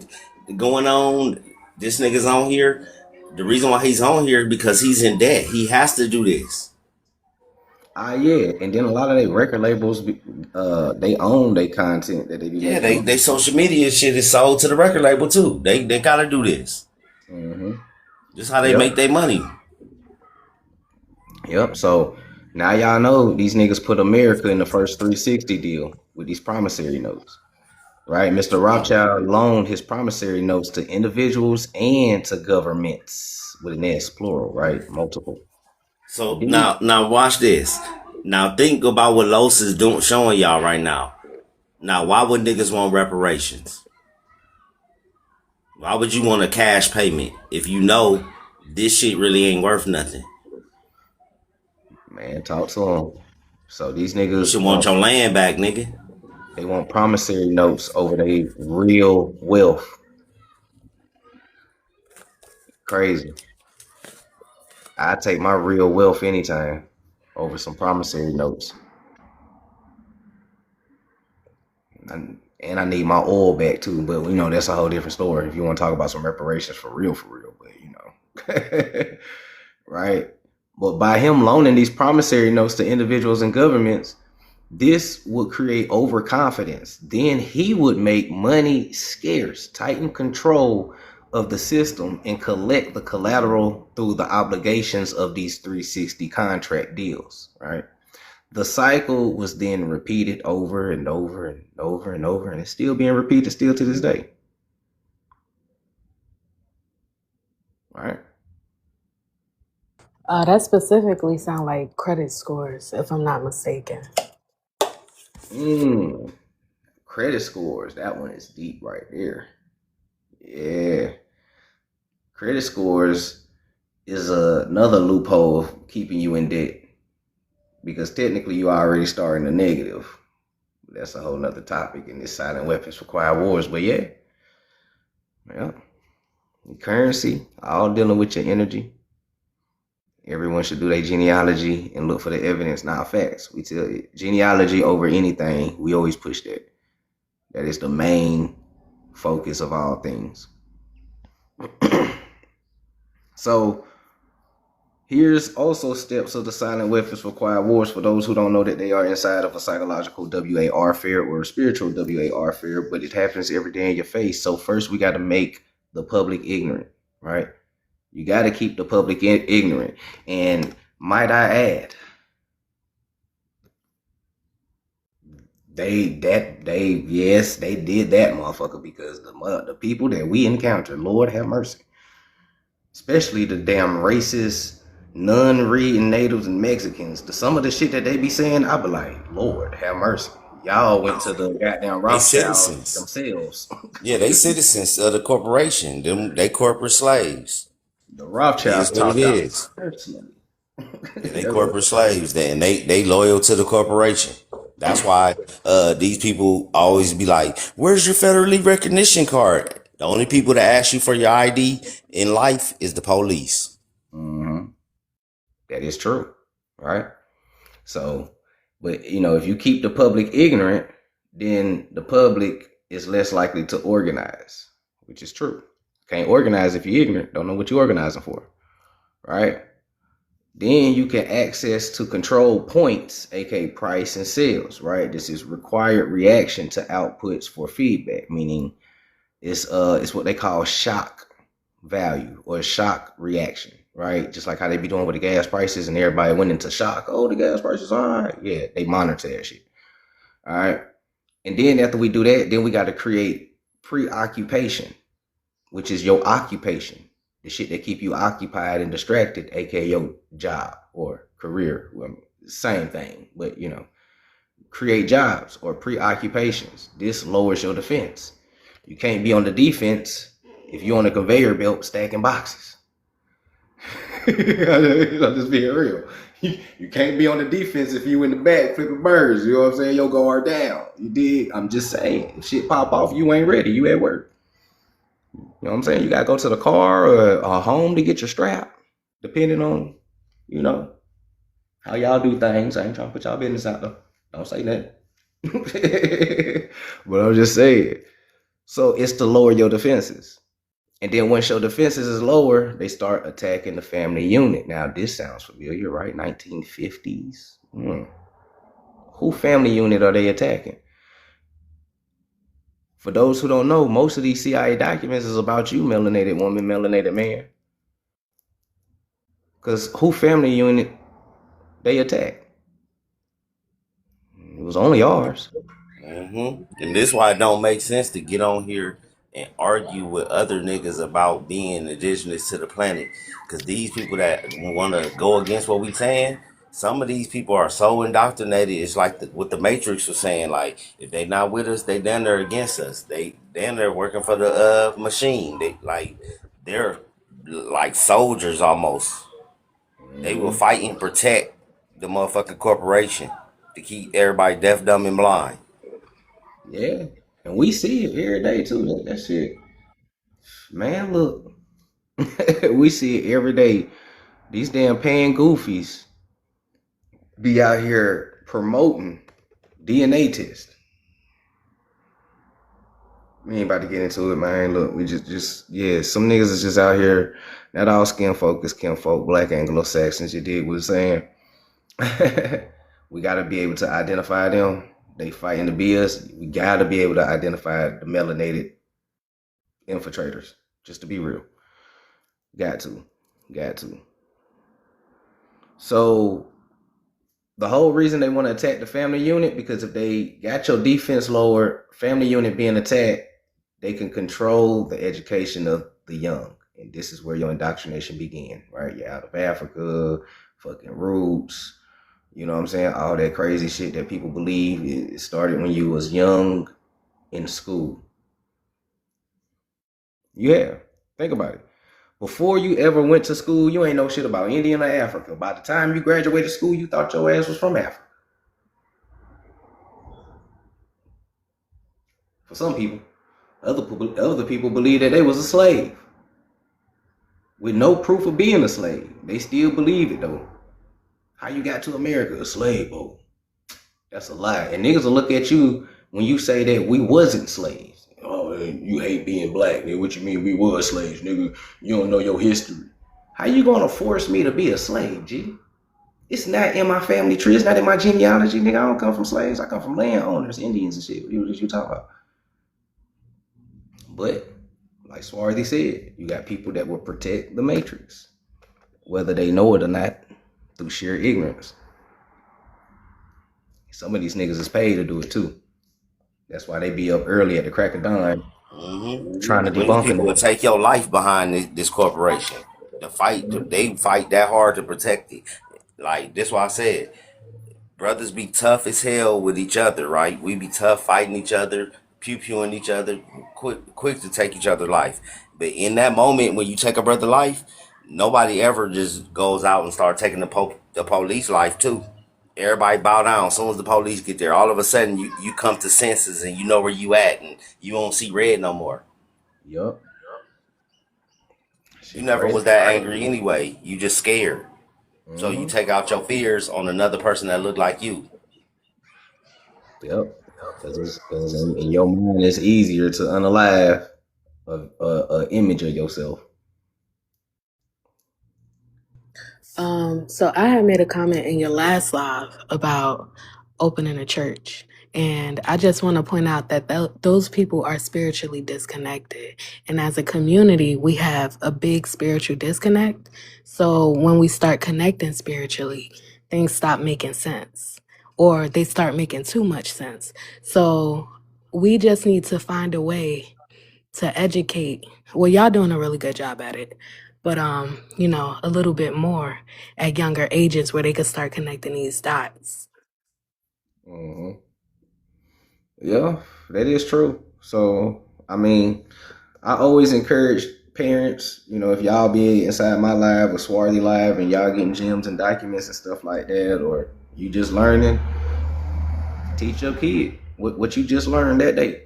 going on, this nigga's on here. The reason why he's on here is because he's in debt. He has to do this. Yeah, and then a lot of they record labels, they own their content that they be Yeah, making. they social media shit is sold to the record label too. They gotta do this. Mm-hmm. This is how they Yep. make their money. Yep. So now y'all know these niggas put America in the first 360 deal with these promissory notes, right? Mr. Rothschild loaned his promissory notes to individuals and to governments with an S, plural, right? Multiple. So These, now watch this. Now think about what Los is doing, showing y'all right now. Now why would niggas want reparations? Why would you want a cash payment if you know this shit really ain't worth nothing? man, talk to them. So these You niggas should want your land back, nigga. they want promissory notes over their real wealth. Crazy. I take my real wealth anytime over some promissory notes. And I need my oil back too, but that's a whole different story. If you want to talk about some reparations for real, but right? But by him loaning these promissory notes to individuals and governments, this would create overconfidence. Then he would make money scarce, tighten control of the system, and collect the collateral through the obligations of these 360 contract deals, right? The cycle was then repeated over and over and over and over, and it's still being repeated still to this day. Right? That specifically sound like credit scores, if I'm not mistaken. Credit scores. That one is deep right there. Yeah. Credit scores is another loophole of keeping you in debt because technically you are already starting a negative. That's a whole nother topic in this silent weapons require wars. But yeah, currency, all dealing with your energy Everyone should do their genealogy and look for the evidence, not facts. We tell you, genealogy over anything. We always push that. That is the main focus of all things. So here's also steps of the silent weapons for quiet wars for those who don't know that they are inside of a psychological WAR fair or a spiritual WAR fair, but it happens every day in your face. So first we got to make the public ignorant, right? You got to keep the public ignorant. And might I add, they did that, motherfucker, because the people that we encounter, Lord have mercy, especially the damn racist, non-reading natives and Mexicans, some of the shit that they be saying, I be like, Lord have mercy. Y'all went to the goddamn They Rothschilds citizens. themselves. Yeah, they citizens of the corporation. They corporate slaves. The It is Rothschilds what it taught y'all is. personally. Yeah, they That's what corporate slaves. They loyal to the corporation. That's why these people always be like, "Where's your federally recognition card?" The only people that ask you for your ID in life is the police. Mhm. That is true, right? So, but if you keep the public ignorant, then the public is less likely to organize, which is true. Can't organize if you're ignorant, don't know what you're organizing for, right? Then you can access to control points, aka price and sales, right? This is required reaction to outputs for feedback, meaning it's what they call shock value or shock reaction, right? Just like how they be doing with the gas prices and everybody went into shock. Oh, the gas prices are all right. Yeah, they monitor that shit. All right. And then after we do that, then we got to create preoccupation, which is your occupation, the shit that keep you occupied and distracted, aka your job or career. Well, same thing, but create jobs or preoccupations. This lowers your defense. You can't be on the defense if you're on a conveyor belt stacking boxes. I'm just being real. You can't be on the defense if you in the back flipping birds. You know what I'm saying? Your guard down. You dig? I'm just saying. If shit pop off, you ain't ready. You at work. You know what I'm saying? You gotta go to the car or a home to get your strap, depending on, how y'all do things. I ain't trying to put y'all business out though. Don't say that. But I'm just saying. So it's to lower your defenses. And then once your defenses is lower, they start attacking the family unit. Now, this sounds familiar, right? 1950s. Who family unit are they attacking? For those who don't know, most of these CIA documents is about you, melanated woman, melanated man. Because who family unit they attack? It was only ours. And this why it don't make sense to get on here and argue with other niggas about being indigenous to the planet. Because these people that want to go against what we saying, some of these people are so indoctrinated. It's like what the Matrix was saying. Like if they not with us, they down there against us. They down there working for the machine. They're like soldiers almost. They will fight and protect the motherfucking corporation to keep everybody deaf, dumb, and blind. Yeah. And we see it every day too. That shit. Man, look. We see it every day. These damn paying goofies be out here promoting DNA test. We ain't about to get into it, man. Look, we just yeah, some niggas is just out here. Not all skin folk is kinfolk, black Anglo-Saxons. You dig what I'm saying? We gotta be able to identify them. They fighting to be us. We gotta be able to identify the melanated infiltrators. Just to be real. Got to. So the whole reason they want to attack the family unit, because if they got your defense lower, family unit being attacked, they can control the education of the young. And this is where your indoctrination began, right? You're out of Africa, fucking roots, you know what I'm saying? All that crazy shit that people believe, it started when you was young in school. Yeah, think about it. Before you ever went to school, you ain't know shit about India or Africa. By the time you graduated school, you thought your ass was from Africa. For some people, other people believe that they was a slave. with no proof of being a slave. They still believe it though. How you got to America? A slave boat. That's a lie. And niggas will look at you when you say that we wasn't slaves. Oh, you hate being black, nigga. What you mean we was slaves, nigga? You don't know your history. How you gonna force me to be a slave, G? It's not in my family tree. It's not in my genealogy, nigga. I don't come from slaves. I come from landowners, Indians and shit. What you talking about? But like Swarthy said, you got people that will protect the matrix, whether they know it or not, through sheer ignorance. Some of these niggas is paid to do it too. That's why they be up early at the crack of dawn trying to Many debunk people will it. take your life behind this corporation. They fight that hard to protect it. Like this, why I said, brothers be tough as hell with each other, right? We be tough fighting each other, pew pewing each other, quick to take each other's life. But in that moment when you take a brother life, nobody ever just goes out and start taking the police life too. Everybody bow down. As soon as the police get there, all of a sudden you come to senses and you know where you at and you won't see red no more. Yup. You Shit never crazy. was that angry anyway. You just scared. So you Mm-hmm. take out your fears on another person that look like you. Yep. Because in your mind, it's easier to unalive a image of yourself. So I had made a comment in your last live about opening a church. And I just want to point out that those people are spiritually disconnected. And as a community, we have a big spiritual disconnect. So when we start connecting spiritually, things stop making sense or they start making too much sense. So we just need to find a way to educate. Well, y'all doing a really good job at it, but a little bit more at younger ages where they could start connecting these dots. Mm-hmm. Yeah, that is true. So, I mean, I always encourage parents, if y'all be inside my live or Swarthy live and y'all getting gems and documents and stuff like that, or you just learning, teach your kid what you just learned that day.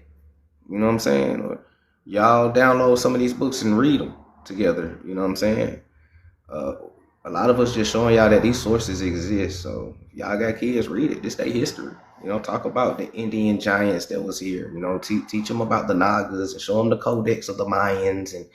You know what I'm saying? Or y'all download some of these books and read them together. You know what I'm saying? Uh, a lot of us just showing y'all that these sources exist. So if y'all got kids, read it. This their history. Talk about the Indian giants that was here. Teach them about the Nagas and show them the codex of the Mayans and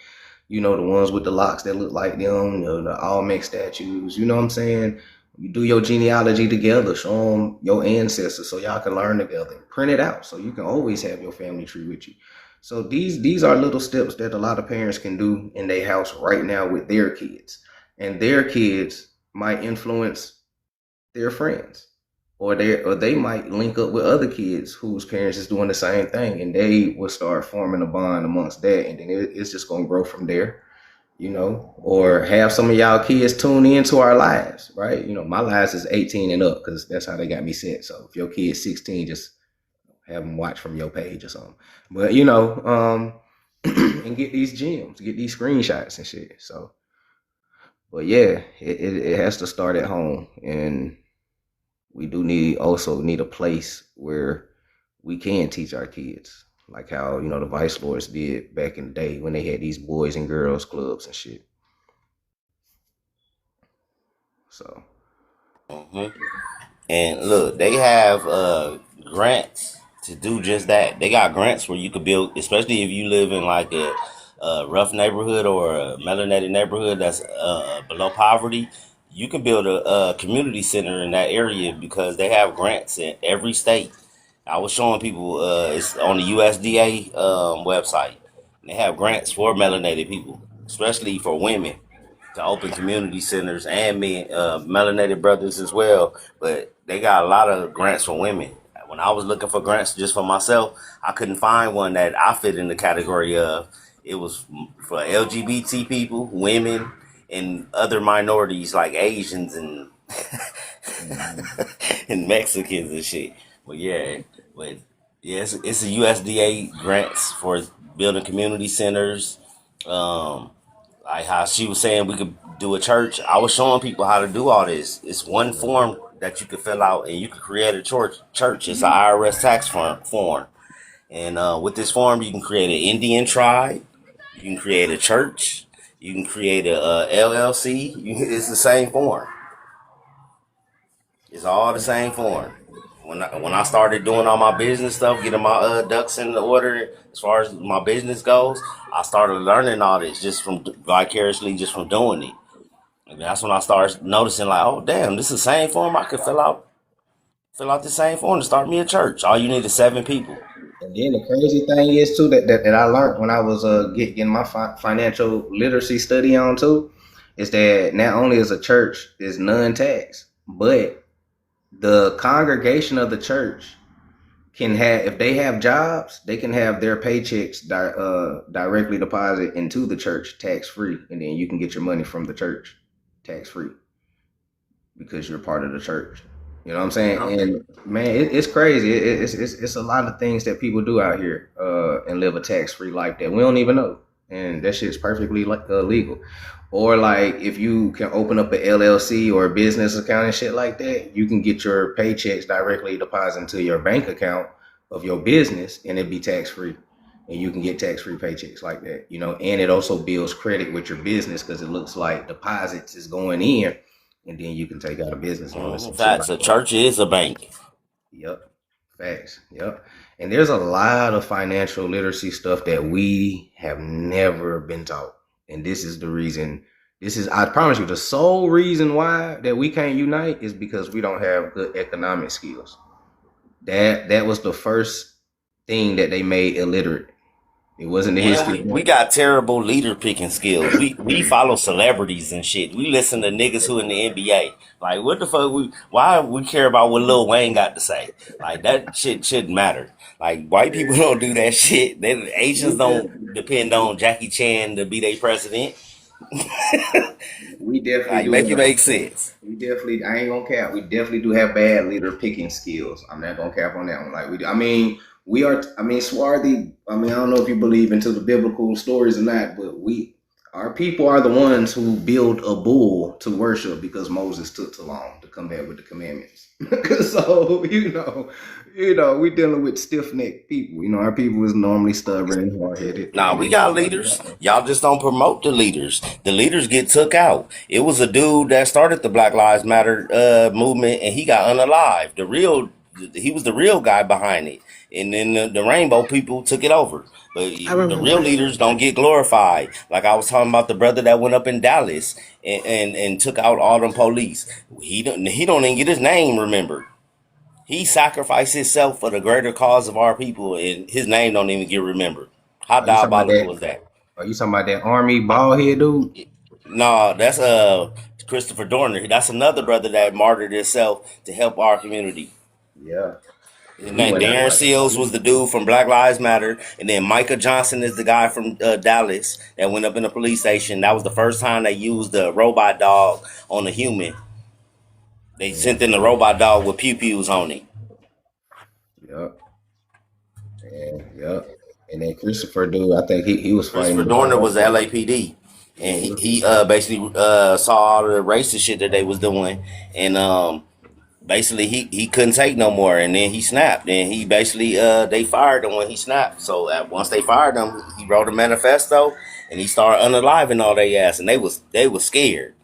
the ones with the locks that look like them, the Olmec statues. You know what I'm saying? You do your genealogy together, show them your ancestors so y'all can learn together. Print it out so you can always have your family tree with you. So these are little steps that a lot of parents can do in their house right now with their kids. And their kids might influence their friends. Or they might link up with other kids whose parents is doing the same thing, and they will start forming a bond amongst that, and then it's just gonna grow from there, Or have some of y'all kids tune into our lives, right? My lives is 18 and up because that's how they got me set. So if your kid's 16, just have them watch from your page or something. But and get these gems, get these screenshots and shit. So, but yeah, it has to start at home, and we do need a place where we can teach our kids, like how the Vice Lords did back in the day when they had these boys and girls clubs and shit. So And look, they have grants to do just that. They got grants where you could build, especially if you live in like a rough neighborhood or a melanated neighborhood that's below poverty. You can build a community center in that area because they have grants in every state. I was showing people it's on the USDA website. They have grants for melanated people, especially for women, to open community centers and men, melanated brothers as well. But they got a lot of grants for women. When I was looking for grants just for myself, I couldn't find one that I fit in the category of. It was for LGBT people, women, and other minorities like Asians and and Mexicans and shit. But yeah, but yeah, it's a USDA grants for building community centers. Um, like how she was saying we could do a church. I was showing people how to do all this. It's one form that you could fill out and you could create a church. It's an IRS tax form. And with this form, you can create an Indian tribe. You can create a church. You can create a LLC. It's the same form. It's all the same form. When I started doing all my business stuff, getting my ducks in order as far as my business goes, I started learning all this just from vicariously, just from doing it. And that's when I started noticing, like, oh damn, this is the same form. I could fill out the same form to start me a church. All you need is 7 people. And then the crazy thing is too that I learned when I was getting my financial literacy study on too, is that not only is a church is non-tax, but the congregation of the church can have, if they have jobs, they can have their paychecks directly deposited into the church tax free, and then you can get your money from the church tax free because you're part of the church. You know what I'm saying? And man, it's crazy. It's a lot of things that people do out here and live a tax free life that we don't even know, and that shit's perfectly legal. Or like if you can open up an LLC or a business account and shit like that, you can get your paychecks directly deposited into your bank account of your business, and it'd be tax free. And you can get tax free paychecks like that, you know. And it also builds credit with your business because it looks like deposits is going in, and then you can take out a business loan. In fact, a church is a bank. Yep. Facts. Yep. And there's a lot of financial literacy stuff that we have never been taught. And this is the reason. I promise you, the sole reason why that we can't unite is because we don't have good economic skills. That was the first thing that they made illiterate. It wasn't the history. We got terrible leader picking skills. We follow celebrities and shit. We listen to niggas who in the NBA. Like, what the fuck? Why we care about what Lil Wayne got to say? Like, that shit shouldn't matter. Like, white people don't do that shit. Asians don't depend on Jackie Chan to be their president. We definitely like, do. Make it make sense. We definitely, I ain't gonna cap. We definitely do have bad leader picking skills. I'm not gonna cap on that one. Like Swarthy. I don't know if you believe into the biblical stories or not, but our people are the ones who build a bull to worship because Moses took too long to come back with the commandments. So we dealing with stiff necked people. You know, our people is normally stubborn and hard headed. Nah, we got leaders. Y'all just don't promote the leaders. The leaders get took out. It was a dude that started the Black Lives Matter movement, and he got unalived. He was the real guy behind it, and then the rainbow people took it over. But the real leaders don't get glorified. Like I was talking about the brother that went up in Dallas and took out all them police. He don't even get his name remembered. He sacrificed himself for the greater cause of our people, and his name don't even get remembered. How diabolical was that? Are you talking about that army bald head dude? No, that's Christopher Dorner. That's another brother that martyred himself to help our community. Yeah. His name Darren Seals was the dude from Black Lives Matter, and then Micah Johnson is the guy from Dallas that went up in the police station. That was the first time they used the robot dog on a human. They sent in the robot dog with pew-pews on it. Yep. Yep. And then Christopher dude, I think he was fighting. Christopher Dorner was the LAPD. And he basically saw all the racist shit that they was doing, and basically he couldn't take no more, and then he snapped, and he basically they fired him when he snapped. So once they fired him, he wrote a manifesto, and he started unaliving all they ass, and they was scared.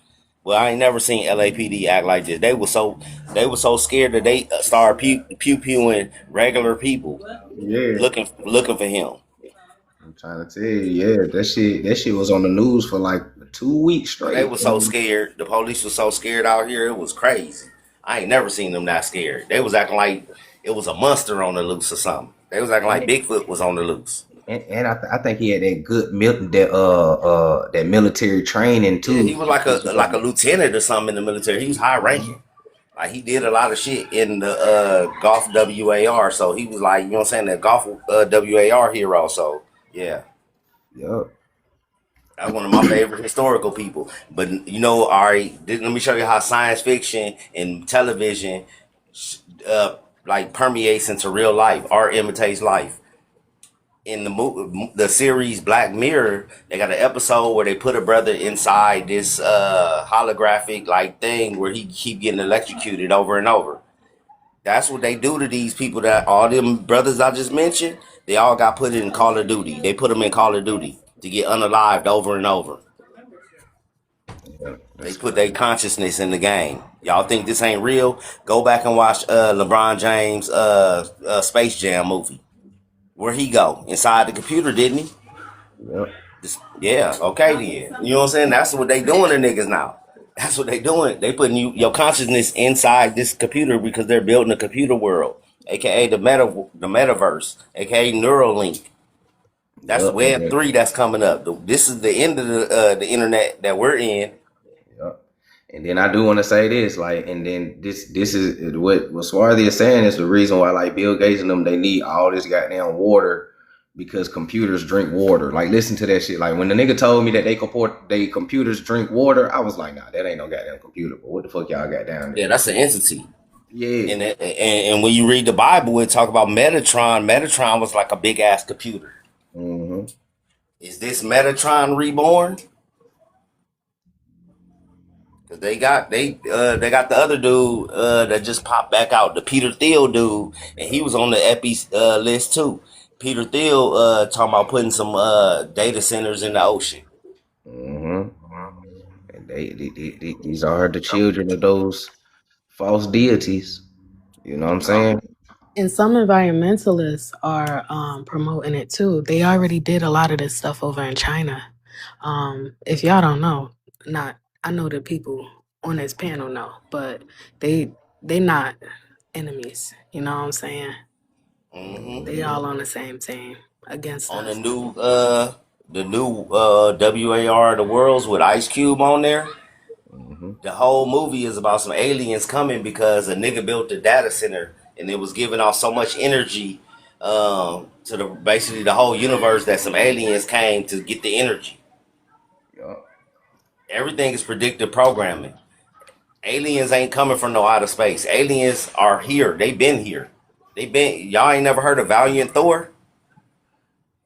Well, I ain't never seen LAPD act like this. They were so scared that they started pew-pewing regular people, looking for him. I'm trying to tell you, yeah, that shit was on the news for like 2 weeks straight. They were so scared. The police was so scared out here. It was crazy. I ain't never seen them that scared. They was acting like it was a monster on the loose or something. They was acting like Bigfoot was on the loose. And I think he had that good that military training too. Yeah, he was like a lieutenant or something in the military. He was high ranking. Like he did a lot of shit in the Golf WAR. So he was like, you know what I'm saying, that Golf WAR hero. So yeah. Yep. That's one of my favorite historical people. But all right, let me show you how science fiction and television like permeates into real life. Art imitates life. In the series Black Mirror, they got an episode where they put a brother inside this holographic like thing where he keep getting electrocuted over and over. That's what they do to these people. That all them brothers I just mentioned, they all got put in Call of Duty. They put them in Call of Duty to get unalived over and over. Yeah, They that's put their consciousness in the game. Y'all think this ain't real? Go back and watch LeBron James Space Jam movie. Where he go? Inside the computer, didn't he? yep. Yeah, okay then. You know what I'm saying? That's what they doing to niggas now. That's what they doing. They putting your consciousness inside this computer because they're building a computer world, aka the metaverse, aka Neuralink. That's Yep. And Web then, 3 that's coming up. This is the end of the internet that we're in. yep. And then I do want to say this, like, and then this is what Swarthy is saying is the reason why, like, Bill Gates and them, they need all this goddamn water because computers drink water. Like, listen to that shit. Like, when the nigga told me that they computers drink water, I was like, nah, that ain't no goddamn computer. But what the fuck y'all got down Yeah, there? that's an entity. Yeah. And when you read the Bible, it talk about Metatron. Metatron was like a big ass computer. Mm-hmm. Is this Metatron reborn? Cause they got the other dude that just popped back out, the Peter Thiel dude, and he was on the Epi list too. Peter Thiel talking about putting some data centers in the ocean. Mm-hmm. And these are the children of those false deities. You know what I'm saying? And some environmentalists are promoting it too. They already did a lot of this stuff over in China. If y'all don't know, not I know the people on this panel know, but they not enemies. You know what I'm saying? Hmm. They all on the same team against On us. the new WAR the Worlds with Ice Cube on there. Mm-hmm. The whole movie is about some aliens coming because a nigga built a data center and it was giving off so much energy to the basically the whole universe that some aliens came to get the energy. Yup. Everything is predictive programming. Aliens ain't coming from no outer space. Aliens are here. They been here. Y'all ain't never heard of Valiant Thor?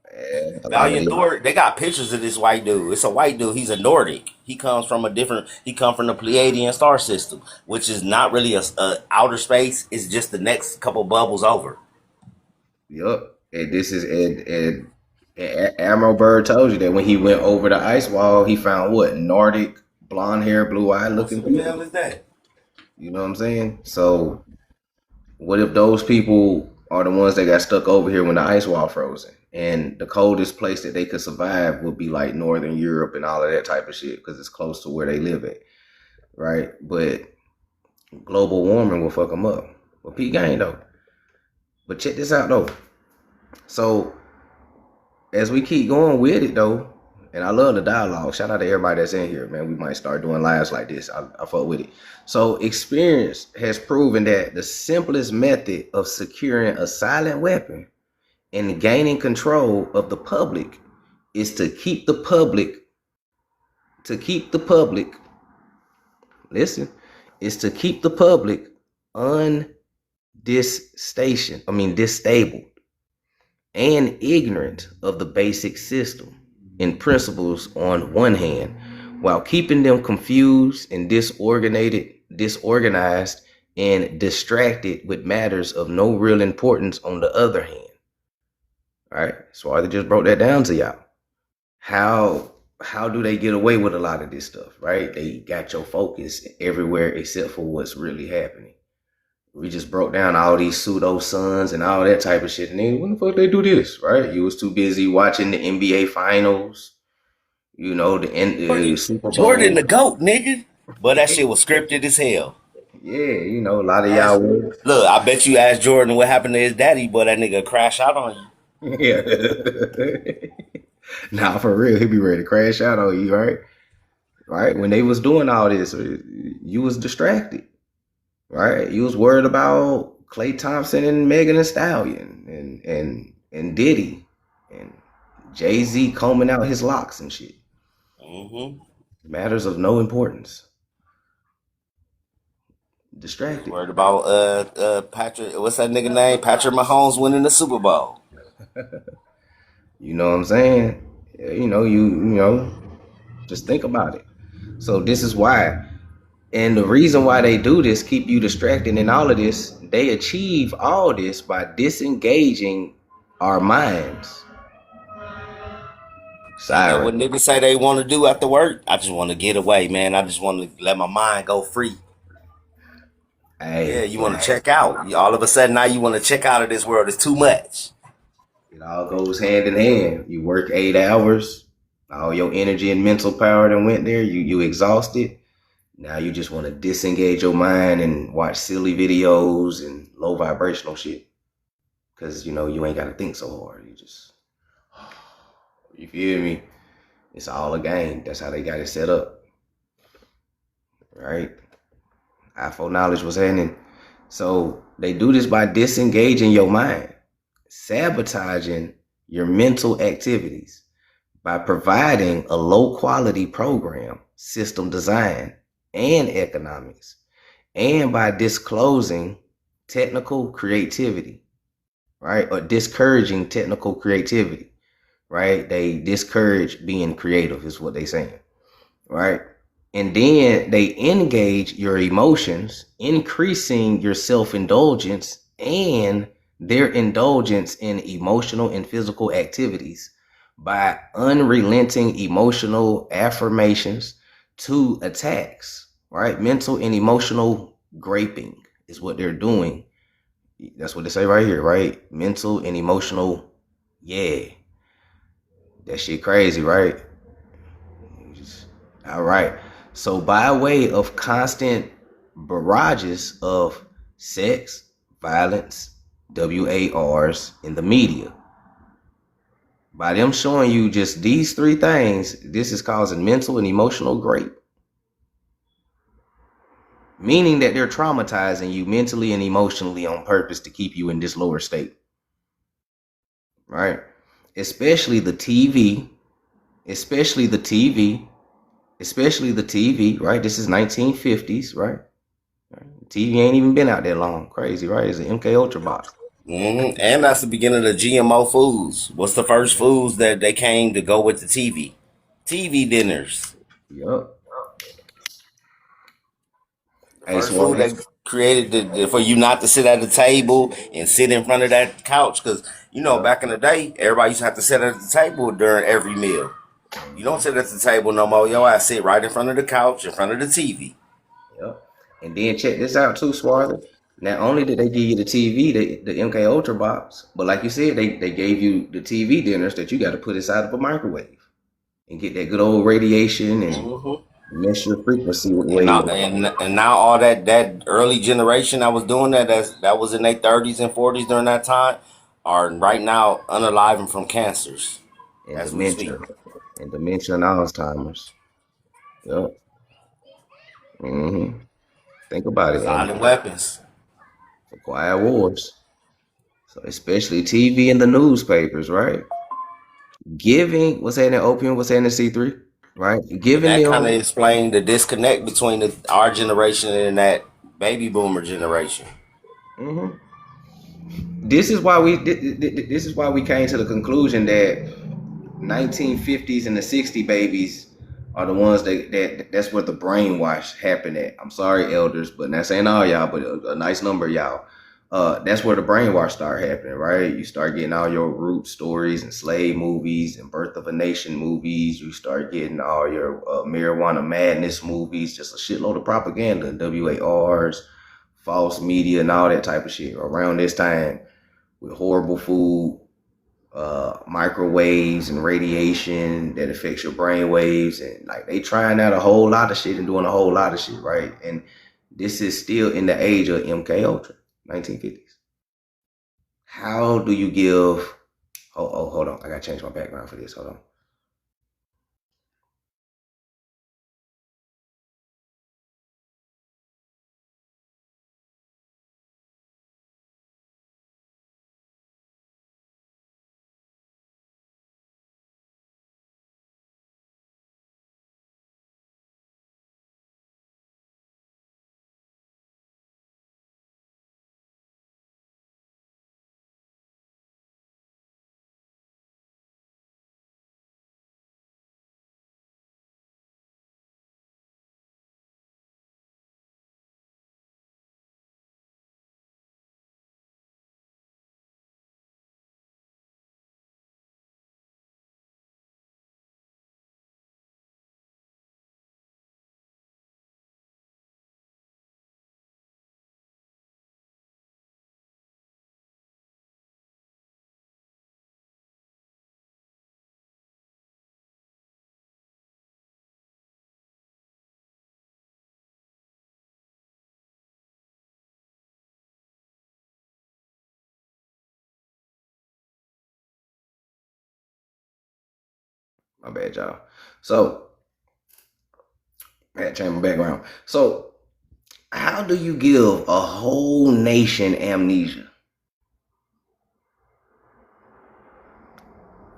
And a lot of Valiant these. Thor, they got pictures of this white dude. It's a white dude. He's a Nordic. He come from the Pleiadian star system, which is not really a outer space. It's just the next couple bubbles over. Yup. And this is and Admiral Byrd told you that when he went over the ice wall, he found what? Nordic, blonde hair, blue eye What looking the hell people. is that? You know what I'm saying? So what if those people are the ones that got stuck over here when the ice wall frozen? And the coldest place that they could survive would be like Northern Europe and all of that type of shit because it's close to where they live at, right? But global warming will fuck them up. But P gang though. But check this out though. So as we keep going with it though, and I love the dialogue. Shout out to everybody that's in here, man. We might start doing lives like this. I fuck with it. So experience has proven that the simplest method of securing a silent weapon and gaining control of the public is to keep the public listen, is to keep the public disabled and ignorant of the basic system and principles on one hand, while keeping them confused and disorganized and distracted with matters of no real importance on the other hand. All right. So I just broke that down to y'all. How do they get away with a lot of this stuff, right? They got your focus everywhere except for what's really happening. We just broke down all these pseudo-suns and all that type of shit. And then when the fuck they do this, right? You was too busy watching the NBA finals, you know, the Super Jordan Bowl. the GOAT, nigga. But that shit was scripted as hell. Yeah, you know, a lot of y'all were. Look, I bet you asked Jordan what happened to his daddy, but that nigga crash out on you. Yeah. Nah, for real, he be ready to crash out on you, right? Right? When they was doing all this, you was distracted, right? You was worried about Klay Thompson and Megan Thee Stallion and Diddy and Jay-Z combing out his locks and shit. Mm-hmm. Matters of no importance. Distracted. Worried about Patrick. What's that nigga name? Patrick Mahomes winning the Super Bowl. You know what I'm saying? You know, just think about it. So this is why. And the reason why they do this, keep you distracted in all of this, they achieve all this by disengaging our minds. And then what Siren. niggas say they want to do after work, I just want to get away, man. I just want to let my mind go free. Yeah, Hey, you but want to check out. All of a sudden now you want to check out of this world. It's too much. it all goes hand in hand. You work 8 hours, all your energy and mental power that went there, you exhausted. Now you just want to disengage your mind and watch silly videos and low vibrational shit. Cause you ain't gotta think so hard. You feel me? It's all a game. That's how they got it set up, right? iPhone knowledge was happening. So they do this by disengaging your mind, sabotaging your mental activities by providing a low quality program, system design, and economics, and by disclosing technical creativity, right? Or discouraging technical creativity, right? They discourage being creative, is what they saying, right? And then they engage your emotions, increasing your self indulgence and their indulgence in emotional and physical activities by unrelenting emotional affirmations to attacks, right? Mental and emotional graping is what they're doing. That's what they say right here, right? Mental and emotional, yeah. That shit crazy, right? All right. So, by way of constant barrages of sex, violence, WARs in the media, by them showing you just these three things, this is causing mental and emotional grief, meaning that they're traumatizing you mentally and emotionally on purpose to keep you in this lower state, right? Especially the TV, especially the TV, especially the TV, right? This is 1950s, right? TV ain't even been out that long. Crazy, right? It's an MK Ultra box. And that's the beginning of the GMO foods. What's the first foods that they came to go with the TV? TV dinners. Yup. The Hey, first food Swan. that created for you not to sit at the table and sit in front of that couch. Because, Yup. back in the day, everybody used to have to sit at the table during every meal. You don't sit at the table no more. Yo, I sit right in front of the couch, in front of the TV. Yup. And then check this out too, Swarthy. Not only did they give you the TV, the MK Ultra box, but like you said, they gave you the TV dinners that you got to put inside of a microwave and get that good old radiation and hmm mess your frequency And now, wave. and now all that early generation that was doing that was in their 30s and 40s during that time are right now unaliving from cancers And as we speak. dementia and Alzheimer's. Yup. Think about it, and Silent weapons. for quiet wars. So especially TV and the newspapers, right? Giving, what's that in opium? What's that in C3? Right? And Giving that kind of them. explained the disconnect between our generation and that baby boomer generation. Mhm. This is why we came to the conclusion that 1950s and the 60 babies are the ones that's where the brainwash happened at. I'm sorry, elders, but not saying all y'all, but a nice number of y'all. That's where the brainwash started happening, right? You start getting all your root stories and slave movies and Birth of a Nation movies. You start getting all your marijuana madness movies, just a shitload of propaganda, WARs, false media, and all that type of shit around this time with horrible food, microwaves and radiation that affects your brain waves, and like they trying out a whole lot of shit and doing a whole lot of shit, right? And this is still in the age of MK Ultra, 1950s. How do you give? Oh, hold on, I gotta change my background for this. Hold on. My bad, y'all. So, I had to change my background. So, how do you give a whole nation amnesia?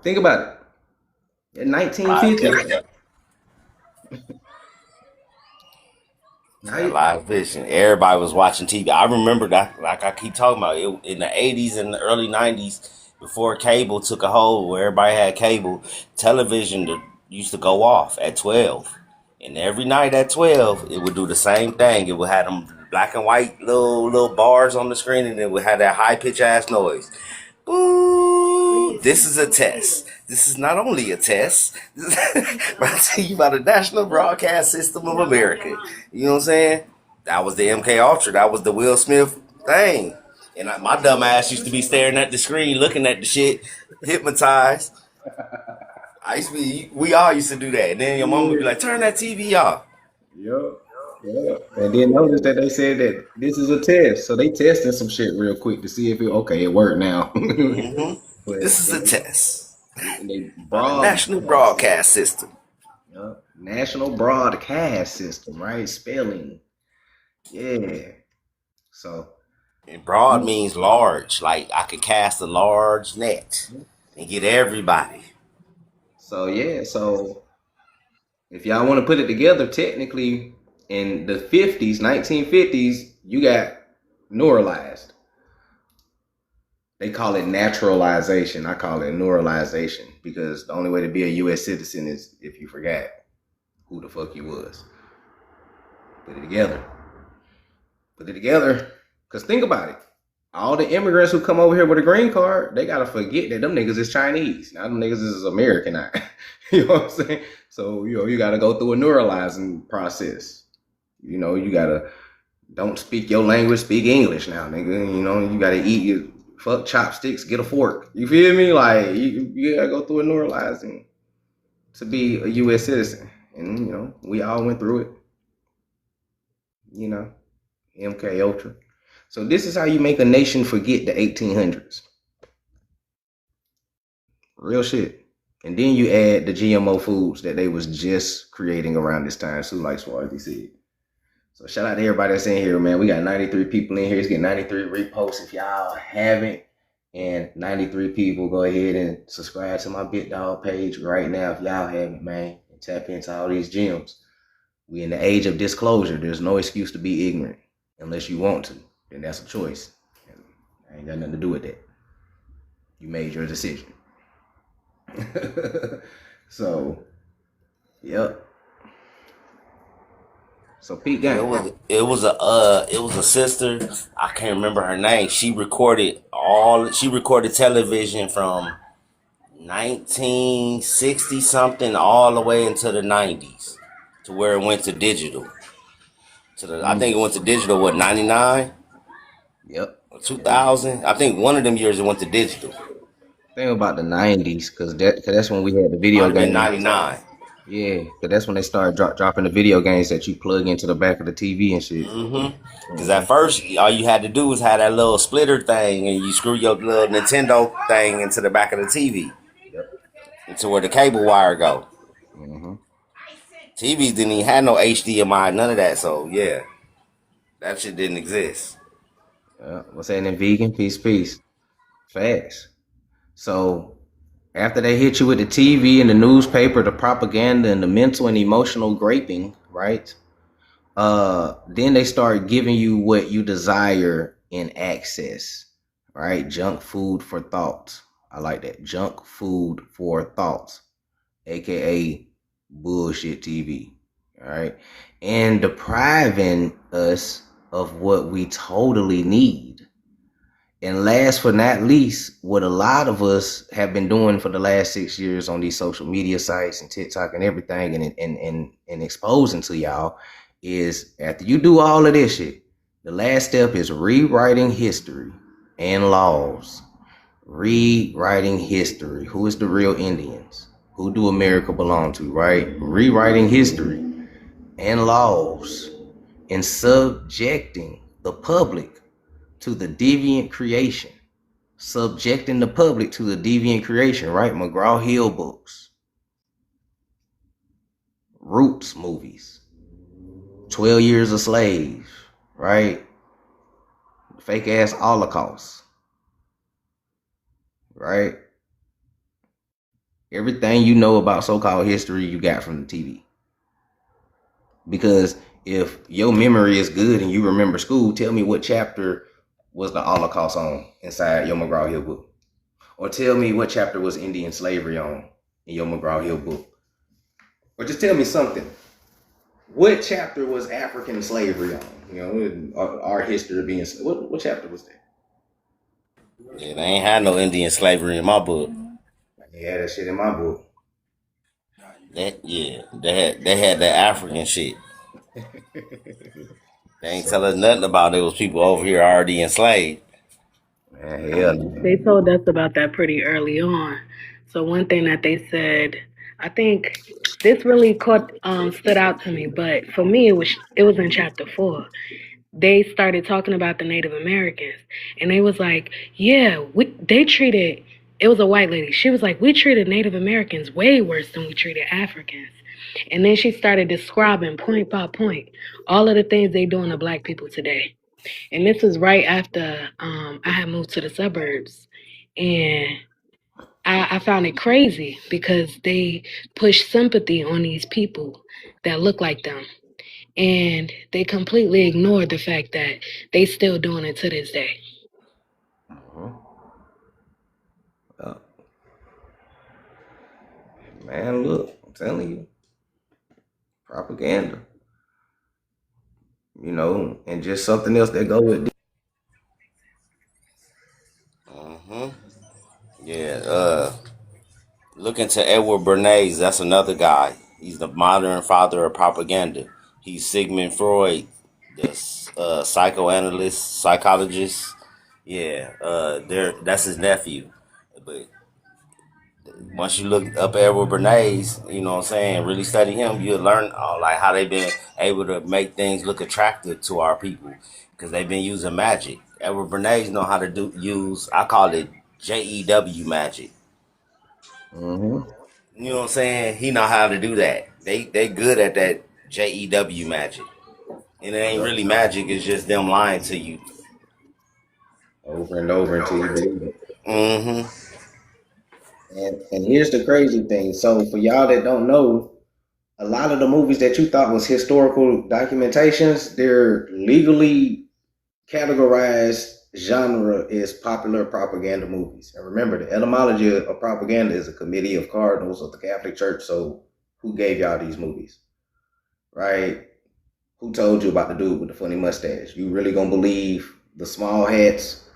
Think about it. In Live 1950, vision. how Yeah, you, live vision. Everybody was watching TV. I remember that, like I keep talking about, it in the 80s and the early 90s, before cable took a hold, where everybody had cable, television used to go off at 12. And every night at 12, it would do the same thing. It would have them black and white little bars on the screen, and it would have that high pitch ass noise. Ooh, this is a test. This is not only a test, brought to you by the National Broadcast System of America. You know what I'm saying? That was the MK Ultra. That was the Will Smith thing. And my dumb ass used to be staring at the screen, looking at the shit, hypnotized. I used to be, we all used to do that. And then your mom would be yeah, like, turn that TV off. yep, yep. And then notice that they said that this is a test, so they testing some shit real quick to see if it worked now. hmm But This is a test they by the National Broadcast System. yep, National Broadcast System, right? Spelling, yeah. So, And broad means large. Like I could cast a large net and get everybody. so if y'all want to put it together, technically in the 50s, 1950s, you got neuralized. They call it naturalization. I call it neuralization because the only way to be a U.S. citizen is if you forgot who the fuck you was. Put it together. Put it together. Because think about it. All the immigrants who come over here with a green card, they gotta forget that them niggas is Chinese. Now them niggas is American. You know what I'm saying? So, you gotta go through a neuralizing process. You gotta don't speak your language, speak English now, nigga. You gotta eat your fuck chopsticks, get a fork. You feel me? Like you gotta go through a neuralizing to be a US citizen. And we all went through it. MK Ultra. So this is how you make a nation forget the 1800s. Real shit. And then you add the GMO foods that they was just creating around this time, too, like Swarthy said. So shout out to everybody that's in here, man. We got 93 people in here. Let's get 93 reposts if y'all haven't. And 93 people, go ahead and subscribe to my Big Dog page right now if y'all haven't, man. And tap into all these gems. We in the age of disclosure. There's no excuse to be ignorant unless you want to. Then that's a choice. And I ain't got nothing to do with that. You made your decision. So, yep. So Pete It Gang. was it was a sister. I can't remember her name. She recorded television from 1960 something all the way into the 90s to where it went to digital. I think it went to digital, what, 99 Yep. or 2000? I think one of them years it went to digital. Think about the 90s, cause that's when we had the Might video have been games. 99. Yeah, cause that's when they started dropping the video games that you plug into the back of the TV and shit. Because at first, all you had to do was have that little splitter thing, and you screw your little Nintendo thing into the back of the TV, Yep. into where the cable wire go. Mm-hmm. TVs didn't even have no HDMI, none of that. So yeah, that shit didn't exist. What's happening, vegan? Peace. Fast. So after they hit you with the TV and the newspaper, the propaganda, and the mental and emotional graping, right? Then they start giving you what you desire in access, right? Junk food for thought. I like that. Junk food for thought, aka bullshit TV. All right. And depriving us of what we totally need. And last but not least, what a lot of us have been doing for the last 6 years on these social media sites and TikTok and everything and exposing to y'all is after you do all of this shit, the last step is rewriting history and laws. Rewriting history. Who is the real Indians? Who do America belong to, right? Rewriting history and laws and subjecting the public to the deviant creation. Subjecting the public to the deviant creation, right? McGraw-Hill books. Roots movies, 12 Years a Slave, right? Fake ass Holocaust, right? Everything you know about so-called history you got from the TV. Because if your memory is good and you remember school, tell me what chapter was the Holocaust on inside your McGraw-Hill book. Or tell me what chapter was Indian slavery on in your McGraw-Hill book. Or just tell me something. What chapter was African slavery on? You know, our history of being. What chapter was that? Yeah, they ain't had no Indian slavery in my book. They had that shit in my book. They had that African shit. They ain't So, tell us nothing about it was people over here already enslaved. man, hell no. They told us about that pretty early on. So one thing that they said, I think this really stood out to me, but for me it was in chapter 4. They started talking about the Native Americans, and they was like, yeah, they treated. It was a white lady. She was like, we treated Native Americans way worse than we treated Africans. And then she started describing point by point all of the things they doing to black people today. And this was right after I had moved to the suburbs. And I found it crazy because they push sympathy on these people that look like them. And they completely ignored the fact that they still doing it to this day. Uh-huh. Uh, man, look, I'm telling you, propaganda. And just something else that go with. Hmm. Yeah. Look into Edward Bernays. That's another guy. He's the modern father of propaganda. He's Sigmund Freud, the psychoanalyst, psychologist. Yeah. That's his nephew. But once you look up Edward Bernays, you know what I'm saying, really study him, you'll learn like how they've been able to make things look attractive to our people because they've been using magic. Edward Bernays know how to use, I call it JEW magic. Mm-hmm. You know what I'm saying? He know how to do that. They good at that JEW magic. And it ain't Yep. really magic, it's just them lying to you. Over and over until you believe it. Mm-hmm. And here's the crazy thing. So for y'all that don't know, a lot of the movies that you thought was historical documentations, they're legally categorized genre is popular propaganda movies. And remember, the etymology of propaganda is a committee of cardinals of the Catholic Church. So who gave y'all these movies? Right? Who told you about the dude with the funny mustache? You really gonna believe the small hats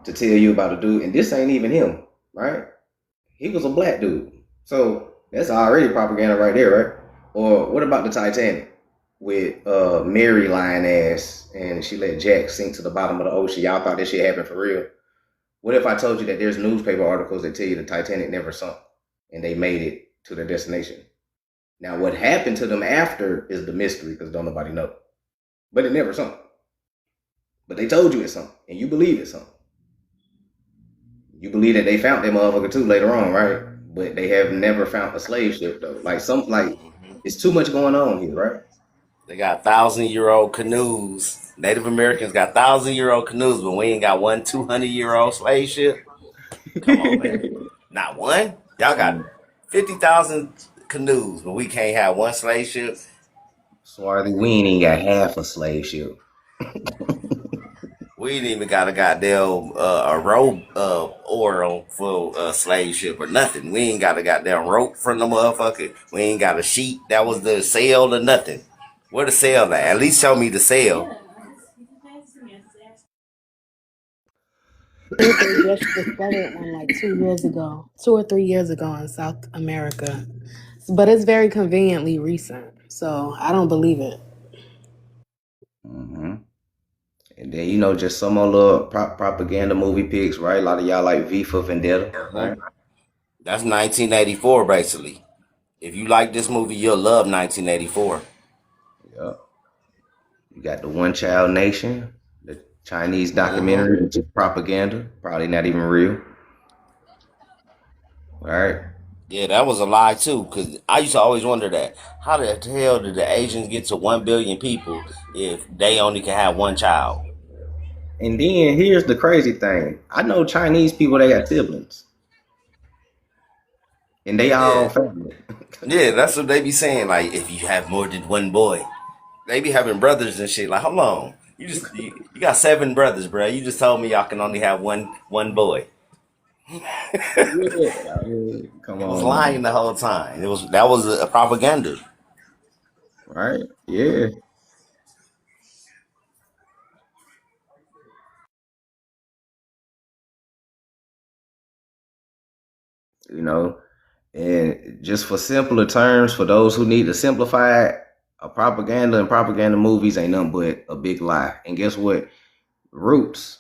to tell you about a dude? And this ain't even him, right? He was a black dude. So that's already propaganda right there, right? Or what about the Titanic with Mary lying ass and she let Jack sink to the bottom of the ocean? Y'all thought this shit happened for real? What if I told you that there's newspaper articles that tell you the Titanic never sunk and they made it to their destination? Now, what happened to them after is the mystery because don't nobody know. But it never sunk. But they told you it sunk and you believe it sunk. You believe that they found that motherfucker too later on, right? But they have never found a slave ship though. It's too much going on here, right? They got 1,000-year-old canoes. Native Americans got 1,000-year-old canoes, but we ain't got one 200-year-old slave ship. Come on, man. Not one. Y'all got 50,000 canoes, but we can't have one slave ship. Swarthy, we ain't even got half a slave ship. We ain't even got a goddamn a rope oar for a slave ship or nothing. We ain't got a goddamn rope from the motherfucker. We ain't got a sheet that was the sail or nothing. Where the sail at? At least show me the sail. I think they just discovered one like 2 years ago, 2 or 3 years ago in South America. But it's very conveniently recent, so I don't believe it. Mm-hmm. And then just some more little propaganda movie picks, right? A lot of y'all like V for Vendetta, Uh-huh. right? That's 1984, basically. If you like this movie, you'll love 1984. Yep. You got the One Child Nation, the Chinese Mm-hmm. documentary, which is propaganda, probably not even real. All right. Yeah, that was a lie too. Cause I used to always wonder that. How the hell did the Asians get to 1 billion people if they only can have one child? And then here's the crazy thing. I know Chinese people, they got siblings. And they all Yeah, family. yeah, that's what they be saying. Like, if you have more than one boy, they be having brothers and shit. Like, hold on, you got 7 brothers, bro. You just told me y'all can only have one boy. Yeah, I mean, come It was on, lying man. the whole time. That was a propaganda. Right? Yeah. You know, and just for simpler terms, for those who need to simplify it, a propaganda and propaganda movies ain't nothing but a big lie. And guess what? Roots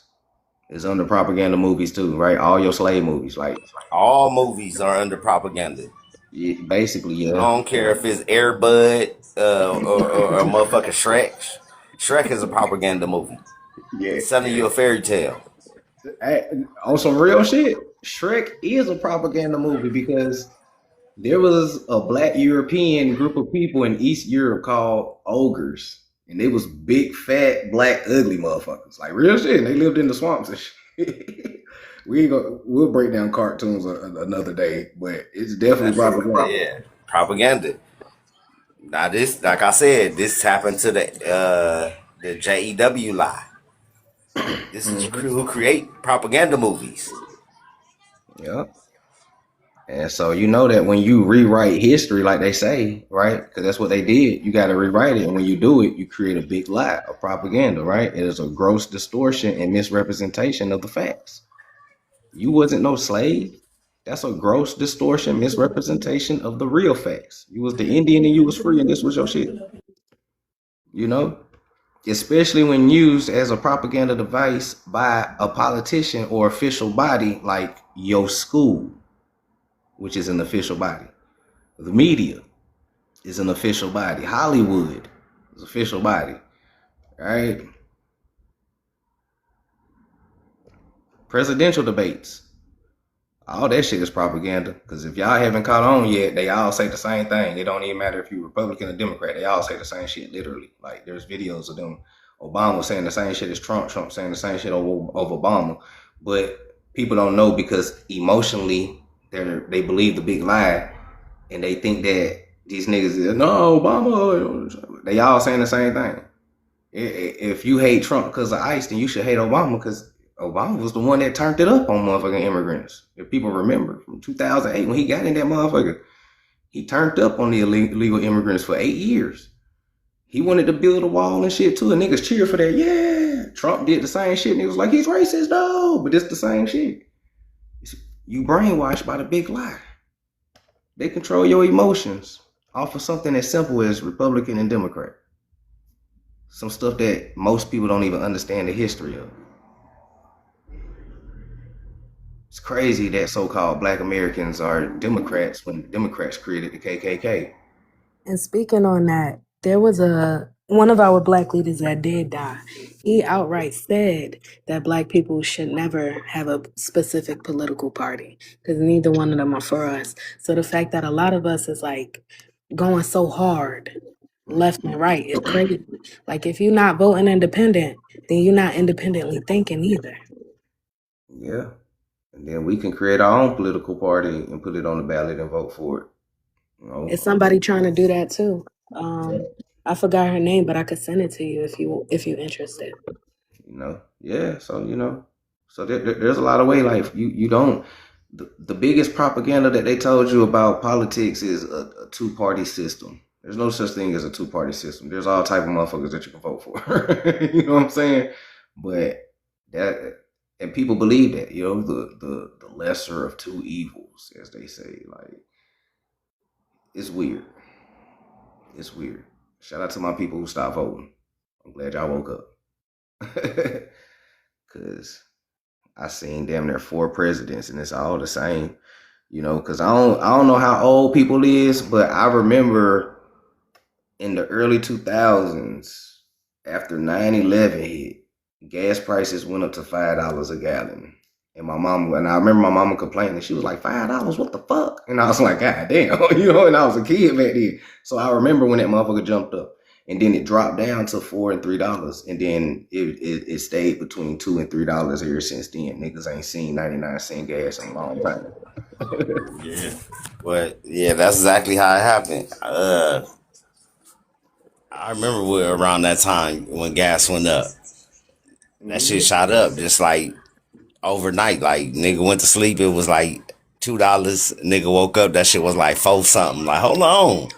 is under propaganda movies too, right? All your slave movies, like All movies are under propaganda. basically, I yeah, don't care if it's Air Bud or motherfucking Shrek. Shrek is a propaganda movie. yeah. Selling you a fairy tale. On some real shit, Shrek is a propaganda movie because there was a black European group of people in East Europe called ogres, and they was big, fat, black, ugly motherfuckers, like real shit. And they lived in the swamps and shit. We'll break down cartoons another day, but it's definitely That's propaganda. yeah, propaganda. Now this, like I said, this happened to the JEW lie. This is Hmm. who create propaganda movies. Yeah. And so you know that when you rewrite history, like they say, right? Because that's what they did. You got to rewrite it, and when you do it, you create a big lie of propaganda, right? It is a gross distortion and misrepresentation of the facts. You wasn't no slave. That's a gross distortion, misrepresentation of the real facts. You was the Indian and you was free, and this was your shit. You know, especially when used as a propaganda device by a politician or official body like your school, which is an official body. The media is an official body. Hollywood is an official body. Right? Presidential debates. All that shit is propaganda. Because if y'all haven't caught on yet, they all say the same thing. It don't even matter if you're Republican or Democrat. They all say the same shit, literally. Like there's videos of them. Obama saying the same shit as Trump. Trump saying the same shit over Obama. But people don't know because emotionally they believe the big lie and they think that these niggas no Obama. They all saying the same thing. If you hate Trump because of ICE, then you should hate Obama because Obama was the one that turned it up on motherfucking immigrants. If people remember from 2008 when he got in that motherfucker, he turned up on the illegal immigrants for 8 years. He wanted to build a wall and shit too, and niggas cheered for that. Yeah, Trump did the same shit, and it was like he's racist, though, but it's the same shit. You brainwashed by the big lie. They control your emotions off of something as simple as Republican and Democrat. Some stuff that most people don't even understand the history of. It's crazy that so-called Black Americans are Democrats when Democrats created the KKK. And speaking on that, there was one of our black leaders that did die. He outright said that black people should never have a specific political party because neither one of them are for us. So the fact that a lot of us is like going so hard left and right is crazy. Like if you're not voting independent, then you're not independently thinking either. Yeah, and then we can create our own political party and put it on the ballot and vote for it. You Is know, somebody trying to do that too? I forgot her name, but I could send it to you if you're interested. yeah. So so there's a lot of way. Like you don't. The biggest propaganda that they told you about politics is a two-party system. There's no such thing as a two-party system. There's all type of motherfuckers that you can vote for. You know what I'm saying? But that and people believe that, the lesser of two evils, as they say. Like it's weird. It's weird. Shout out to my people who stopped voting. I'm glad y'all woke up. Cause I seen damn near 4 presidents and it's all the same. Cause I don't know how old people is, but I remember in the early 2000s, after 9/11 hit, gas prices went up to $5 a gallon. And my mom, and I remember my mama complaining. She was like, $5, what the fuck? And I was like, God damn, and I was a kid back then. So I remember when that motherfucker jumped up. And then it dropped down to $4 and $3. And then it stayed between $2 and $3 ever since then. Niggas ain't seen 99-cent gas in a long time. Yeah. But yeah, that's exactly how it happened. I remember around that time when gas went up. That shit shot up just like overnight. Like nigga went to sleep, it was like $2. Nigga woke up, that shit was like 4 something. Like, hold on.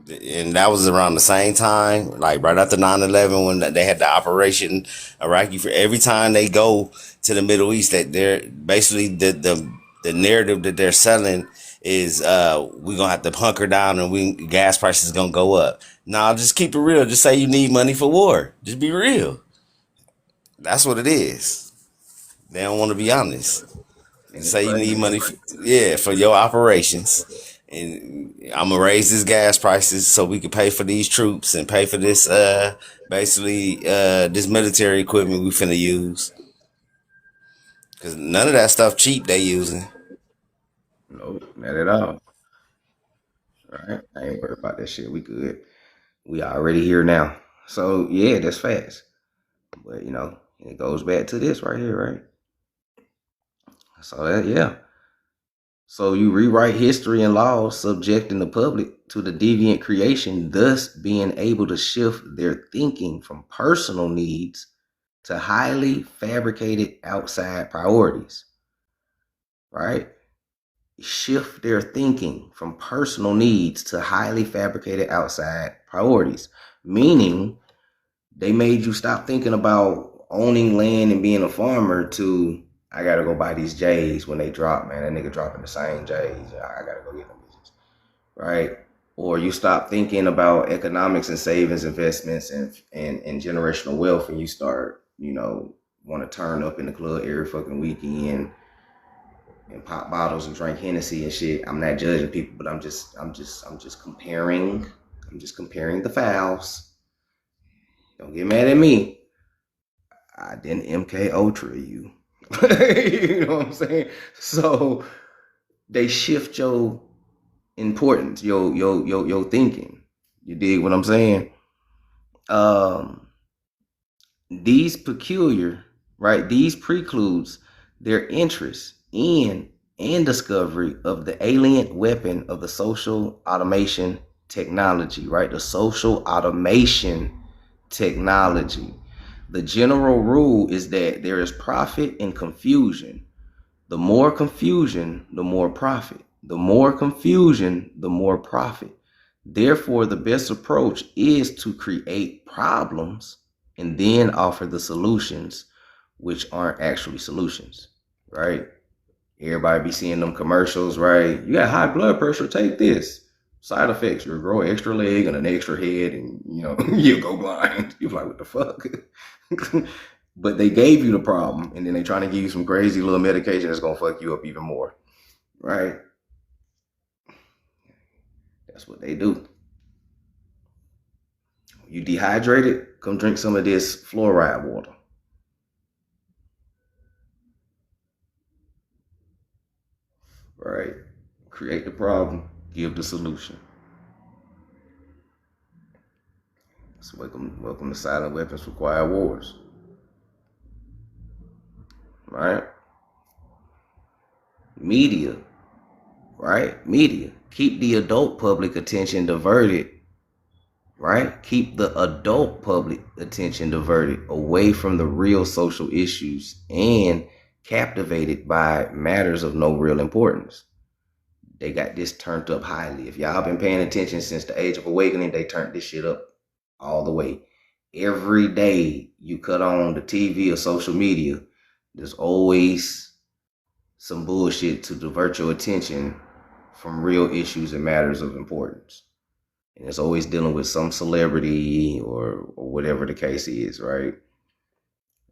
And that was around the same time, like right after 9/11, when they had the Operation Iraqi. For every time they go to the Middle East, that they're basically the narrative that they're selling is we gonna have to hunker down and gas prices gonna go up. Nah, just keep it real. Just say you need money for war. Just be real. That's what it is. They don't want to be honest. Say you need money for your operations, and I'm gonna raise these gas prices so we can pay for these troops and pay for this basically this military equipment we finna use, because none of that stuff cheap they using. Nope, not at all. Right? I ain't worried about that shit. We good. We already here now. So yeah, that's fast. But it goes back to this right here, right? So yeah. So you rewrite history and laws, subjecting the public to the deviant creation, thus being able to shift their thinking from personal needs to highly fabricated outside priorities. Right? Shift their thinking from personal needs to highly fabricated outside priorities, meaning they made you stop thinking about owning land and being a farmer to, I gotta go buy these J's when they drop, man. That nigga dropping the same J's. I gotta go get them bitches. Right? Or you stop thinking about economics and savings, investments, and generational wealth, and you start, want to turn up in the club every fucking weekend and pop bottles and drink Hennessy and shit. I'm not judging people, but I'm just comparing. I'm just comparing the fouls. Don't get mad at me. I didn't MK Ultra you. You know what I'm saying? So they shift your importance, your thinking. You dig what I'm saying? These peculiar, right? These precludes their interest in and discovery of the alien weapon of the social automation technology, right? The social automation technology. The general rule is that there is profit in confusion. The more confusion, the more profit. The more confusion, the more profit. Therefore, the best approach is to create problems and then offer the solutions, which aren't actually solutions, right? Everybody be seeing them commercials, right? You got high blood pressure, take this. Side effects, you'll grow an extra leg and an extra head, and you'll go blind. You're like, what the fuck? But they gave you the problem, and then they trying to give you some crazy little medication that's gonna fuck you up even more, right? That's what they do. You dehydrated, come drink some of this fluoride water. Right? Create the problem, give the solution. So welcome to Silent Weapons Require Wars. Right? Media. Right? Media. Keep the adult public attention diverted. Right? Keep the adult public attention diverted away from the real social issues and captivated by matters of no real importance. They got this turned up highly. If y'all been paying attention since the Age of Awakening, they turned this shit up all the way. Every day you cut on the TV or social media, there's always some bullshit to divert your attention from real issues and matters of importance. And it's always dealing with some celebrity or whatever the case is, right?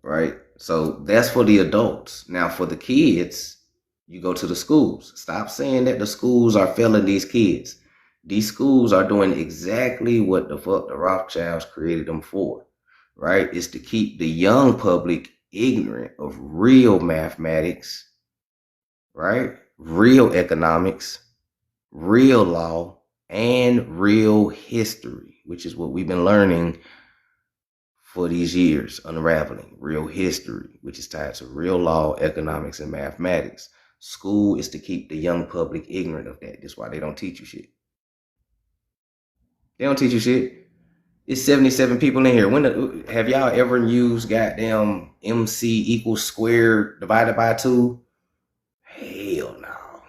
Right? So that's for the adults. Now for the kids, you go to the schools. Stop saying that the schools are failing these kids. These schools are doing exactly what the fuck the Rothschilds created them for, right? It's to keep the young public ignorant of real mathematics, right? Real economics, real law, and real history, which is what we've been learning for these years, unraveling real history, which is tied to real law, economics, and mathematics. School is to keep the young public ignorant of that. That's why they don't teach you shit. They don't teach you shit. It's 77 people in here. Have y'all ever used goddamn MC equals squared divided by 2? Hell no.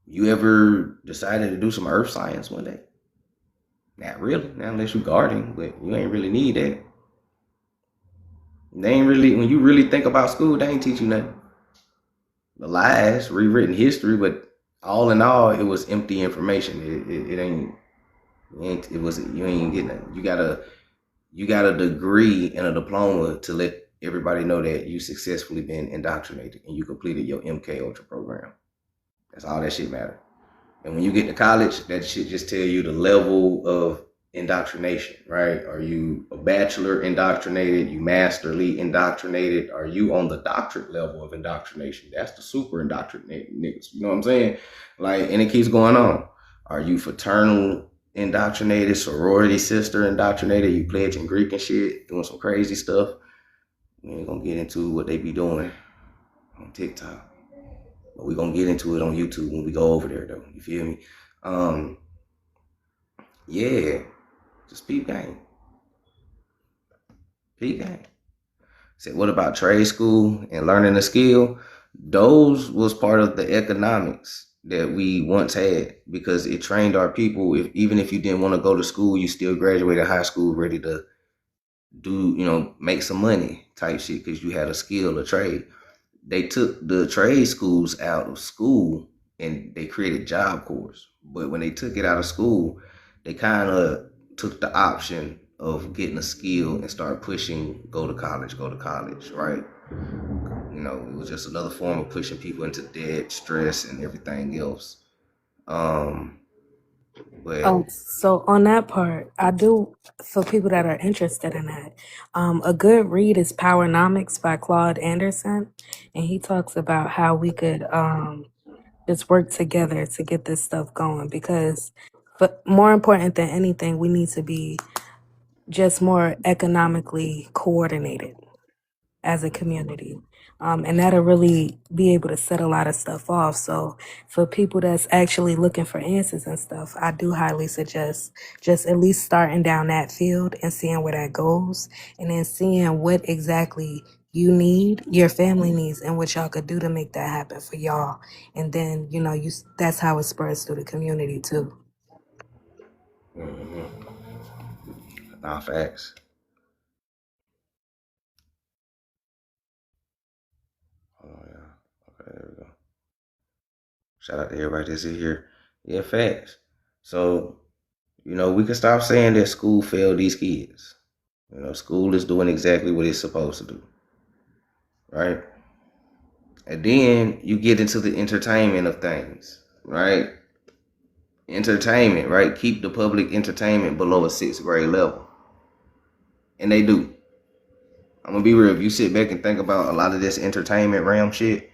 You ever decided to do some earth science one day? Not really, not unless you're gardening, but you ain't really need that. They ain't really, when you really think about school, they ain't teach you nothing. The lies, rewritten history, but all in all, it was empty information. It ain't, you ain't getting it. You got a degree and a diploma to let everybody know that you successfully been indoctrinated and you completed your MK Ultra program. That's all that shit matter. And when you get to college, that shit just tell you the level of indoctrination, right? Are you a bachelor indoctrinated? You masterly indoctrinated? Are you on the doctorate level of indoctrination? That's the super indoctrinated niggas. You know what I'm saying? Like, and it keeps going on. Are you fraternal indoctrinated, sorority sister indoctrinated? You pledging Greek and shit, doing some crazy stuff? We ain't gonna get into what they be doing on TikTok. But we're gonna get into it on YouTube when we go over there though. You feel me? Yeah. Just peep game. Peep game. Said, what about trade school and learning a skill? Those was part of the economics that we once had because it trained our people. Even if you didn't want to go to school, you still graduated high school ready to do, make some money type shit because you had a skill, a trade. They took the trade schools out of school and they created Job Corps. But when they took it out of school, they kind of took the option of getting a skill and start pushing go to college, right? It was just another form of pushing people into debt, stress, and everything else. But So on that part, I do, for people that are interested in that, a good read is Powernomics by Claude Anderson. And he talks about how we could just work together to get this stuff going. But more important than anything, we need to be just more economically coordinated as a community. And that'll really be able to set a lot of stuff off. So for people that's actually looking for answers and stuff, I do highly suggest just at least starting down that field and seeing where that goes, and then seeing what exactly you need, your family needs, and what y'all could do to make that happen for y'all. And then, that's how it spreads through the community too. nah, facts. Oh yeah. Okay, there we go. Shout out to everybody that's in here. Yeah, facts. So, we can stop saying that school failed these kids. School is doing exactly what it's supposed to do. Right? And then you get into the entertainment of things, right? Entertainment, right? Keep the public entertainment below a 6th grade level. And they do. I'm gonna be real. If you sit back and think about a lot of this entertainment realm shit,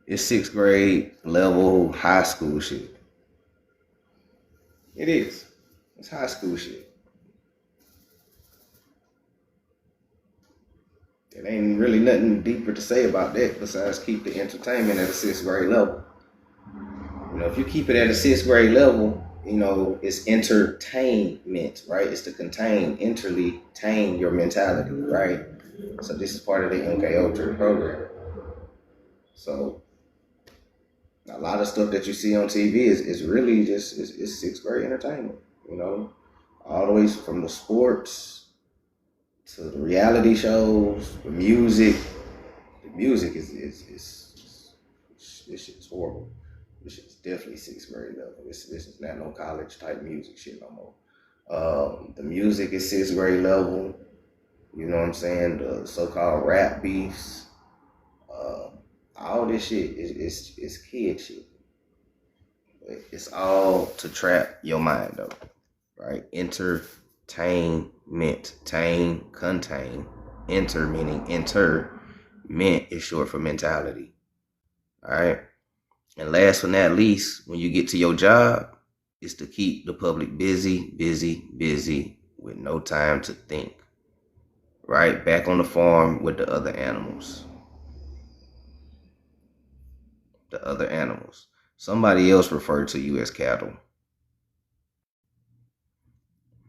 it's 6th grade level high school shit. It is. It's high school shit. There ain't really nothing deeper to say about that besides keep the entertainment at a 6th grade level. If you keep it at a 6th grade level, it's entertainment, right? It's to tame your mentality, right? So this is part of the MK Ultra program. So a lot of stuff that you see on TV is really just it's 6th grade entertainment, all the way from the sports to the reality shows, the music. The music is this shit is horrible. This shit's definitely 6th grade level. This is not no college type music shit no more. The music is 6th grade level. You know what I'm saying? The so-called rap beefs. All this shit is kid shit. It's all to trap your mind though, right? Entertainment. Tainment. Tain, contain. Enter, meaning enter. Ment is short for mentality. All right. And last but not least, when you get to your job, is to keep the public busy, busy, busy with no time to think. Right? Back on the farm with the other animals. The other animals. Somebody else referred to you as cattle.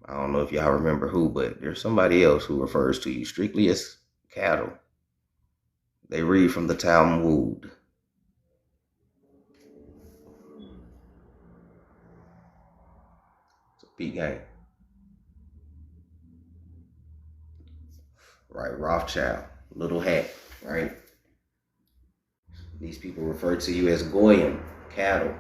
I don't know if y'all remember who, but there's somebody else who refers to you strictly as cattle. They read from the Talmud. It's a big game. Right, Rothschild, little hat, right? These people refer to you as Goyim, cattle.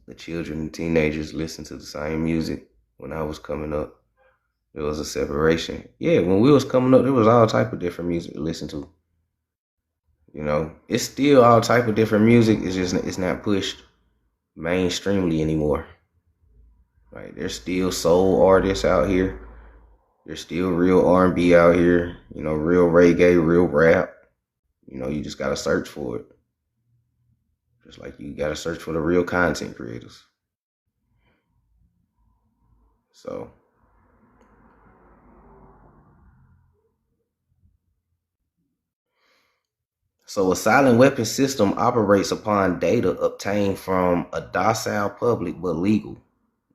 The children and teenagers listen to the same music. When I was coming up, there was a separation. Yeah, when we was coming up, there was all type of different music to listen to. You know, it's still all type of different music. It's just it's not pushed mainstreamly anymore. Right? There's still soul artists out here. There's still real R&B out here. You know, real reggae, real rap. You know, you just gotta search for it. Just like you gotta search for the real content creators. So a silent weapon system operates upon data obtained from a docile public but legal,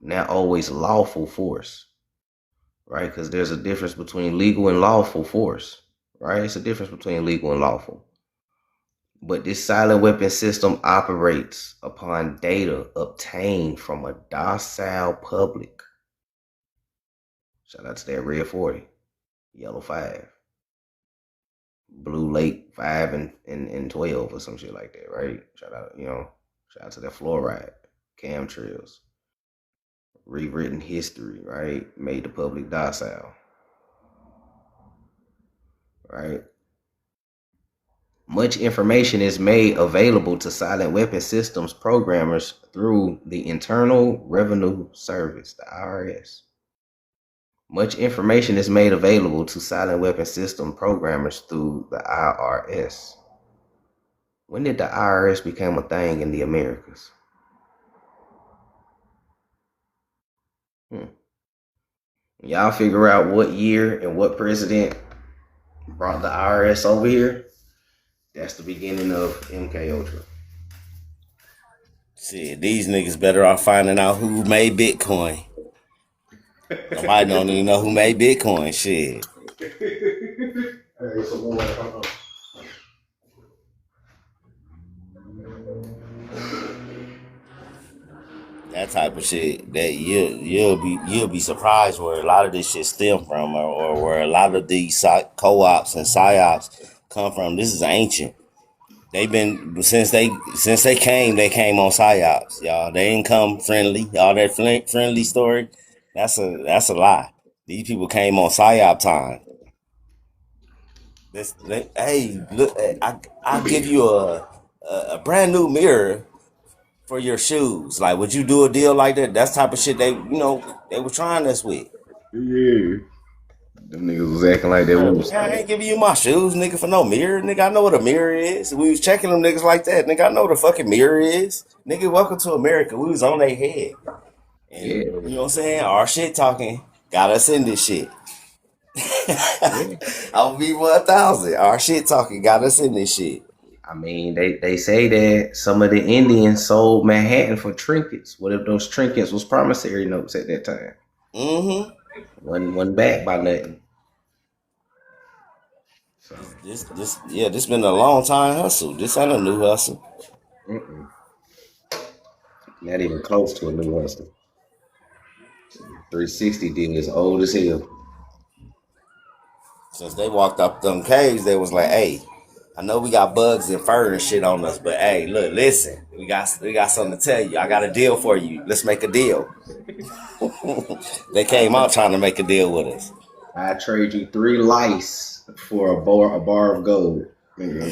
not always lawful force, right? Because there's a difference between legal and lawful force, right? It's a difference between legal and lawful. But this silent weapon system operates upon data obtained from a docile public. Shout out to that red 40, yellow 5. Blue Lake 5 and 12 or some shit like that, right? Shout out to that fluoride, chemtrails, rewritten history, right? Made the public docile, right? Much information is made available to silent weapon systems programmers through the Internal Revenue Service, the IRS. Much information is made available to silent weapon system programmers through the IRS. When did the IRS become a thing in the Americas? Y'all figure out what year and what president brought the IRS over here? That's the beginning of MK Ultra. Shit, these niggas better off finding out who made Bitcoin. Nobody don't even know who made Bitcoin. Shit. That type of shit that you'll be surprised where a lot of this shit stem from, or where a lot of these co-ops and psyops come from. This is ancient. They've been since they came on psyops, y'all. They ain't come friendly. All that friendly story, that's a lie. These people came on psyop time. Hey, look, I'll give you a brand new mirror for your shoes. Like, would you do a deal like that? That's the type of shit they were trying us with. Yeah. Them niggas was acting like that. I ain't giving you my shoes, nigga, for no mirror. Nigga, I know what a mirror is. We was checking them niggas like that. Nigga, I know what a fucking mirror is. Nigga, welcome to America. We was on their head. And, Yeah. You know what I'm saying? Our shit talking got us in this shit. I'll be 1,000. Our shit talking got us in this shit. I mean, they say that some of the Indians sold Manhattan for trinkets. What if those trinkets was promissory notes at that time? Mm-hmm. Wasn't backed by nothing. So This been a long time hustle. This ain't a new hustle. Not even close to a new hustle. 360 deal is old as hell. Since they walked up them caves, they was like, hey, I know we got bugs and fur and shit on us, but hey, look, listen, we got something to tell you. I got a deal for you. Let's make a deal. They came out trying to make a deal with us. I trade you 3 lice for a bar of gold. Nigga.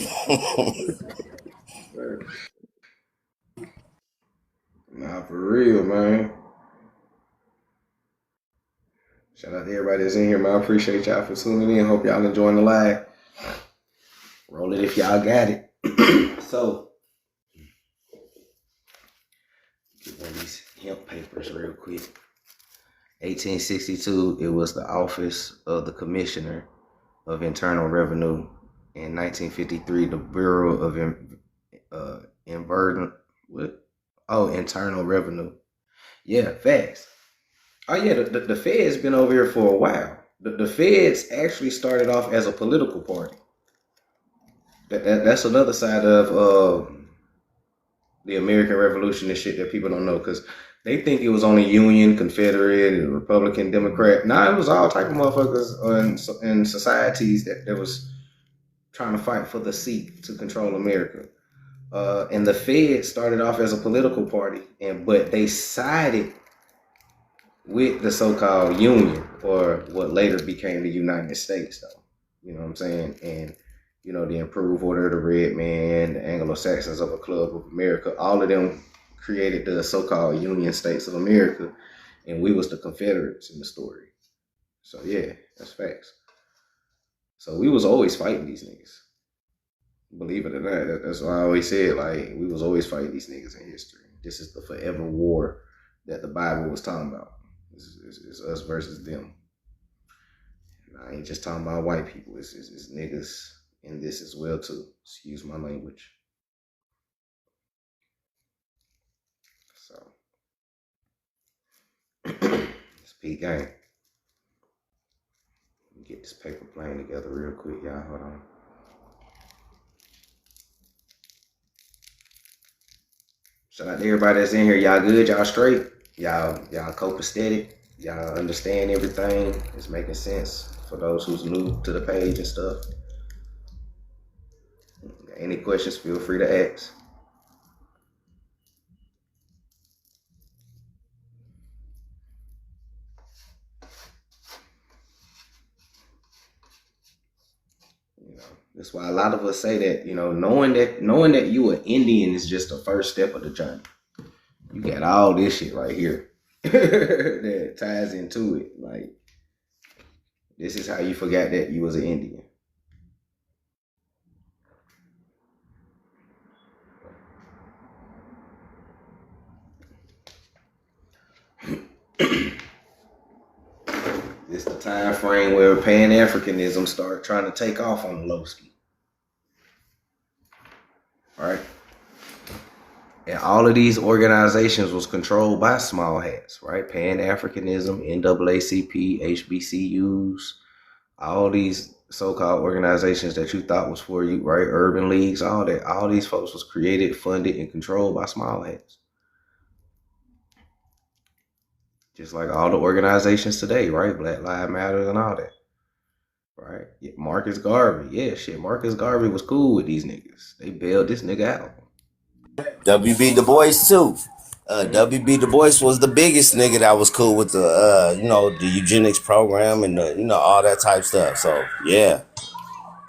Nah, for real, man. Shout out to everybody that's in here, man. I appreciate y'all for tuning in. Hope y'all enjoying the live. Roll it if y'all got it. So, get one of these hemp papers real quick. 1862, it was the office of the Commissioner of Internal Revenue. In 1953, the Bureau of Internal Revenue. Yeah, fast. Oh yeah, the Fed's been over here for a while. The Feds actually started off as a political party. That's another side of the American Revolution and shit that people don't know, because they think it was only Union, Confederate, and Republican, Democrat. Nah, it was all type of motherfuckers in societies that was trying to fight for the seat to control America. And the Fed started off as a political party, but they sided with the so-called Union, or what later became the United States, though. You know what I'm saying? And you know, the Improved Order of the Red Man, the Anglo-Saxons of a Club of America, all of them created the so-called Union States of America, and we was the Confederates in the story. So yeah, that's facts. So we was always fighting these niggas. Believe it or not, that's why I always said, like, we was always fighting these niggas in history. This is the forever war that the Bible was talking about. It's us versus them. And I ain't just talking about white people. It's niggas in this as well too. Excuse my language. So it's peak game. Get this paper plane together real quick, y'all. Hold on. Shout out to everybody that's in here. Y'all good? Y'all straight? Y'all copacetic? Y'all understand everything? It's making sense for those who's new to the page and stuff. Any questions, feel free to ask. You know, that's why a lot of us say that, you know, knowing that you are Indian is just the first step of the journey. You got all this shit right here that ties into it. Like, this is how you forgot that you was an Indian. It's the time frame where Pan-Africanism started trying to take off on the low ski. Right? And all of these organizations was controlled by small hats, right? Pan-Africanism, NAACP, HBCUs, all these so-called organizations that you thought was for you, right? Urban leagues, all that. All these folks was created, funded, and controlled by small hats. Just like all the organizations today, right? Black Lives Matter and all that. Right? Yeah, Marcus Garvey. Yeah, shit. Marcus Garvey was cool with these niggas. They bailed this nigga out. W.B. Du Bois too. W.B. Du Bois was the biggest nigga that was cool with the the eugenics program and all that type stuff. So yeah.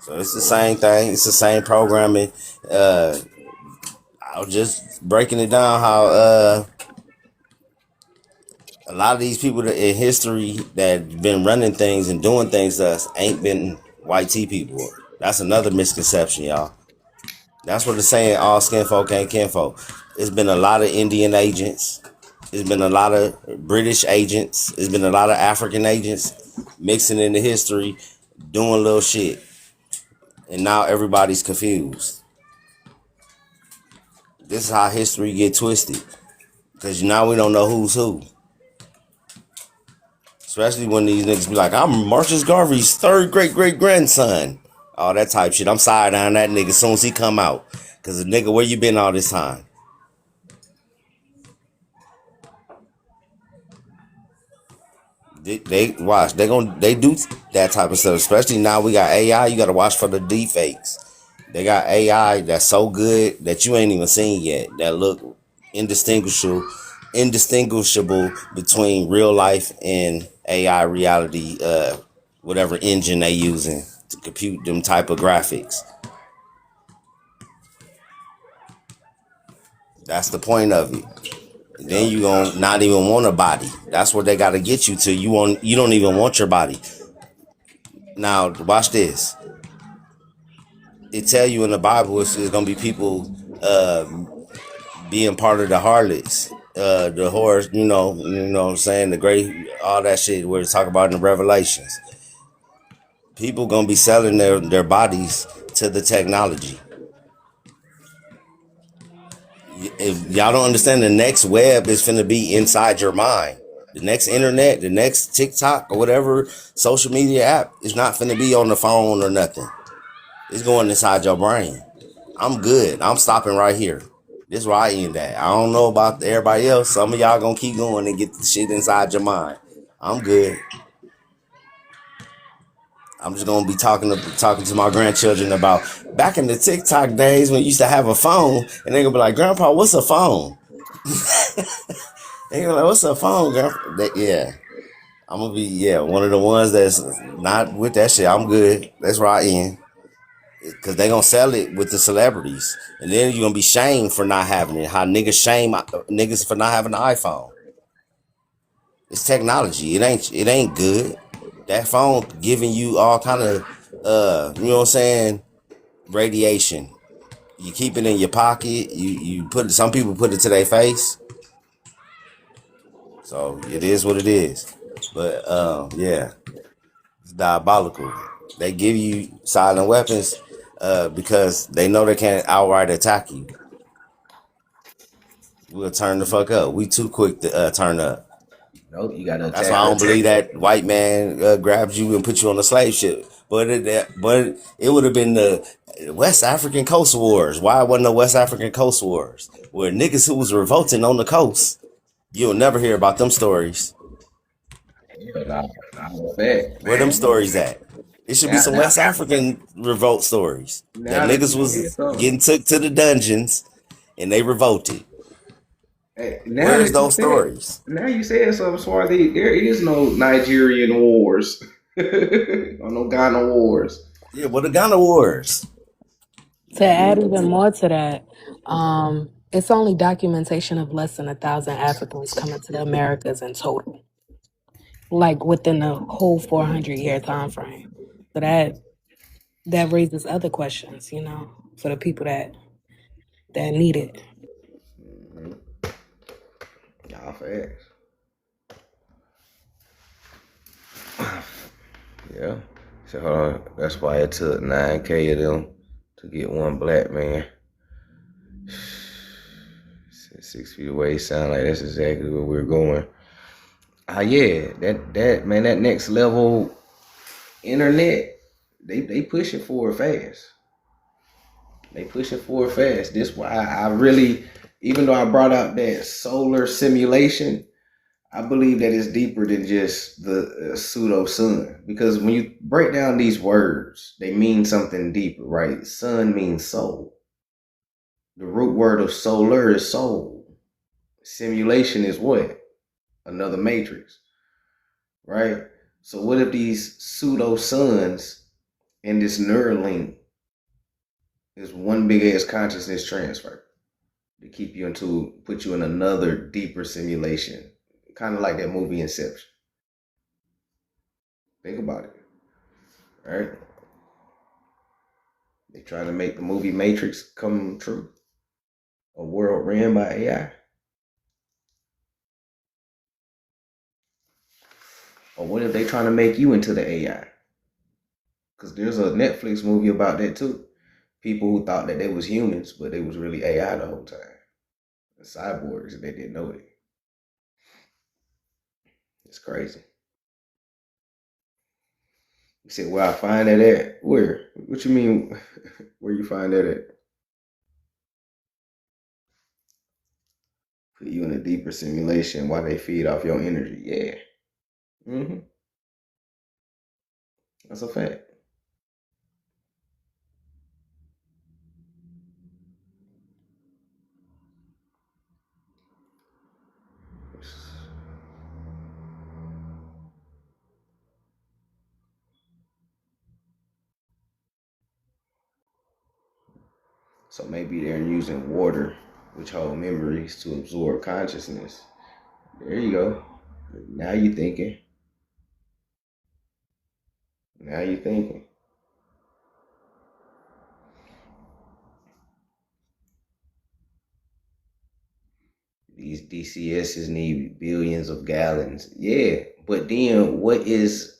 So it's the same thing. It's the same programming. I was just breaking it down how a lot of these people in history that been running things and doing things to us ain't been white tea people. That's another misconception, y'all. That's what it's saying, all skin folk ain't kinfolk. It's been a lot of Indian agents. It's been a lot of British agents. It's been a lot of African agents mixing into history, doing little shit. And now everybody's confused. This is how history get twisted. Because now we don't know who's who. Especially when these niggas be like, I'm Marcus Garvey's third great-great-grandson. All that type shit. I'm side down that nigga as soon as he come out. Because the nigga, where you been all this time? They watch. They do that type of stuff. Especially now we got AI. You got to watch for the deepfakes. They got AI that's so good that you ain't even seen yet. That look indistinguishable between real life and AI reality. Whatever engine they using. to compute them type of graphics. That's the point of it. And then you gonna not even want a body. That's where they gotta get you to. You don't even want your body. Now watch this. It tell you in the Bible it's gonna be people being part of the harlots, the whores, you know what I'm saying, the great, all that shit where it's talk about in the Revelations. People gonna be selling their bodies to the technology. If y'all don't understand, the next web is finna be inside your mind. The next internet, the next TikTok or whatever social media app is not finna be on the phone or nothing. It's going inside your brain. I'm good. I'm stopping right here. This is where I end at. I don't know about everybody else. Some of y'all gonna keep going and get the shit inside your mind. I'm good. I'm just gonna be talking to my grandchildren about back in the TikTok days when you used to have a phone, and they gonna be like, "Grandpa, what's a phone?" They gonna be like, "What's a phone, Grandpa?" Yeah, I'm gonna be one of the ones that's not with that shit. I'm good. That's where I end. Cause they gonna sell it with the celebrities, and then you're gonna be shamed for not having it. How niggas shame niggas for not having an iPhone. It's technology. It ain't good. That phone giving you all kind of you know what I'm saying, radiation. You keep it in your pocket. You put it, some people put it to their face. So it is what it is. But yeah, it's diabolical. They give you silent weapons because they know they can't outright attack you. We'll turn the fuck up. We too quick to turn up. Nope, you gotta That's why attack I her. don't believe that white man grabs you and puts you on the slave ship. But it would have been the West African Coast Wars. Why wasn't the West African Coast Wars? Where niggas who was revolting on the coast. You'll never hear about them stories. Hell nah, nah, fact, Where them man. stories at? It should be Now, some now, West African revolt stories. That now that niggas you said was something, getting took to the dungeons and they revolted. hey, Where's those stories? now you said something, Swarthy. There is no Nigerian wars or no Ghana wars. Yeah, what the Ghana Wars? To add even more to that, it's only documentation of less than 1,000 Africans coming to the Americas in total, like within the whole 400-year time frame. So that raises other questions, for the people that need it. Nah, facts. Yeah. So that's why it took 9K of them to get one black man. 6 feet away sound like that's exactly where we're going. Yeah, that man, that next level internet, they pushing forward fast. They pushing forward fast. This why I really, even though I brought out that solar simulation, I believe that it's deeper than just the pseudo-sun. Because when you break down these words, they mean something deeper, right? Sun means soul. The root word of solar is soul. Simulation is what? Another matrix, right? So what if these pseudo-suns and this Neuralink is one big ass consciousness transfer to put you in another deeper simulation, kind of like that movie Inception. Think about it, right? They trying to make the movie Matrix come true, a world ran by AI. Or what if they trying to make you into the AI? Because there's a Netflix movie about that too. People who thought that they was humans, but they was really AI the whole time. The cyborgs, and they didn't know it. It's crazy. You said, where I find that at? Where? What you mean, where you find that at? Put you in a deeper simulation while they feed off your energy. Yeah. That's a fact. So maybe they're using water, which hold memories, to absorb consciousness. There you go. Now you're thinking. Now you're thinking. These DCSs need billions of gallons. Yeah, but then what if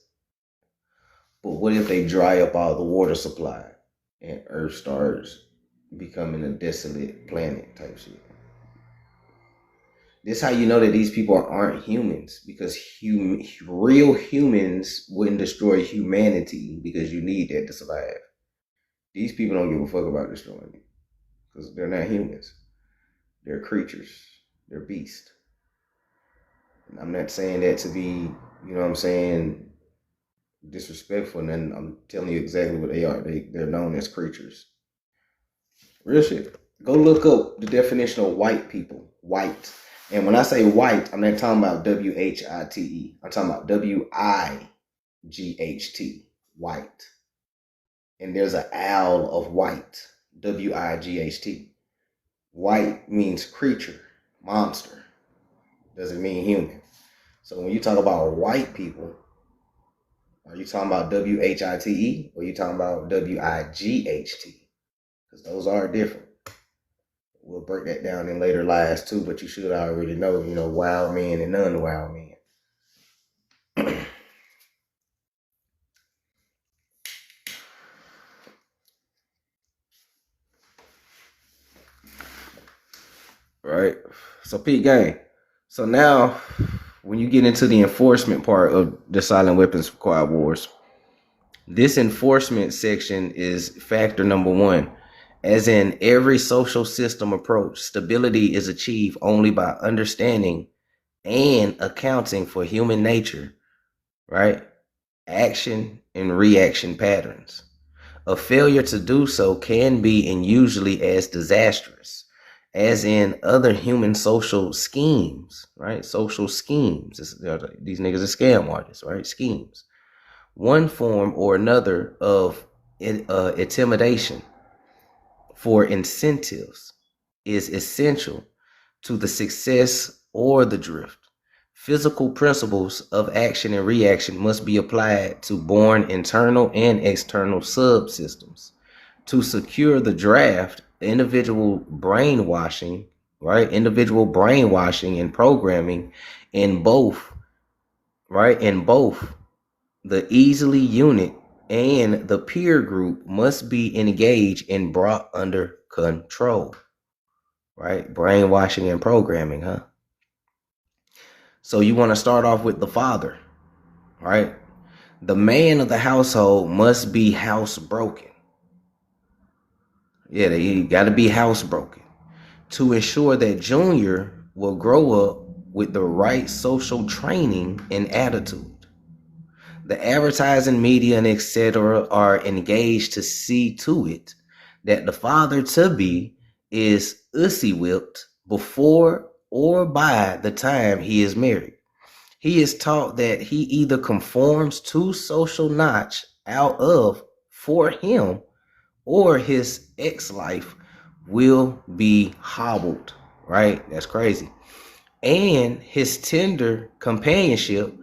they dry up all the water supply and Earth starts becoming a desolate planet type shit? This is how you know that these people aren't humans, because real humans wouldn't destroy humanity, because you need that to survive. These people don't give a fuck about destroying you because they're not humans. They're creatures. They're beasts. And I'm not saying that to be, disrespectful, and then I'm telling you exactly what they are. They're known as creatures. Real shit. Go look up the definition of white people. White. And when I say white, I'm not talking about WHITE. I'm talking about WIGHT. White. And there's an owl of white. WIGHT. White means creature, monster. Doesn't mean human. So when you talk about white people, are you talking about WHITE or are you talking about WIGHT? Because those are different. We'll break that down in later lives too, but you should already know, wild men and non-wild men. Right? So Pete gang. So now when you get into the enforcement part of the Silent Weapons Quad Wars, this enforcement section is factor number 1. As in every social system approach, stability is achieved only by understanding and accounting for human nature, right? Action and reaction patterns. A failure to do so can be and usually as disastrous as in other human social schemes, right? Social schemes. These niggas are scam artists, right? Schemes. One form or another of intimidation for incentives is essential to the success or the drift. Physical principles of action and reaction must be applied to born internal and external subsystems. To secure the draft, individual brainwashing, right? Individual brainwashing and programming in both, right? In both the easily unit and the peer group must be engaged and brought under control, right? Brainwashing and programming, huh? So you want to start off with the father, right? The man of the household must be housebroken. Yeah, he got to be housebroken to ensure that Junior will grow up with the right social training and attitude. The advertising media and etc. are engaged to see to it that the father-to-be is ussy whipped before or by the time he is married. He is taught that he either conforms to social notch out of for him or his ex-life will be hobbled, right? That's crazy. And his tender companionship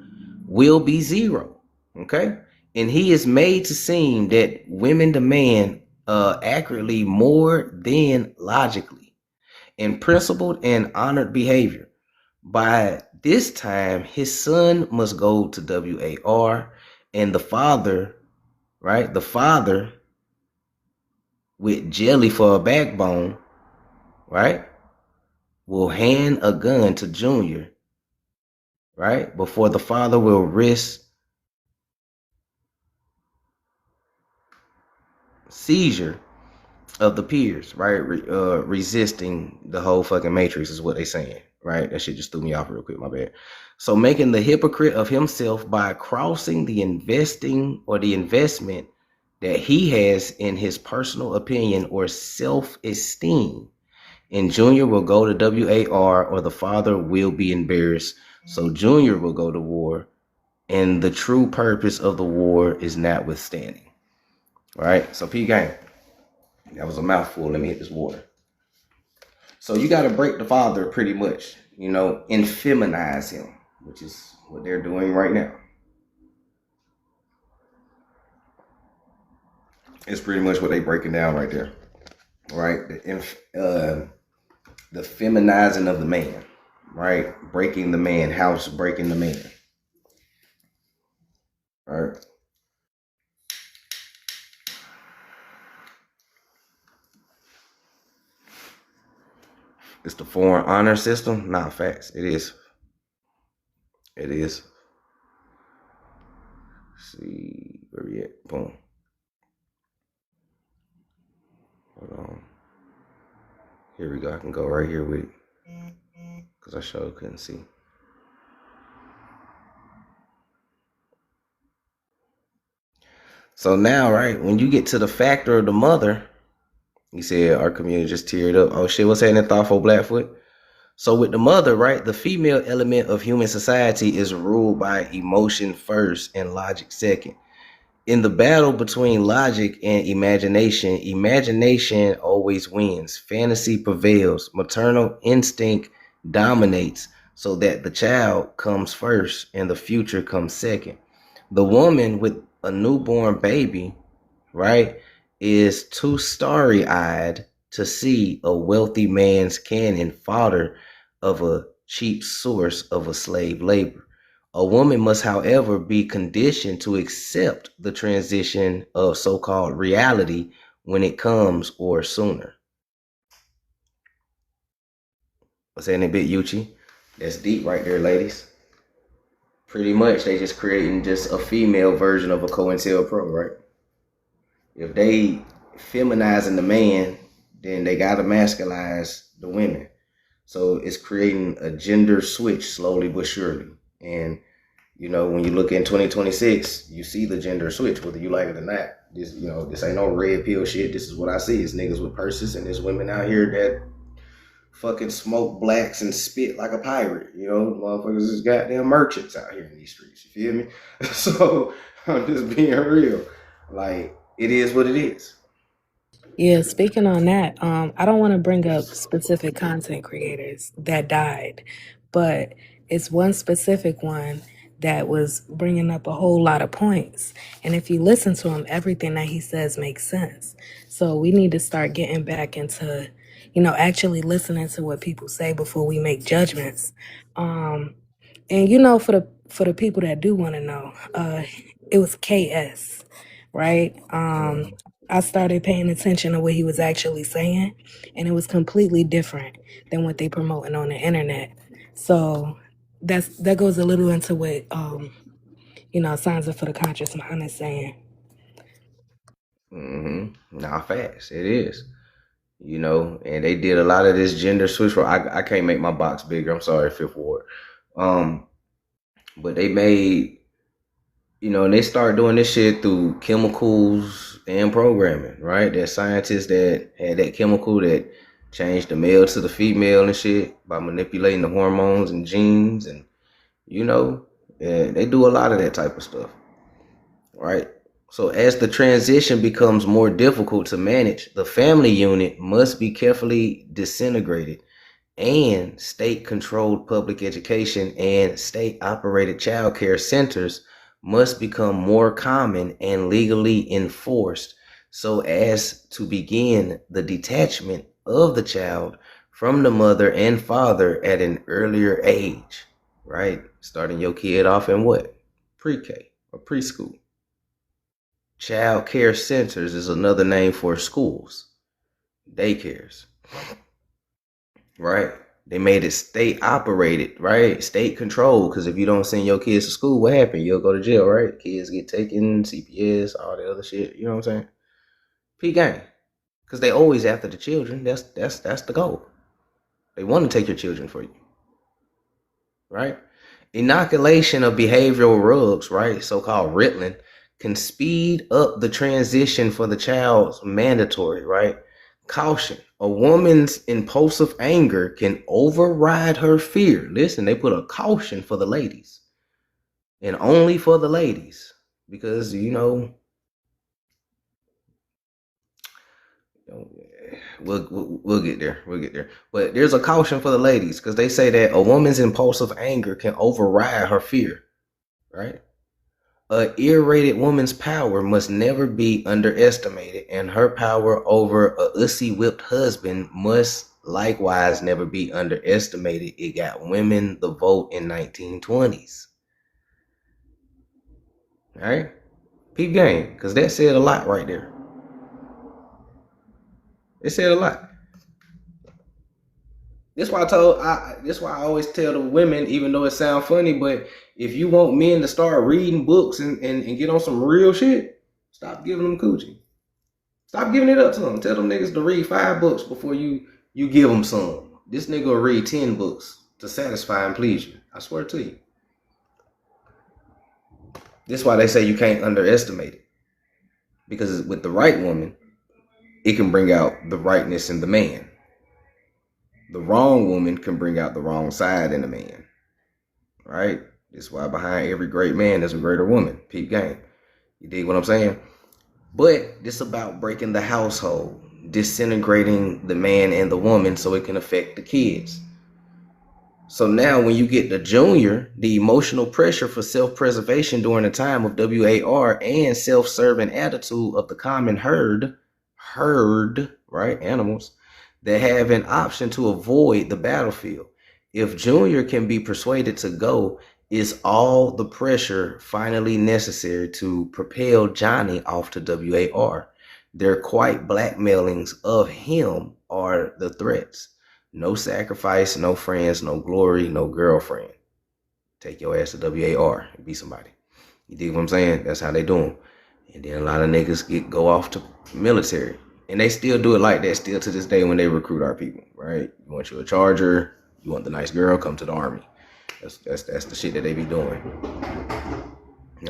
will be zero, okay? And he is made to seem that women demand accurately more than logically in principled and honored behavior. By this time, his son must go to WAR, and the father, right? The father with jelly for a backbone, right, will hand a gun to Junior, right, before the father will risk seizure of the peers, right? Resisting the whole fucking matrix is what they saying, right? That shit just threw me off real quick, my bad. So making the hypocrite of himself by crossing the investing or the investment that he has in his personal opinion or self-esteem. And Junior will go to WAR or the father will be embarrassed. So Junior will go to war and the true purpose of the war is notwithstanding. Right? So P gang. That was a mouthful. Let me hit this water. So you got to break the father pretty much, and feminize him, which is what they're doing right now. It's pretty much what they're breaking down right there, right? The feminizing of the man, right? Breaking the man, house breaking the man, right? It's the foreign honor system. Nah, facts. It is. It is. Let's see where we at. Boom. Hold on. Here we go. I can go right here with it because I sure couldn't see. So now, right, when you get to the factor of the mother, you said our community just teared up. Oh shit, what's happening, Thoughtful Blackfoot? So with the mother, right, the female element of human society is ruled by emotion first and logic second. In the battle between logic and imagination, imagination always wins. Fantasy prevails. Maternal instinct dominates so that the child comes first and the future comes second. The woman with a newborn baby, right, is too starry-eyed to see a wealthy man's cannon fodder of a cheap source of a slave labor. A woman must, however, be conditioned to accept the transition of so-called reality when it comes or sooner. What's that in a bit, Yuchi? That's deep right there, ladies. Pretty much, they just creating just a female version of a COINTELPRO, right? If they feminizing the man, then they gotta masculize the women. So it's creating a gender switch slowly but surely. And when you look in 2026, you see the gender switch, whether you like it or not. This ain't no red pill shit. This is what I see. It's niggas with purses and there's women out here that fucking smoke blacks and spit like a pirate. Motherfuckers is goddamn merchants out here in these streets. You feel me? So I'm just being real. Like, it is what it is. Yeah, speaking on that, I don't want to bring up specific content creators that died, but it's one specific one that was bringing up a whole lot of points. And if you listen to him, everything that he says makes sense. So we need to start getting back into, actually listening to what people say before we make judgments. And for the people that do want to know, it was KS, right? I started paying attention to what he was actually saying, and it was completely different than what they promoting on the internet. So that goes a little into what Signs Are for the Conscious Mind is saying. Nah, facts. It is. And they did a lot of this gender switch. I can't make my box bigger. I'm sorry, Fifth Ward. But they made, and they started doing this shit through chemicals and programming, right? There's scientists that had that chemical that changed the male to the female and shit by manipulating the hormones and genes, and they do a lot of that type of stuff, right? So as the transition becomes more difficult to manage, the family unit must be carefully disintegrated, and state-controlled public education and state-operated child care centers must become more common and legally enforced so as to begin the detachment of the child from the mother and father at an earlier age, right? Starting your kid off in what? Pre-K or preschool. Child care centers is another name for schools, daycares, right? They made it state operated, right? State controlled. Because if you don't send your kids to school, what happened? You'll go to jail, right? Kids get taken, CPS, all the other shit. You know what I'm saying? P gang. Because they always after the children. That's the goal. They want to take your children for you, right? Inoculation of behavioral rugs, right? So-called Ritalin, can speed up the transition for the child's mandatory, right? Caution. A woman's impulsive anger can override her fear. Listen, they put a caution for the ladies. And only for the ladies. Because, we'll get there. We'll get there. But there's a caution for the ladies because they say that a woman's impulsive anger can override her fear. Right? A irritated woman's power must never be underestimated, and her power over a ussy whipped husband must likewise never be underestimated. It got women the vote in 1920s. All right? Peep game, because that said a lot right there. It said a lot. That's why I always tell the women, even though it sounds funny, but if you want men to start reading books and get on some real shit, stop giving them coochie. Stop giving it up to them. Tell them niggas to read 5 books before you give them some. This nigga will read 10 books to satisfy and please you. I swear to you. That's why they say you can't underestimate it. Because with the right woman, it can bring out the rightness in the man. The wrong woman can bring out the wrong side in the man. Right? That's why behind every great man there's a greater woman. Peep game. You dig what I'm saying? But this about breaking the household, disintegrating the man and the woman so it can affect the kids. So now when you get the junior, the emotional pressure for self-preservation during the time of WAR and self-serving attitude of the common herd, right, animals, that have an option to avoid the battlefield. If junior can be persuaded to go, is all the pressure finally necessary to propel Johnny off to WAR? Their quiet blackmailings of him are the threats. No sacrifice, no friends, no glory, no girlfriend. Take your ass to WAR and be somebody. You dig what I'm saying? That's how they do them. And then a lot of niggas go off to military. And they still do it like that still to this day when they recruit our people, right? You want you a charger, you want the nice girl, come to the army. That's the shit that they be doing.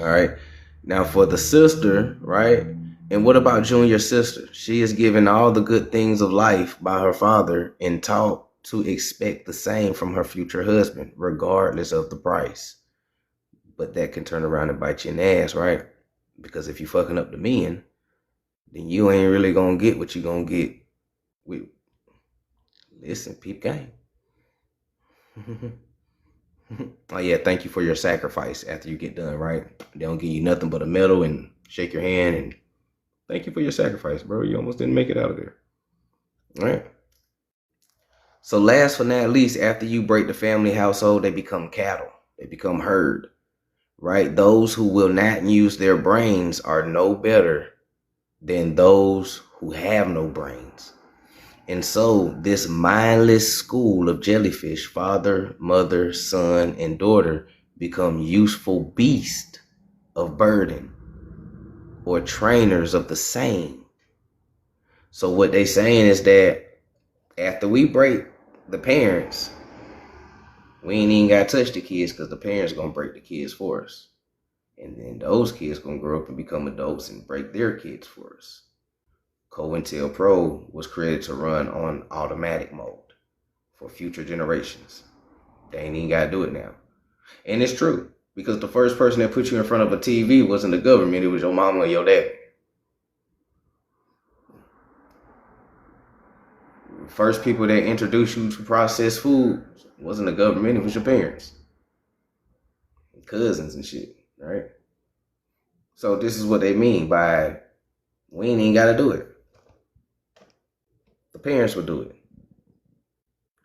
All right. Now for the sister, right? And what about Junior's sister? She is given all the good things of life by her father and taught to expect the same from her future husband, regardless of the price. But that can turn around and bite you in the ass, right? Because if you fucking up the men, then you ain't really gonna get what you gonna get with. Listen, peep game. Oh yeah, thank you for your sacrifice after you get done, right? They don't give you nothing but a medal and shake your hand and thank you for your sacrifice, bro. You almost didn't make it out of there. All right. So last but not least, after you break the family household, they become cattle. They become herd, right? Those who will not use their brains are no better than those who have no brains. And so this mindless school of jellyfish, father, mother, son, and daughter, become useful beasts of burden or trainers of the same. So what they saying is that after we break the parents, we ain't even got to touch the kids because the parents going to break the kids for us. And then those kids going to grow up and become adults and break their kids for us. COINTELPRO was created to run on automatic mode for future generations. They ain't even got to do it now. And it's true, because the first person that put you in front of a TV wasn't the government, it was your mama or your daddy. First people that introduced you to processed food wasn't the government, it was your parents. Cousins and shit, right? So this is what they mean by we ain't even got to do it. The parents will do it.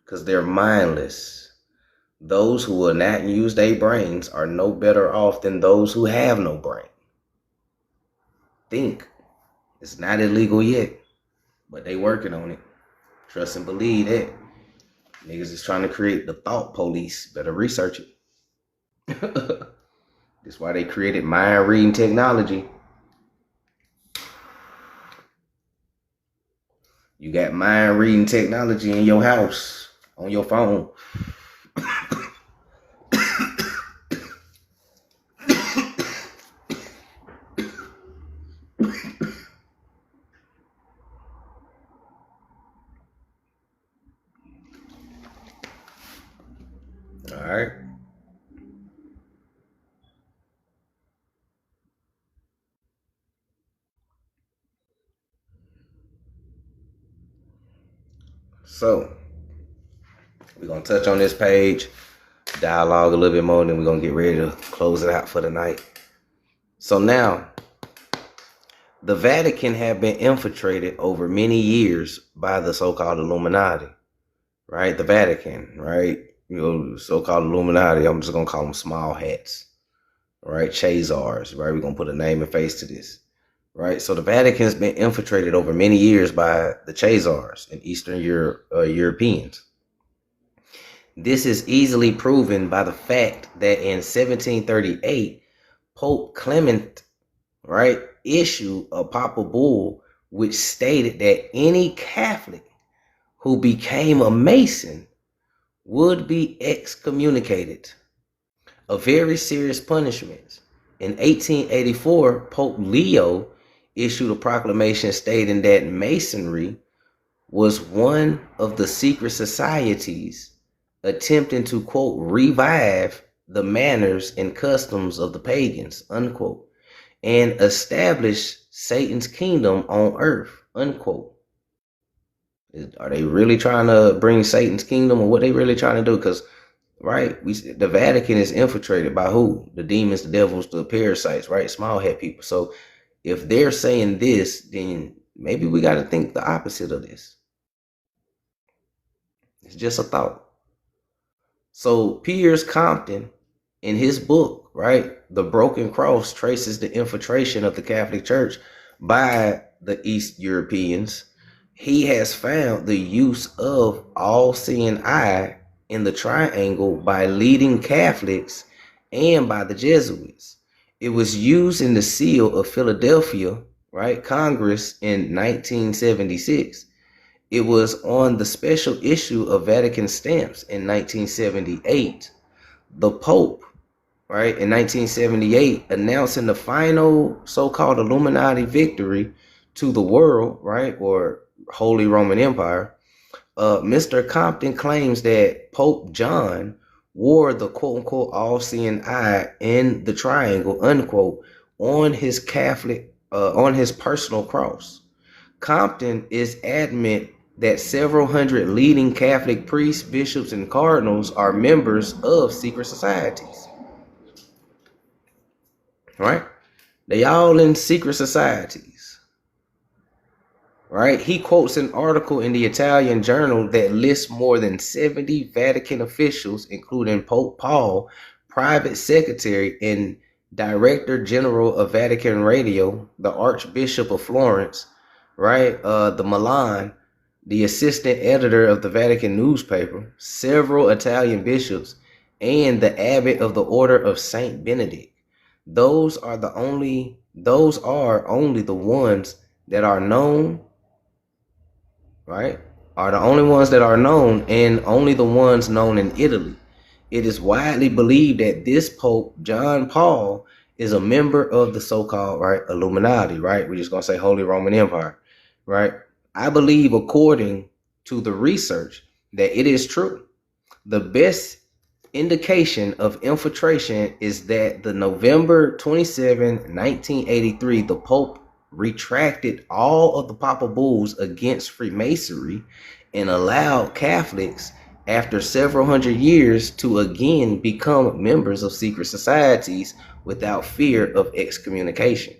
Because they're mindless. Those who will not use their brains are no better off than those who have no brain. Think. It's not illegal yet, but they working on it. Trust and believe that. Niggas is trying to create the thought police. Better research it. That's why they created mind reading technology. You got mind reading technology in your house, on your phone. All right. So we're gonna touch on this page, dialogue a little bit more, and then we're gonna get ready to close it out for the night. So now, the Vatican have been infiltrated over many years by the so-called Illuminati, right? The Vatican, right? So-called Illuminati. I'm just gonna call them small hats, right? Chazars, right? We're gonna put a name and face to this, right? So the Vatican's been infiltrated over many years by the Chazars and Eastern Europeans. This is easily proven by the fact that in 1738, Pope Clement, right, issued a papal bull which stated that any Catholic who became a Mason would be excommunicated, a very serious punishment. In 1884, Pope Leo issued a proclamation stating that Masonry was one of the secret societies attempting to, quote, revive the manners and customs of the pagans, unquote, and establish Satan's kingdom on earth, unquote. Are they really trying to bring Satan's kingdom, or what they really trying to do? Because, right, the Vatican is infiltrated by who? The demons, the devils, the parasites, right? Small head people. So if they're saying this, then maybe we got to think the opposite of this. It's just a thought. So Piers Compton, in his book, right, The Broken Cross, traces the infiltration of the Catholic Church by the East Europeans. He has found the use of all-seeing eye in the triangle by leading Catholics and by the Jesuits. It was used in the seal of Philadelphia, right, Congress in 1976. It was on the special issue of Vatican stamps in 1978. The Pope, right, in 1978, announcing the final so-called Illuminati victory to the world, right, or Holy Roman Empire. Mr. Compton claims that Pope John wore the quote-unquote all-seeing eye in the triangle, unquote, on his personal cross. Compton is adamant that several hundred leading Catholic priests, bishops, and cardinals are members of secret societies. Right? They all in secret societies. Right? He quotes an article in the Italian journal that lists more than 70 Vatican officials, including Pope Paul, private secretary and director general of Vatican Radio, the Archbishop of Florence, right? The Milan, the assistant editor of the Vatican newspaper, several Italian bishops, and the abbot of the Order of Saint Benedict. Those are only the ones that are known, right? Are the only ones that are known, and only the ones known in Italy. It is widely believed that this Pope, John Paul, is a member of the so-called, right, Illuminati, right? We're just going to say Holy Roman Empire, right? I believe, according to the research, that it is true. The best indication of infiltration is that the November 27, 1983, the Pope retracted all of the papal bulls against Freemasonry and allowed Catholics, after several hundred years, to again become members of secret societies without fear of excommunication.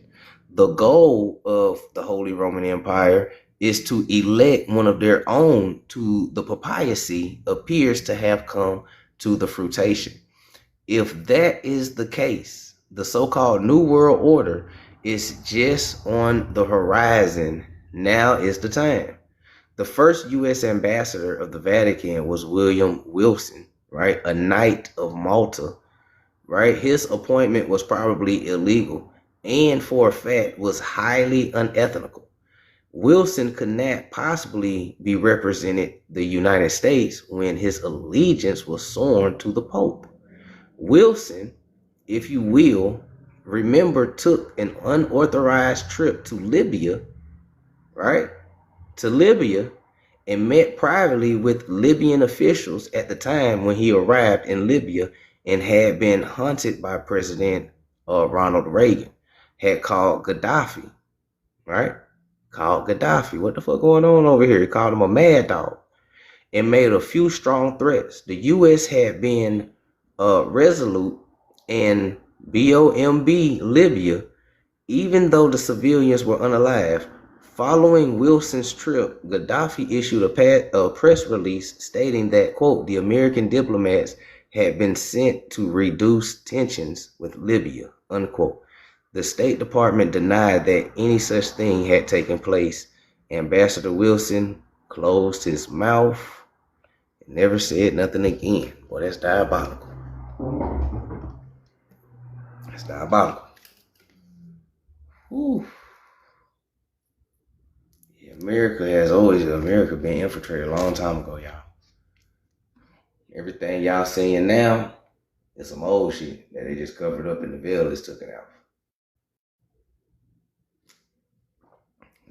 The goal of the Holy Roman Empire is to elect one of their own to the papacy appears to have come to the fruition. If that is the case, the so-called New World Order is just on the horizon. Now is the time. The first U.S. ambassador of the Vatican was William Wilson, right? A Knight of Malta, right? His appointment was probably illegal and for a fact was highly unethical. Wilson could not possibly be represented the United States when his allegiance was sworn to the Pope. Wilson, if you will, remember, took an unauthorized trip to Libya, right? To Libya, and met privately with Libyan officials at the time when he arrived in Libya and had been hunted by President Ronald Reagan, had called Gaddafi, right? Called Gaddafi. What the fuck going on over here? He called him a mad dog. and made a few strong threats. The U.S. had been resolute in BOMB Libya, even though the civilians were unalive. Following Wilson's trip, Gaddafi issued a press release stating that, quote, the American diplomats had been sent to reduce tensions with Libya, unquote. The State Department denied that any such thing had taken place. Ambassador Wilson closed his mouth and never said nothing again. Boy, that's diabolical. That's diabolical. Whew. Yeah, America been infiltrated a long time ago, y'all. Everything y'all seeing now is some old shit that they just covered up and the veil is taken out.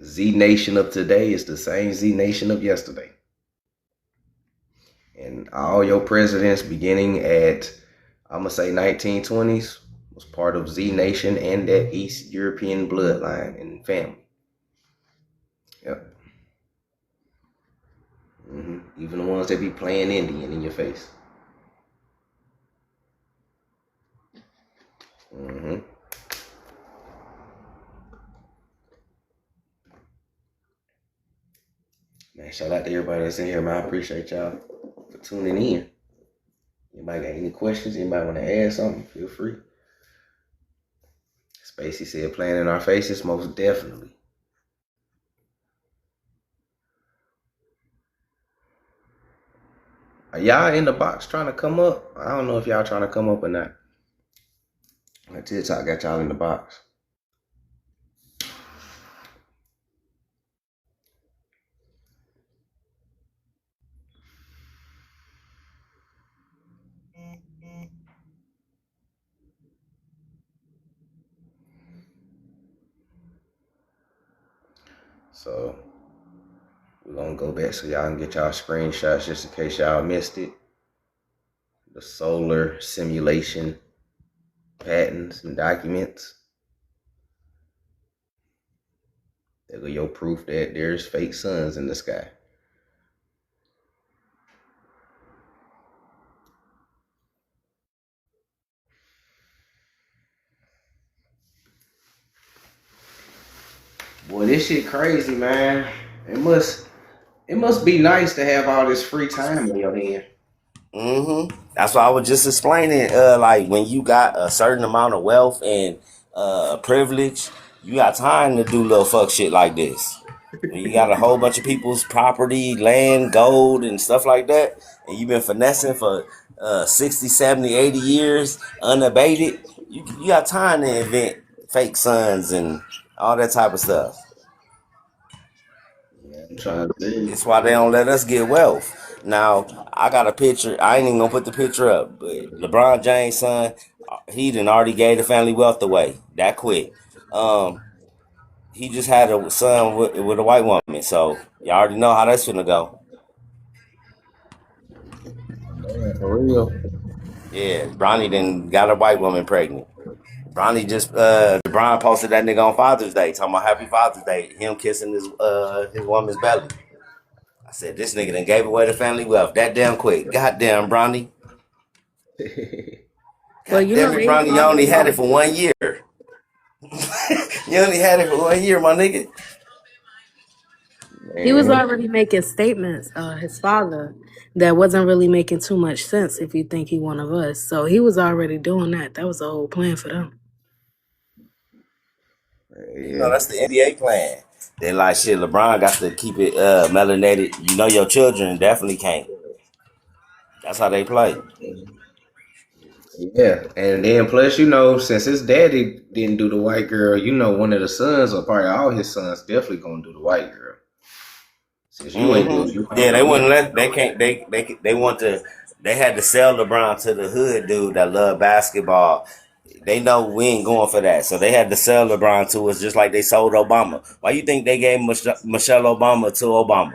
Z Nation of today is the same Z Nation of yesterday. And all your presidents beginning at, I'm going to say 1920s, was part of Z Nation and that East European bloodline and family. Yep. Even the ones that be playing Indian in your face. Man, shout out to everybody that's in here, man. I appreciate y'all for tuning in. Anybody got any questions? Anybody want to add something? Feel free. Spacey said playing in our faces, most definitely. Are y'all in the box trying to come up? I don't know if y'all trying to come up or not. My TikTok got y'all in the box. So we're going to go back so y'all can get y'all screenshots just in case y'all missed it. The solar simulation patents and documents. There go your proof that there's fake suns in the sky. Boy, this shit crazy, man. It must be nice to have all this free time in your hand. That's why I was just explaining. Like when you got a certain amount of wealth and privilege, you got time to do little fuck shit like this. When you got a whole bunch of people's property, land, gold, and stuff like that, and you've been finessing for 60, 70, 80 years unabated, you got time to invent fake suns and all that type of stuff. I'm trying to think. It's why they don't let us get wealth. Now, I got a picture. I ain't even gonna put the picture up, but LeBron James' son, he done already gave the family wealth away that quick. He just had a son with a white woman, so you already know how that's gonna go. Man, for real. Yeah, Bronny then got a white woman pregnant. Bronny just LeBron posted that nigga on Father's Day, talking about Happy Father's Day, him kissing his woman's belly. I said, this nigga done gave away the family wealth that damn quick. Goddamn, Bronny. Well, God damn it, Bronny, you only had it for 1 year. You only had it for 1 year, my nigga. he was already making statements, his father, that wasn't really making too much sense if you think he one of us. So he was already doing that. That was the whole plan for them. You know, that's the NBA plan. They like shit, LeBron got to keep it melanated. You know your children definitely can't. That's how they play. Yeah, and then plus, since his daddy didn't do the white girl, one of the sons, or probably all his sons, definitely gonna do the white girl. Since you ain't doing, Yeah, they wouldn't let. They can't. They want to. They had to sell LeBron to the hood dude that loved basketball. They know we ain't going for that, so they had to sell LeBron to us, just like they sold Obama. Why you think they gave Michelle Obama to Obama?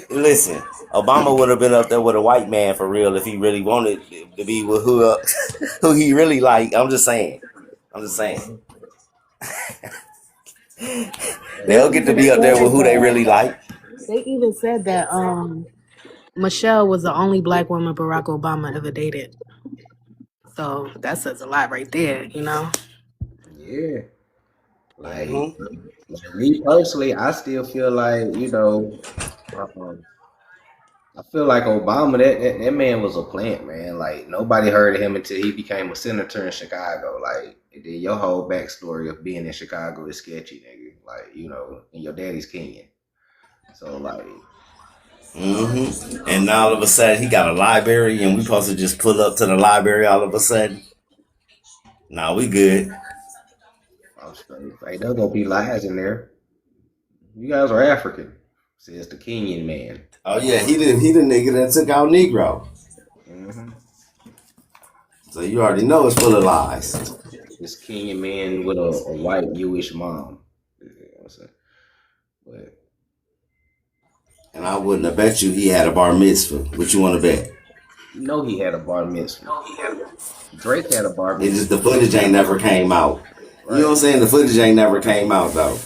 Listen, Obama would have been up there with a white man for real if he really wanted to be with who he really liked. I'm just saying. They'll get to be up there with who they really like. They even said that Michelle was the only black woman Barack Obama ever dated. So that says a lot right there, you know? Yeah. Like, Mm-hmm. like me personally, I still feel like, um, I feel like Obama, that man was a plant, man. Like nobody heard of him until he became a senator in Chicago. Like then your whole backstory of being in Chicago is sketchy, nigga. Like, and your daddy's Kenyan. So like, Mm-hmm. And now all of a sudden he got a library, and we supposed to just pull up to the library all of a sudden. Nah, we good. I'm straight. Hey, there's gonna be lies in there. You guys are African, says the Kenyan man. Oh yeah, he the nigga that took out Negro. Hmm. So you already know it's full of lies. This Kenyan man with a white Jewish mom. You know what I'm saying? But And I wouldn't have bet you he had a bar mitzvah. What you want to bet? he had a bar mitzvah. Drake had a bar It just mitzvah. the footage ain't never came out. You know what I'm Right. saying? The footage ain't never came out though.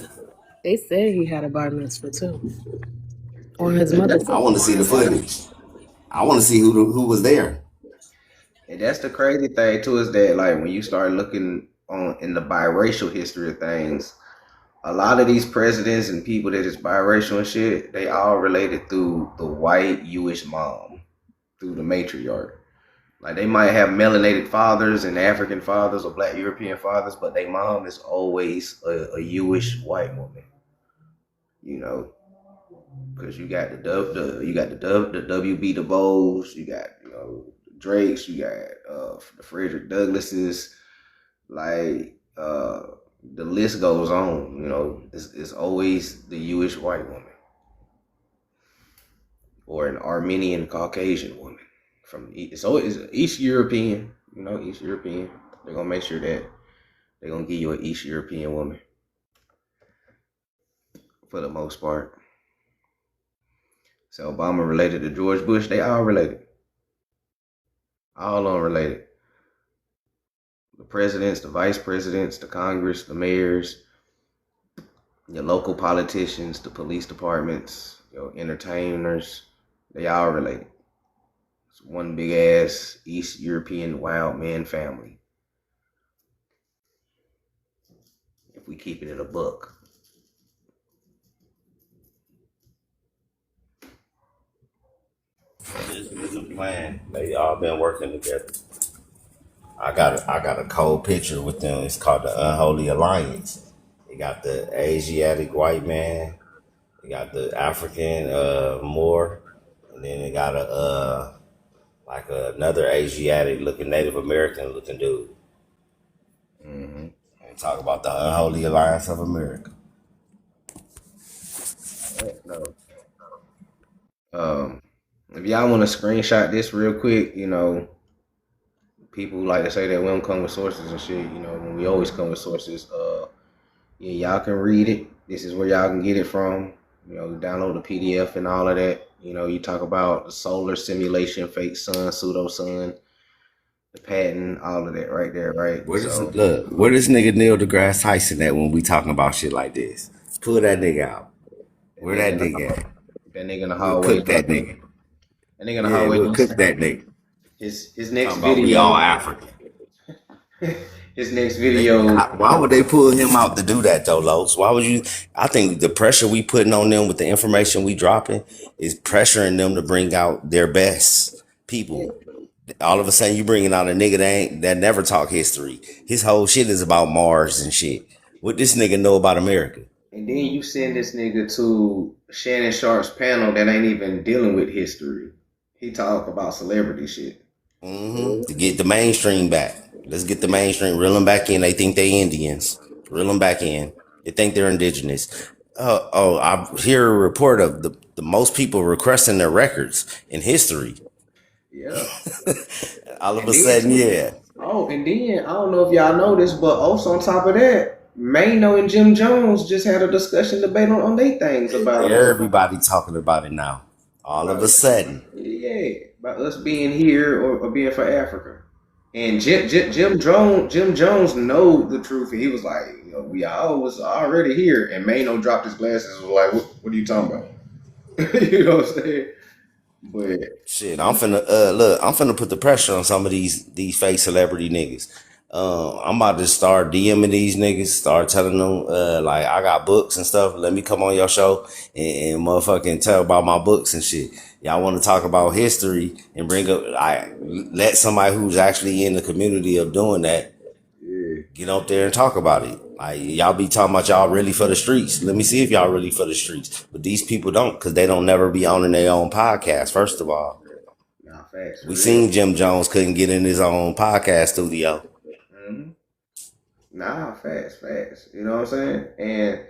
They said he had a bar mitzvah too. Or his And mother that's, I said want to he see had the a bar footage. I want to see who was there. and that's the crazy thing too, is that like when you start looking on in the biracial history of things, a lot of these presidents and people that is biracial and shit, they all related through the white Jewish mom, through the matriarch. Like they might have melanated fathers and African fathers or black European fathers, but their mom is always a Jewish white woman. You know, because you got the WB Du Bois, you got the Drakes, you got the Frederick Douglasses, like the list goes on. It's always the Jewish white woman or an Armenian Caucasian woman it's always East European. East European. They're gonna make sure that they're gonna give you an East European woman for the most part. So Obama related to George Bush. They all related. All unrelated. The presidents, the vice presidents, the Congress, the mayors, your local politicians, the police departments, your entertainers, they all related. It's one big ass East European wild man family. If we keep it in a book. This is a plan. They all been working together. I got a cold picture with them. It's called the Unholy Alliance. They got the Asiatic white man. They got the African Moor, and then they got a another Asiatic looking Native American looking dude. Mm-hmm. And talk about the Unholy Alliance of America. No. If y'all want to screenshot this real quick, people like to say that we don't come with sources and shit. When we always come with sources. Yeah, y'all can read it. This is where y'all can get it from. Download the PDF and all of that. You talk about the solar simulation, fake sun, pseudo-sun, the patent, all of that right there, right? Where does So look? Where this nigga Neil deGrasse Tyson at when we talking about shit like this? Pull that nigga out. that Where nigga that in the nigga at? that nigga in the We'll hallway cook that talking. nigga. That nigga in the Yeah, hallway. we'll cook that nigga. His next Talking about we all video. African. His next video. Why would they pull him out to do that though, Los? Why would you? I think the pressure we putting on them with the information we dropping is pressuring them to bring out their best people. All of a sudden, you bringing out a nigga that never talk history. His whole shit is about Mars and shit. What this nigga know about America? And then you send this nigga to Shannon Sharp's panel that ain't even dealing with history. He talk about celebrity shit. To get the mainstream back. Let's get the mainstream. Reel them back in. They think they Indians. Reel them back in. They think they're indigenous. I hear a report of the most people requesting their records in history. Yeah. All of And a then, sudden, yeah. and then I don't know if y'all know this, but also on top of that, Mano and Jim Jones just had a discussion debate on their things about Everybody talking about it now. All of a sudden. yeah, about us being here or being for Africa. And Jim Jones know the truth, and he was like, we all was already here. And Mano dropped his glasses and was like, what are you talking about? You know what I'm saying? But Shit, I'm finna look. I'm finna put the pressure on some of these fake celebrity niggas. I'm about to start DMing these niggas. Start telling them like I got books and stuff. Let me come on your show and motherfucking tell about my books and shit. Y'all want to talk about history and bring up? I let somebody who's actually in the community of doing that yeah, get up there and talk about it. Like y'all be talking about y'all really for the streets. Let me see if y'all really for the streets. But these people don't, because they don't never be owning their own podcast. First of all. nah, facts for We real. seen Jim Jones couldn't get in his own podcast studio. Mm-hmm. Nah, facts. You know what I'm saying? And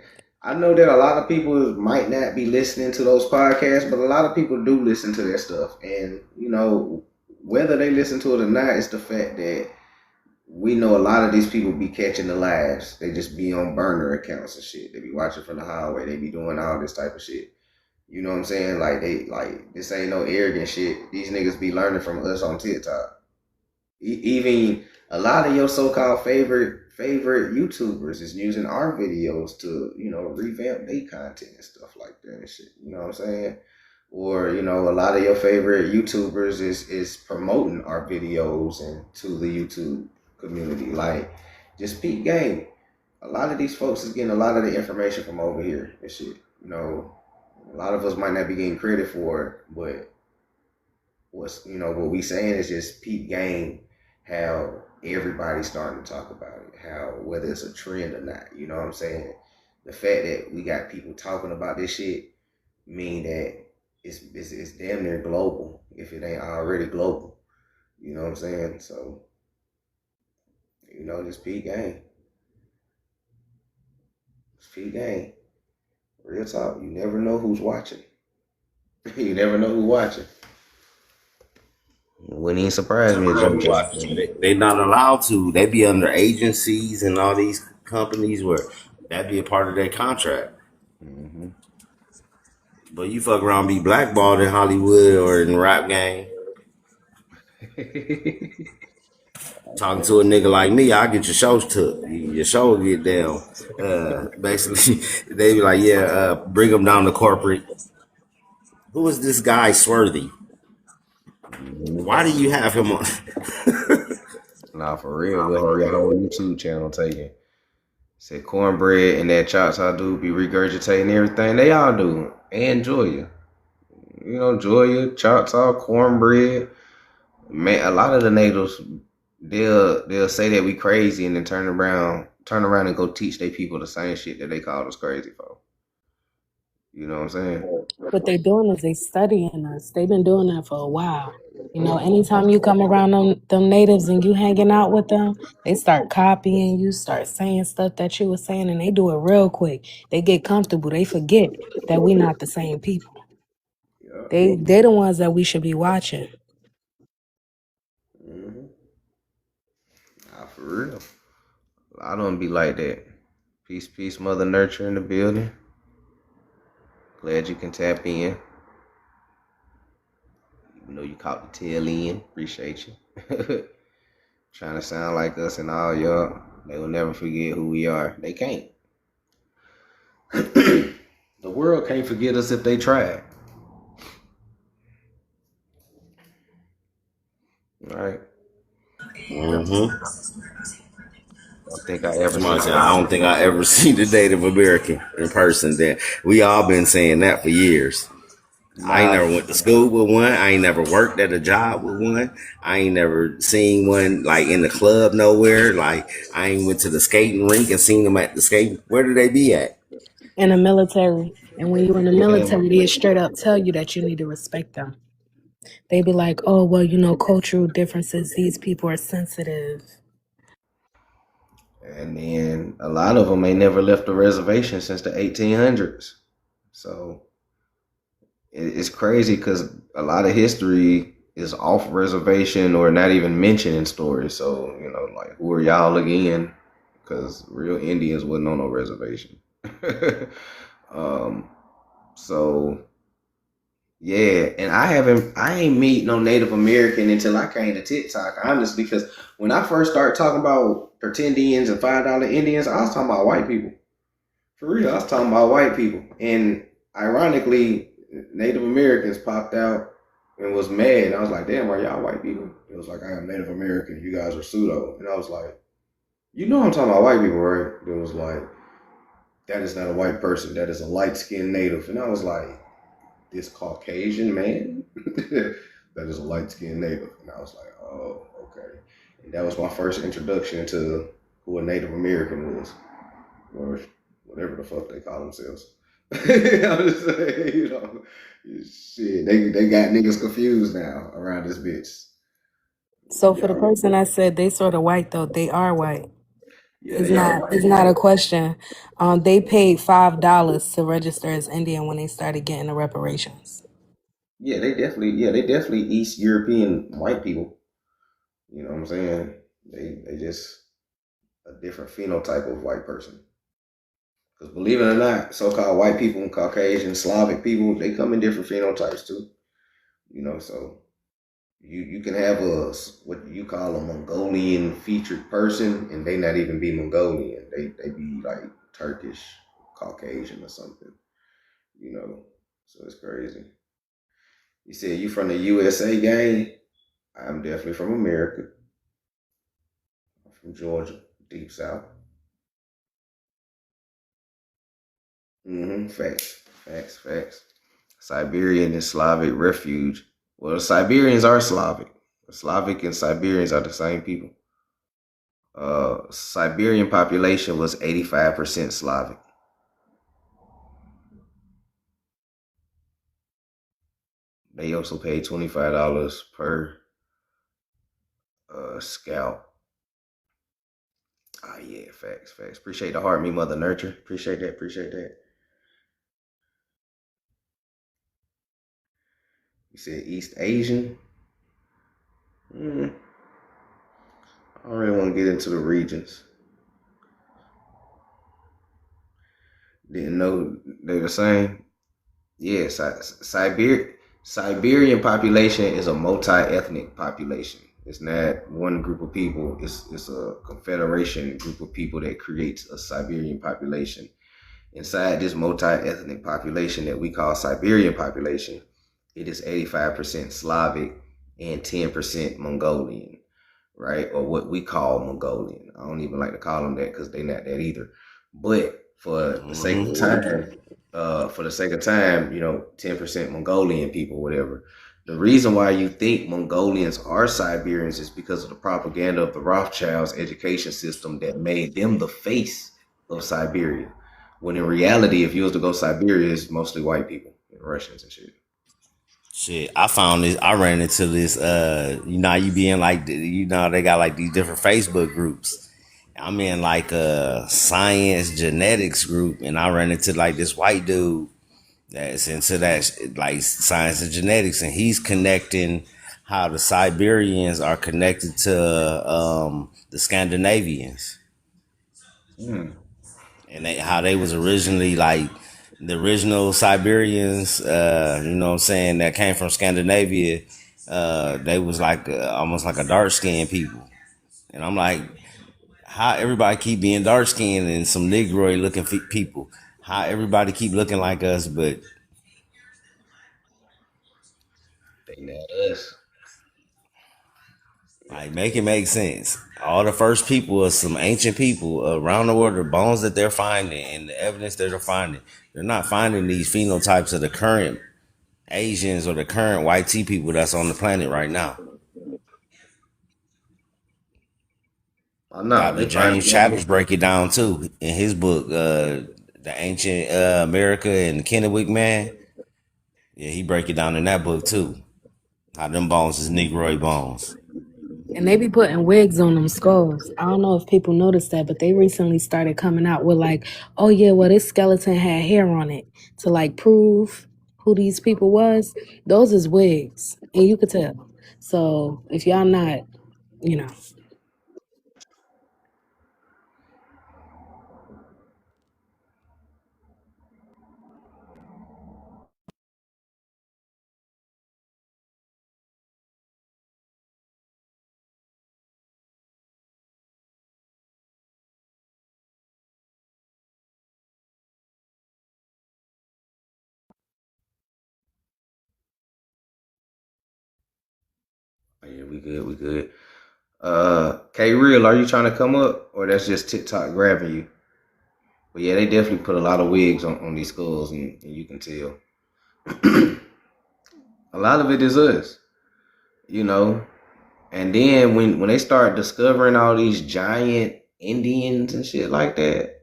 I know that a lot of people might not be listening to those podcasts, but a lot of people do listen to that stuff. And, you know, whether they listen to it or not, it's the fact that we know a lot of these people be catching the lives. They just be on burner accounts and shit. They be watching from the highway. They be doing all this type of shit. You know what I'm saying? Like this ain't no arrogant shit. These niggas be learning from us on TikTok. Even a lot of your so-called favorite YouTubers is using our videos to, you know, revamp their content and stuff like that and shit. You know what I'm saying? Or, you know, a lot of your favorite YouTubers is promoting our videos and to the YouTube community. Like, just peep game. A lot of these folks is getting a lot of the information from over here and shit. You know, a lot of us might not be getting credit for it, but what we saying is just peep game, how everybody's starting to talk about it, how whether it's a trend or not. You know what I'm saying? The fact that we got people talking about this shit mean that it's damn near global, if it ain't already global. You know what I'm saying? So, you know, just peep game. Just peep game. Real talk. You never know who's watching. You never know who's watching. Wouldn't even surprise me if Jim Jones. They not allowed to. They be under agencies and all these companies where that be a part of their contract. Mm-hmm. But you fuck around, be blackballed in Hollywood or in rap game. Talking to a nigga like me, I get your shows took. Your show will get down. Basically, they be like, yeah, bring them down to corporate. Who is this guy, Swarthy? Why do you have him on? Nah, for real, we'll have your whole YouTube channel taken. Said cornbread and that Choctaw dude be regurgitating everything they all do. And Julia. You know, Julia, Choctaw, cornbread. Man, a lot of the natives, they'll say that we crazy and then turn around and go teach their people the same shit that they called us crazy for. You know what I'm saying? What they doing is they studying us. They've been doing that for a while. You know, anytime you come around them natives and you hanging out with them, they start copying you, start saying stuff that you were saying, and they do it real quick. They get comfortable. They forget that we not the same people. Yeah. They the ones that we should be watching. Mm-hmm. Nah, for real. I don't be like that. Peace, Mother Nurture in the building. Glad you can tap in. Even though you caught the tail end. Appreciate you. Trying to sound like us and all y'all. They will never forget who we are. They can't. The world can't forget us if they try. All right. Mm-hmm. I don't think I ever Somebody seen said, I don't think I ever seen the Native American in person. Then we all been saying that for years. I ain't Nah, never went to school with one. I ain't never worked at a job with one. I ain't never seen one like in the club nowhere. Like I ain't went to the skating rink and seen them at the skate. Where do they be at? In the military. And when you're in the man. military, they straight up tell you that you need to respect them. They be like, oh, well, you know, cultural differences. These people are sensitive. And then a lot of them ain't never left the reservation since the 1800s. So it's crazy because a lot of history is off reservation or not even mentioned in stories. So, you know, like, who are y'all again? Because real Indians wasn't on no reservation. um, so yeah, and I ain't meet no Native American until I came to TikTok, honestly, because when I first started talking about pretendians and $5 Indians, I was talking about white people. For real, I was talking about white people. And ironically, Native Americans popped out and was mad. And I was like, damn, are y'all white people? It was like, I am Native American. You guys are pseudo. And I was like, you know I'm talking about white people, right? It was like, that is not a white person. That is a light skinned native. And I was like, this Caucasian man? That is a light skinned native. And I was like, oh, okay. And that was my first introduction to who a Native American was, or whatever the fuck they call themselves. I'm just saying, shit, they got niggas confused now around this bitch. So for the Y'all, person that said they sort of white though, they are white. yeah, they are It's white. not a question. They paid $5 to register as Indian when they started getting the reparations. They definitely East European white people. You know what I'm saying? They just a different phenotype of white person. Because believe it or not, so-called white people and Caucasian, Slavic people, they come in different phenotypes too. So you can have a what you call a Mongolian featured person, and they not even be Mongolian. They be like Turkish, Caucasian or something. You know, so it's crazy. You said you from the USA, gang? I'm definitely from America. I'm from Georgia, deep south. Facts, facts, facts. Siberian and Slavic refuge. Well, the Siberians are Slavic. The Slavic and Siberians are the same people. Siberian population was 85% Slavic. They also paid $25 per scalp. Ah, yeah, facts, facts. Appreciate the heart, me mother nurture. Appreciate that, appreciate that. You said East Asian. Mm, I don't really want to get into the regions. Didn't know they're the same. Yes, Siberian population is a multi-ethnic population. It's not one group of people. It's a confederation group of people that creates a Siberian population. Inside this multi-ethnic population that we call Siberian population, it is 85% Slavic and 10% Mongolian, right? Or what we call Mongolian. I don't even like to call them that because they're not that either. But for the sake of time, 10% Mongolian people, whatever. The reason why you think Mongolians are Siberians is because of the propaganda of the Rothschilds education system that made them the face of Siberia. When in reality, if you was to go Siberia, it's mostly white people and Russians and shit. Shit, I found this. I ran into this. You be in like, they got like these different Facebook groups. I'm in like a science genetics group, and I ran into like this white dude that's into that like science and genetics, and he's connecting how the Siberians are connected to the Scandinavians, Hmm. and how they was originally like the original Siberians. You know what I'm saying, that came from Scandinavia. They was like almost like a dark skinned people, and I'm like, how everybody keep being dark skinned and some Negroid looking people? How everybody keep looking like us, but They not us. like, make it make sense. All the first people are some ancient people around the world. The bones that they're finding and the evidence that they're finding, they're not finding these phenotypes of the current Asians or the current white tea people that's on the planet right now. Oh no, Dr. they find James Chatters break it down too in his book, The Ancient America and the Kennewick Man. Yeah, he break it down in that book too. How them bones is Negroid bones. And they be putting wigs on them skulls. I don't know if people noticed that, but they recently started coming out with like, oh yeah, well this skeleton had hair on it to like prove who these people was. Those is wigs, and you could tell. So if y'all not, you know, Oh, yeah, we good, we good. K Real, are you trying to come up, or that's just TikTok grabbing you? But yeah, they definitely put a lot of wigs on these skulls, and you can tell. A lot of it is us, you know. And then when they start discovering all these giant Indians and shit like that,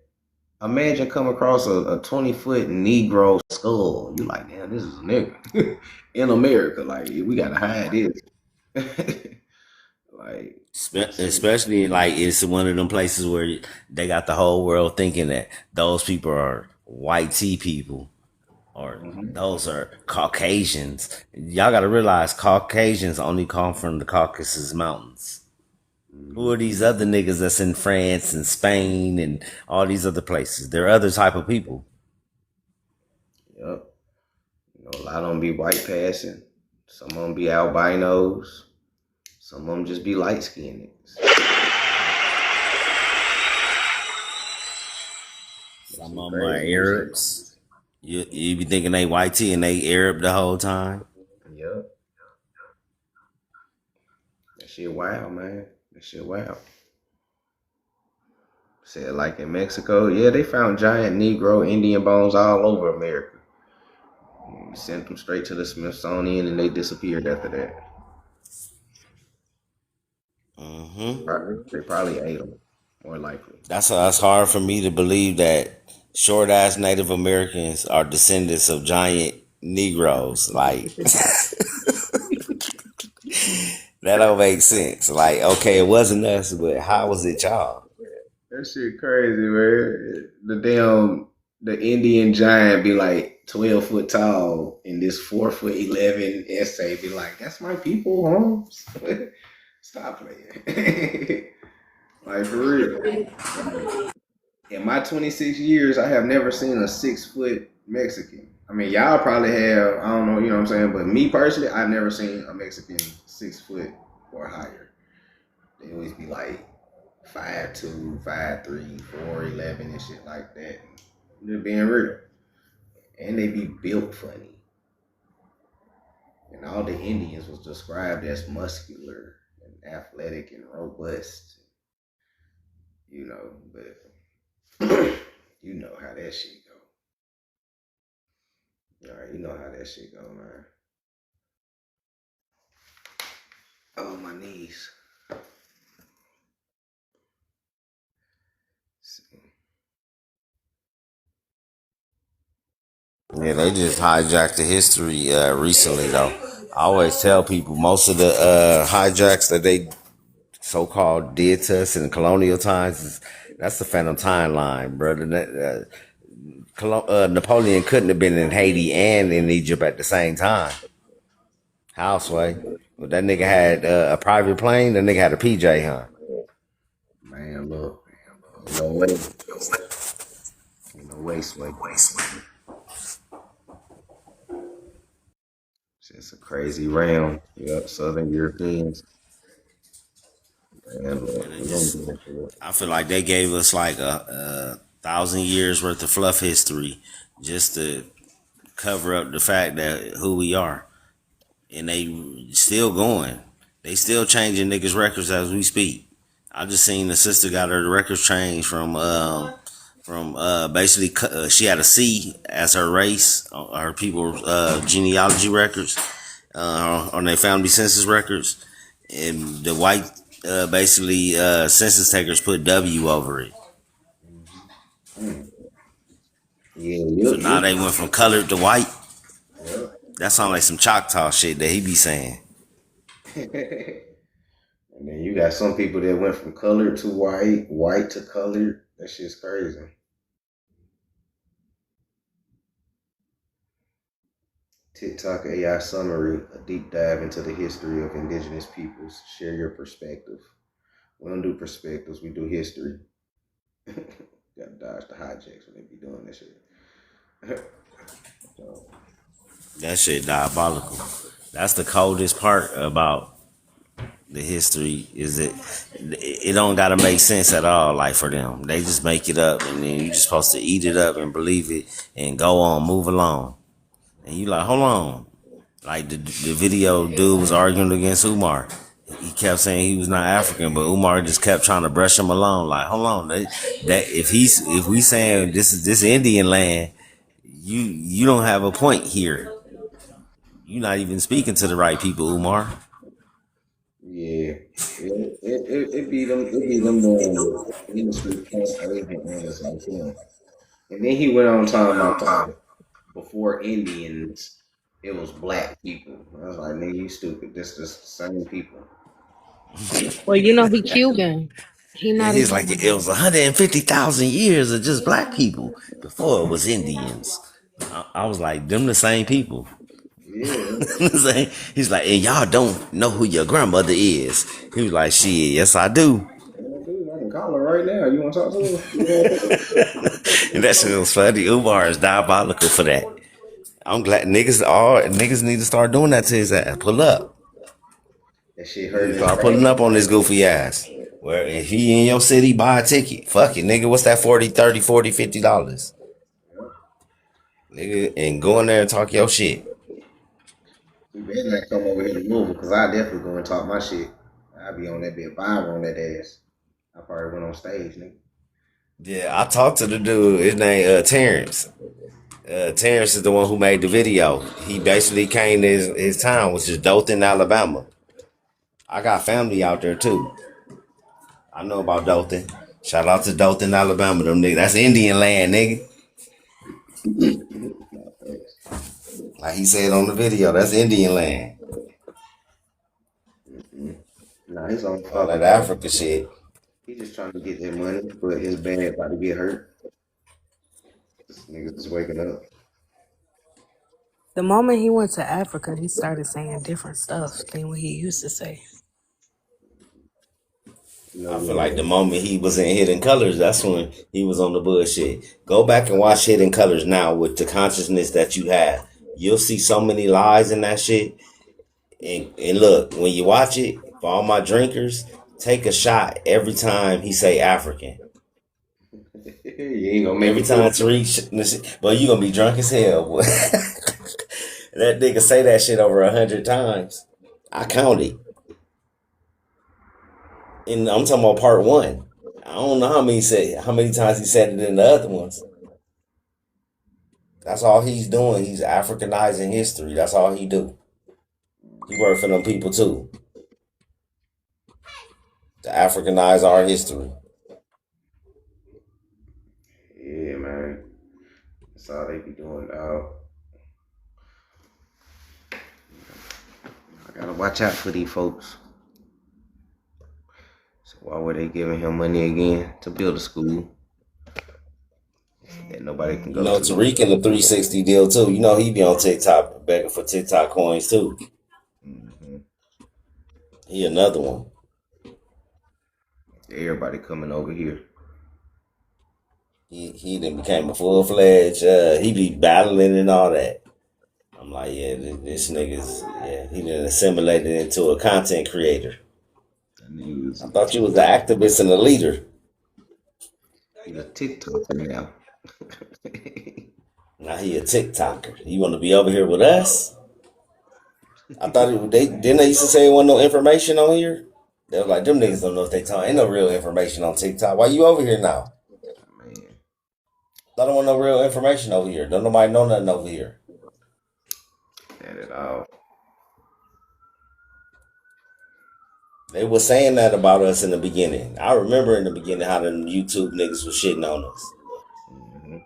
imagine come across a 20-foot Negro skull. You like, damn, this is a nigga in America. Like, we gotta hide this. Like, Especially like it's one of them places where they got the whole world thinking that those people are white tea people or mhm. those are Caucasians. Y'all got to realize Caucasians only come from the Caucasus Mountains. Who are these other niggas that's in France and Spain and all these other places? They're other type of people. Yep. You know, a lot of them be white passing. Some of them be albinos. Some of them just be light skinned niggas. That Some shit of them are crazy. Arabs. You be thinking they white tea and they Arab the whole time. Yep. That shit wild, man. That shit wild. Said like in Mexico, yeah, they found giant Negro Indian bones all over America. We sent them straight to the Smithsonian and they disappeared after that. They probably ate them, more likely. That's hard for me to believe that short ass Native Americans are descendants of giant Negroes. Like that don't make sense. Like, okay, it wasn't us, but how was it y'all? That shit crazy, man. The Indian giant be like 12 foot tall, and this 4'11" essay be like, "That's my people, Holmes." Stop playing. Like for real. In my 26 years, I have never seen a 6 foot Mexican. I mean, y'all probably have. I don't know. You know what I'm saying? But me personally, I've never seen a Mexican 6 foot or higher. They always be like 5'2", 5'3", 4'11", and shit like that. Just being real. And they be built funny. And all the Indians was described as muscular and athletic and robust. You know, but you know how that shit go. All right, you know how that shit go, man. Oh, my knees. Yeah, they just hijacked the history recently though. I always tell people most of the hijacks that they so called did to us in colonial times that's the phantom timeline, brother. Napoleon couldn't have been in Haiti and in Egypt at the same time. Houseway. But that nigga had a private plane. That nigga had a PJ, huh? Man, look. No way. No way, Sway. It's just a crazy round. Yep, Southern Europeans. Man, look, And it we gonna just, get into it. I feel like they gave us like a 1,000 years worth of fluff history just to cover up the fact that who we are. And they still going. They still changing niggas' records as we speak. I just seen the sister got her records changed from basically she had a C as her race, her people genealogy records, on their family census records, and the white basically census takers put W over it. Mm. Yeah, So now they went from colored to white. yep. That sounds like some Choctaw shit that he be saying. And then you got some people that went from colored to white, white to colored. That shit's crazy. TikTok AI summary, a deep dive into the history of indigenous peoples. Share your perspective. We don't do perspectives, we do history. Gotta dodge the hijacks when they be doing this shit. So, That shit diabolical. That's the coldest part about the history is that it don't gotta make sense at all. Like for them, they just make it up, and then you just supposed to eat it up and believe it and go on, move along. And you like, hold on. Like the video dude was arguing against Umar. He kept saying he was not African, but Umar just kept trying to brush him along. Like, hold on, that if we saying this Indian land, you don't have a point here. You're not even speaking to the right people, Umar. Yeah, it be them industry point agent niggas like him. And then he went on talking about before Indians, it was black people. I was like, nigga, you stupid. This is the same people. Well, you know he Cuban. He And not he's like, it even. was 150,000 years of just black people before it was Indians. I was like, them the same people. Yeah, He's like, and y'all don't know who your grandmother is. He was like, shit, yes I do. dude, I can call her right now. You want to talk to her? You know? And that shit was funny. Umar is diabolical for that. I'm glad niggas need to start doing that to his ass. Pull up. That shit You need hurt to his start pulling brain. up on this goofy ass. Where if he in your city, buy a ticket. Fuck it, nigga. What's that 40, 30, 40, $50? Nigga, and go in there and talk your shit. He better not come over here to move because I definitely go and talk my shit. I be on that bit vibe on that ass. I probably went on stage, nigga. Yeah, I talked to the dude. His name Terrence. Terrence is the one who made the video. He basically came to his town, which is Dothan, Alabama. I got family out there too. I know about Dothan. Shout out to Dothan, Alabama. Them niggas. That's Indian land, nigga. Nah, facts. Like he said on the video, that's Indian land. Nah, his own All fucking that fault. Africa shit. He just trying to get that money, but his bad about to get hurt. This niggas is waking up. The moment he went to Africa, he started saying different stuff than what he used to say. You know I feel like what? the moment he was in Hidden Colors, that's when he was on the bullshit. Go back and watch Hidden Colors now with the consciousness that you have. You'll see so many lies in that shit. And look, when you watch it, for all my drinkers, take a shot every time he say African. You ain't gonna make Every it through. time Tariq, but you gonna be drunk as hell, boy. That nigga say that shit over 100 times. I counted. And I'm talking about part one. I don't know how many times he said it in the other ones. That's all he's doing. He's Africanizing history. That's all he do. He work for them people too. To Africanize our history. Yeah, man. That's all they be doing, dog. I gotta watch out for these folks. So why were they giving him money again to build a school that nobody can You go know, to? Tariq in the 360 deal too. You know he be on TikTok begging for TikTok coins too. Hmm. He another one. Everybody coming over here. He then became a full fledged. He be battling and all that. I'm like, yeah, this nigga's he done assimilated into a content creator. That nigga's I a thought you was an TikTok. activist and a leader. He's a TikToker now. Now he a TikToker. You want to be over here with us? I thought they used to say there wasn't no information on here. They was like, them niggas don't know what they talking. Ain't no real information on TikTok. Why you over here now? Man, I don't want no real information over here. Don't nobody know nothing over here. that at all. They was saying that about us in the beginning. I remember in the beginning how them YouTube niggas was shitting on us. Hmm.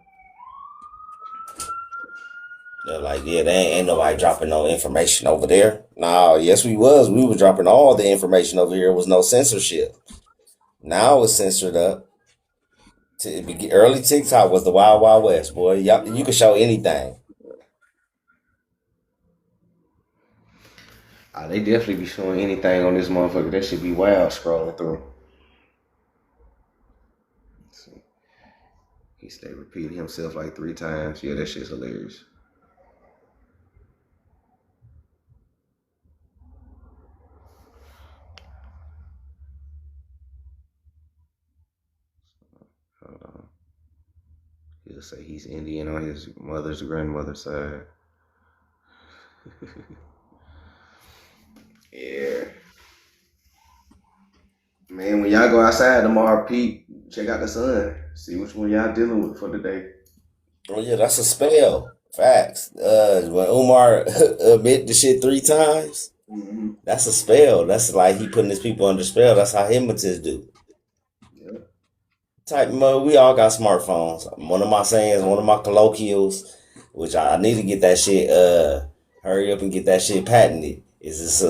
They're like, yeah, they ain't nobody dropping no information over there. Nah, yes we was. We were dropping all the information over here. It was no censorship. Now it's censored up. Early TikTok was the Wild Wild West, boy. You could show anything. They definitely be showing anything on this motherfucker. That should be wild scrolling through. Let's see. He stay repeating himself like 3 times. Yeah, that shit's hilarious. Hold on. He'll say he's Indian on his mother's grandmother's side. Yeah. Man, when y'all go outside tomorrow, Pete, check out the sun. See which one y'all dealing with for the day. Oh yeah, that's a spell. Facts. When Umar admit the shit 3 times, Mm-hmm. that's a spell. That's like he putting his people under spell. That's how hypnotists do. Yeah. Type mode. We all got smartphones. One of my sayings, one of my colloquials, which I need to get that shit. Hurry up and get that shit patented. It's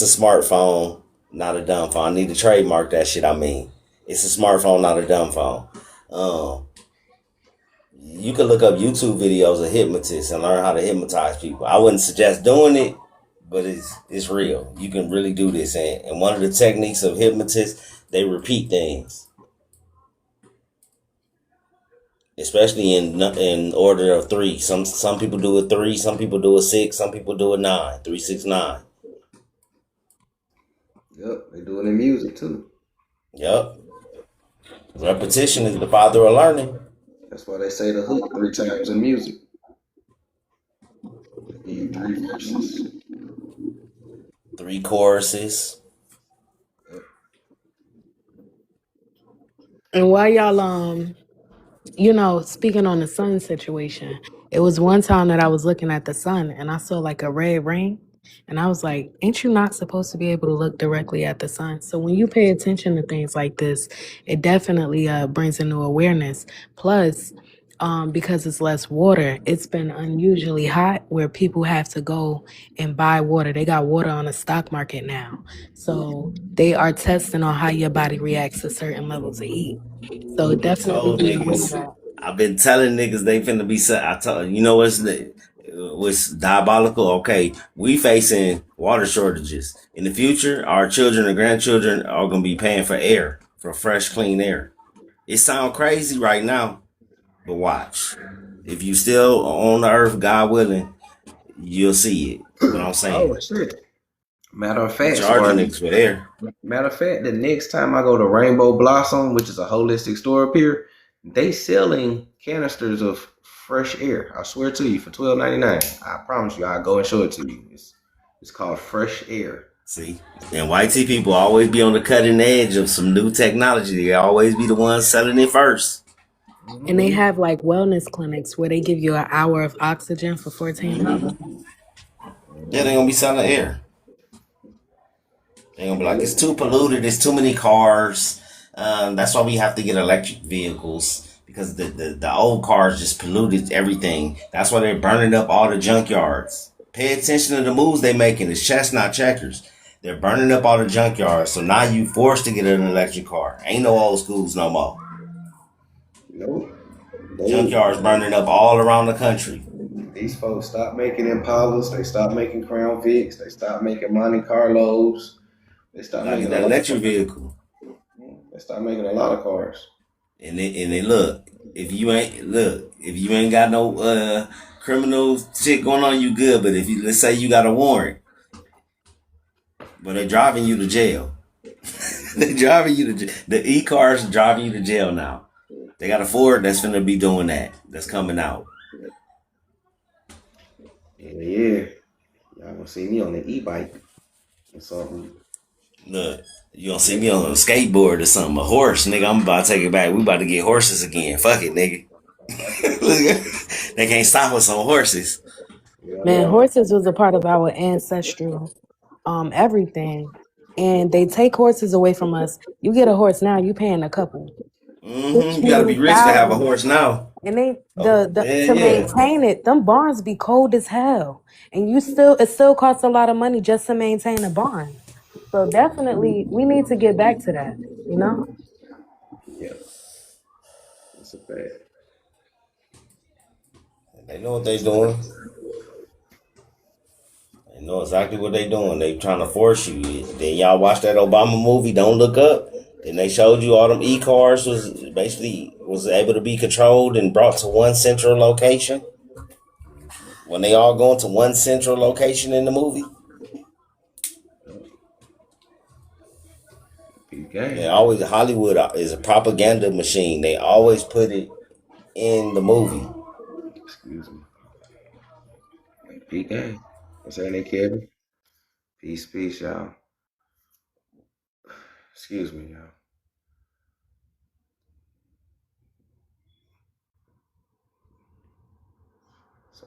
a smartphone, not a dumb phone. I need to trademark that shit. I mean, it's a smartphone, not a dumb phone. Um, you can look up YouTube videos of hypnotists and learn how to hypnotize people. I wouldn't suggest doing it, but it's real. You can really do this, and one of the techniques of hypnotists, they repeat things, especially in order of three. Some people do a three, some people do a six, some people do a nine. 3, 6, 9. Yep. They do it in music too. Yep. Repetition is the father of learning. That's why they say the hook 3 times in music. Give you 3 verses. 3 choruses. And while y'all speaking on the sun situation, it was one time that I was looking at the sun and I saw like a red ring. And I was like, ain't you not supposed to be able to look directly at the sun? So when you pay attention to things like this, it definitely brings a new awareness. Plus, because it's less water, it's been unusually hot where people have to go and buy water. They got water on the stock market now. So they are testing on how your body reacts to certain levels of heat. So definitely Told be aware of niggas. that. I've been telling niggas they finna be set. I told you know what's diabolical. Okay, we facing water shortages in the future. Our children and grandchildren are gonna be paying for air, for fresh, clean air. It sound crazy right now, but watch. If you still on the earth, God willing, you'll see it. What I'm Oh saying. shit. Matter of We fact, charging Sparky. niggas with air. Matter of fact, the next time I go to Rainbow Blossom, which is a holistic store up here, they selling canisters of fresh air. I swear to you, for $12.99. I promise you, I'll go and show it to you. It's called Fresh Air. See, and white tea people always be on the cutting edge of some new technology. They always be the ones selling it first. And they Mm-hmm. have like wellness clinics where they give you an hour of oxygen for $14. Yeah, they gonna be selling air. They gonna be And they like, it's look, too polluted. It's too many cars. That's why we have to get electric vehicles because the old cars just polluted everything. That's why they're burning up all the junkyards. Pay attention to the moves they making. It's chess, not checkers. They're burning up all the junkyards. So now you forced to get an electric car. Ain't no old schools no more. nope. They Junkyards burning up all around the country. these folks stopped making Impalas. They stopped making Crown Vics. They stopped making Monte Carlos. They You stopped gotta get making a that lot. electric vehicle. They stopped making a lot of cars. And they look, if you ain't got no criminal shit going on, you good. But if you let's say you got a warrant, but they're driving you to jail. They driving you to jail. The e cars driving you to jail now. They got a Ford that's gonna be doing that. That's coming out. Yeah, y'all gonna see me on the e-bike or something. Look, you gonna see me on a skateboard or something, a horse, nigga. I'm about to take it back. We about to get horses again. Fuck it, nigga. They can't stop us on horses. Yeah, Man, yeah. horses was a part of our ancestral everything. And they take horses away from us. You get a horse now, you paying a couple. You gotta be rich to have a 15,000. horse now. And they Oh, the yeah, to yeah. maintain it, them barns be cold as hell. And it still costs a lot of money just to maintain a barn. So definitely we need to get back to that, you know? Yeah, that's a fact. They know what they doing. They know exactly what they doing. They trying to force you. Then y'all watch that Obama movie, Don't Look Up. Then they showed you all them e-cars was able to be controlled and brought to one central location. When they all going to one central location in the movie, Big they game. always Hollywood is a propaganda machine. They always put it in the movie. Excuse me. Big game. What's happening, Kevin? Peace, peace, y'all. Excuse me, y'all.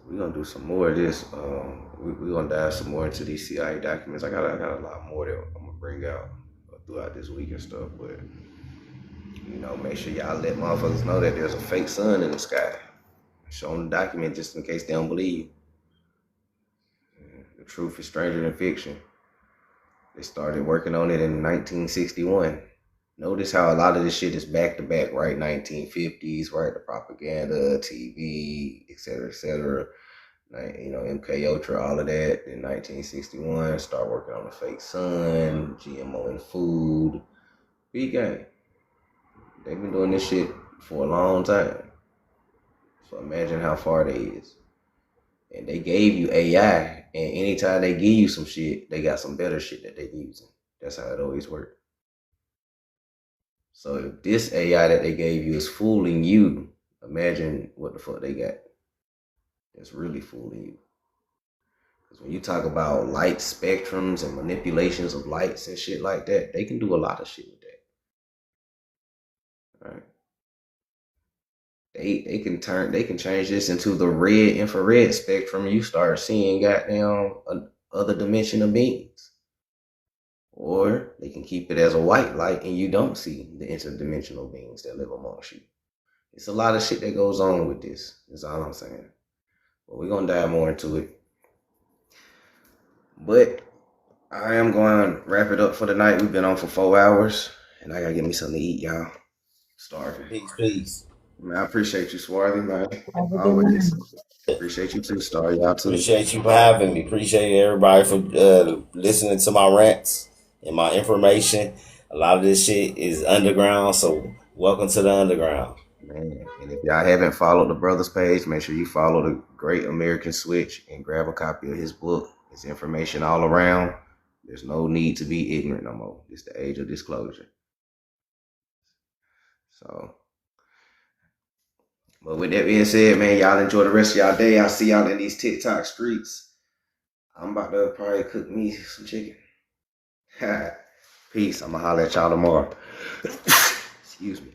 we're gonna do some more of this. We're gonna dive some more into these CIA documents. I got a lot more that I'm gonna bring out throughout this week and stuff. But make sure y'all let motherfuckers know that there's a fake sun in the sky. Show them the document just in case they don't believe. The truth is stranger than fiction. They started working on it in 1961. Notice how a lot of this shit is back to back, right? 1950s, right? The propaganda, TV, etc., etc. MK Ultra, all of that. In 1961, start working on the fake sun, GMO in food. Big game. They've been doing this shit for a long time. So imagine how far they is. And they gave you AI, and anytime they give you some shit, they got some better shit that they using. That's how it always works. So if this AI that they gave you is fooling you, imagine what the fuck they got. It's really fooling you. Because when you talk about light spectrums and manipulations of lights and shit like that, they can do a lot of shit with that. All right. They can change this into the red infrared spectrum. You start seeing goddamn other dimension of beings. Or they can keep it as a white light and you don't see the interdimensional beings that live amongst you. It's a lot of shit that goes on with this. That's all I'm saying. But we're gonna dive more into it. But I am going to wrap it up for the night. We've been on for 4 hours, and I gotta get me something to eat, y'all. Starving. Peace. Man, I appreciate you, Swarthy, man. Have a good Always. night. Appreciate you too, Star. Y'all too. Appreciate you for having me. Appreciate everybody for listening to my rants and my information. A lot of this shit is underground, so welcome to the underground. Man, and if y'all haven't followed the brother's page, make sure you follow the Great American Switch and grab a copy of his book. His information all around. There's no need to be ignorant no more. It's the age of disclosure. So, but with that being said, man, y'all enjoy the rest of y'all day. I'll see y'all in these TikTok streets. I'm about to probably cook me some chicken. Peace. I'm going to holler at y'all tomorrow. Excuse me.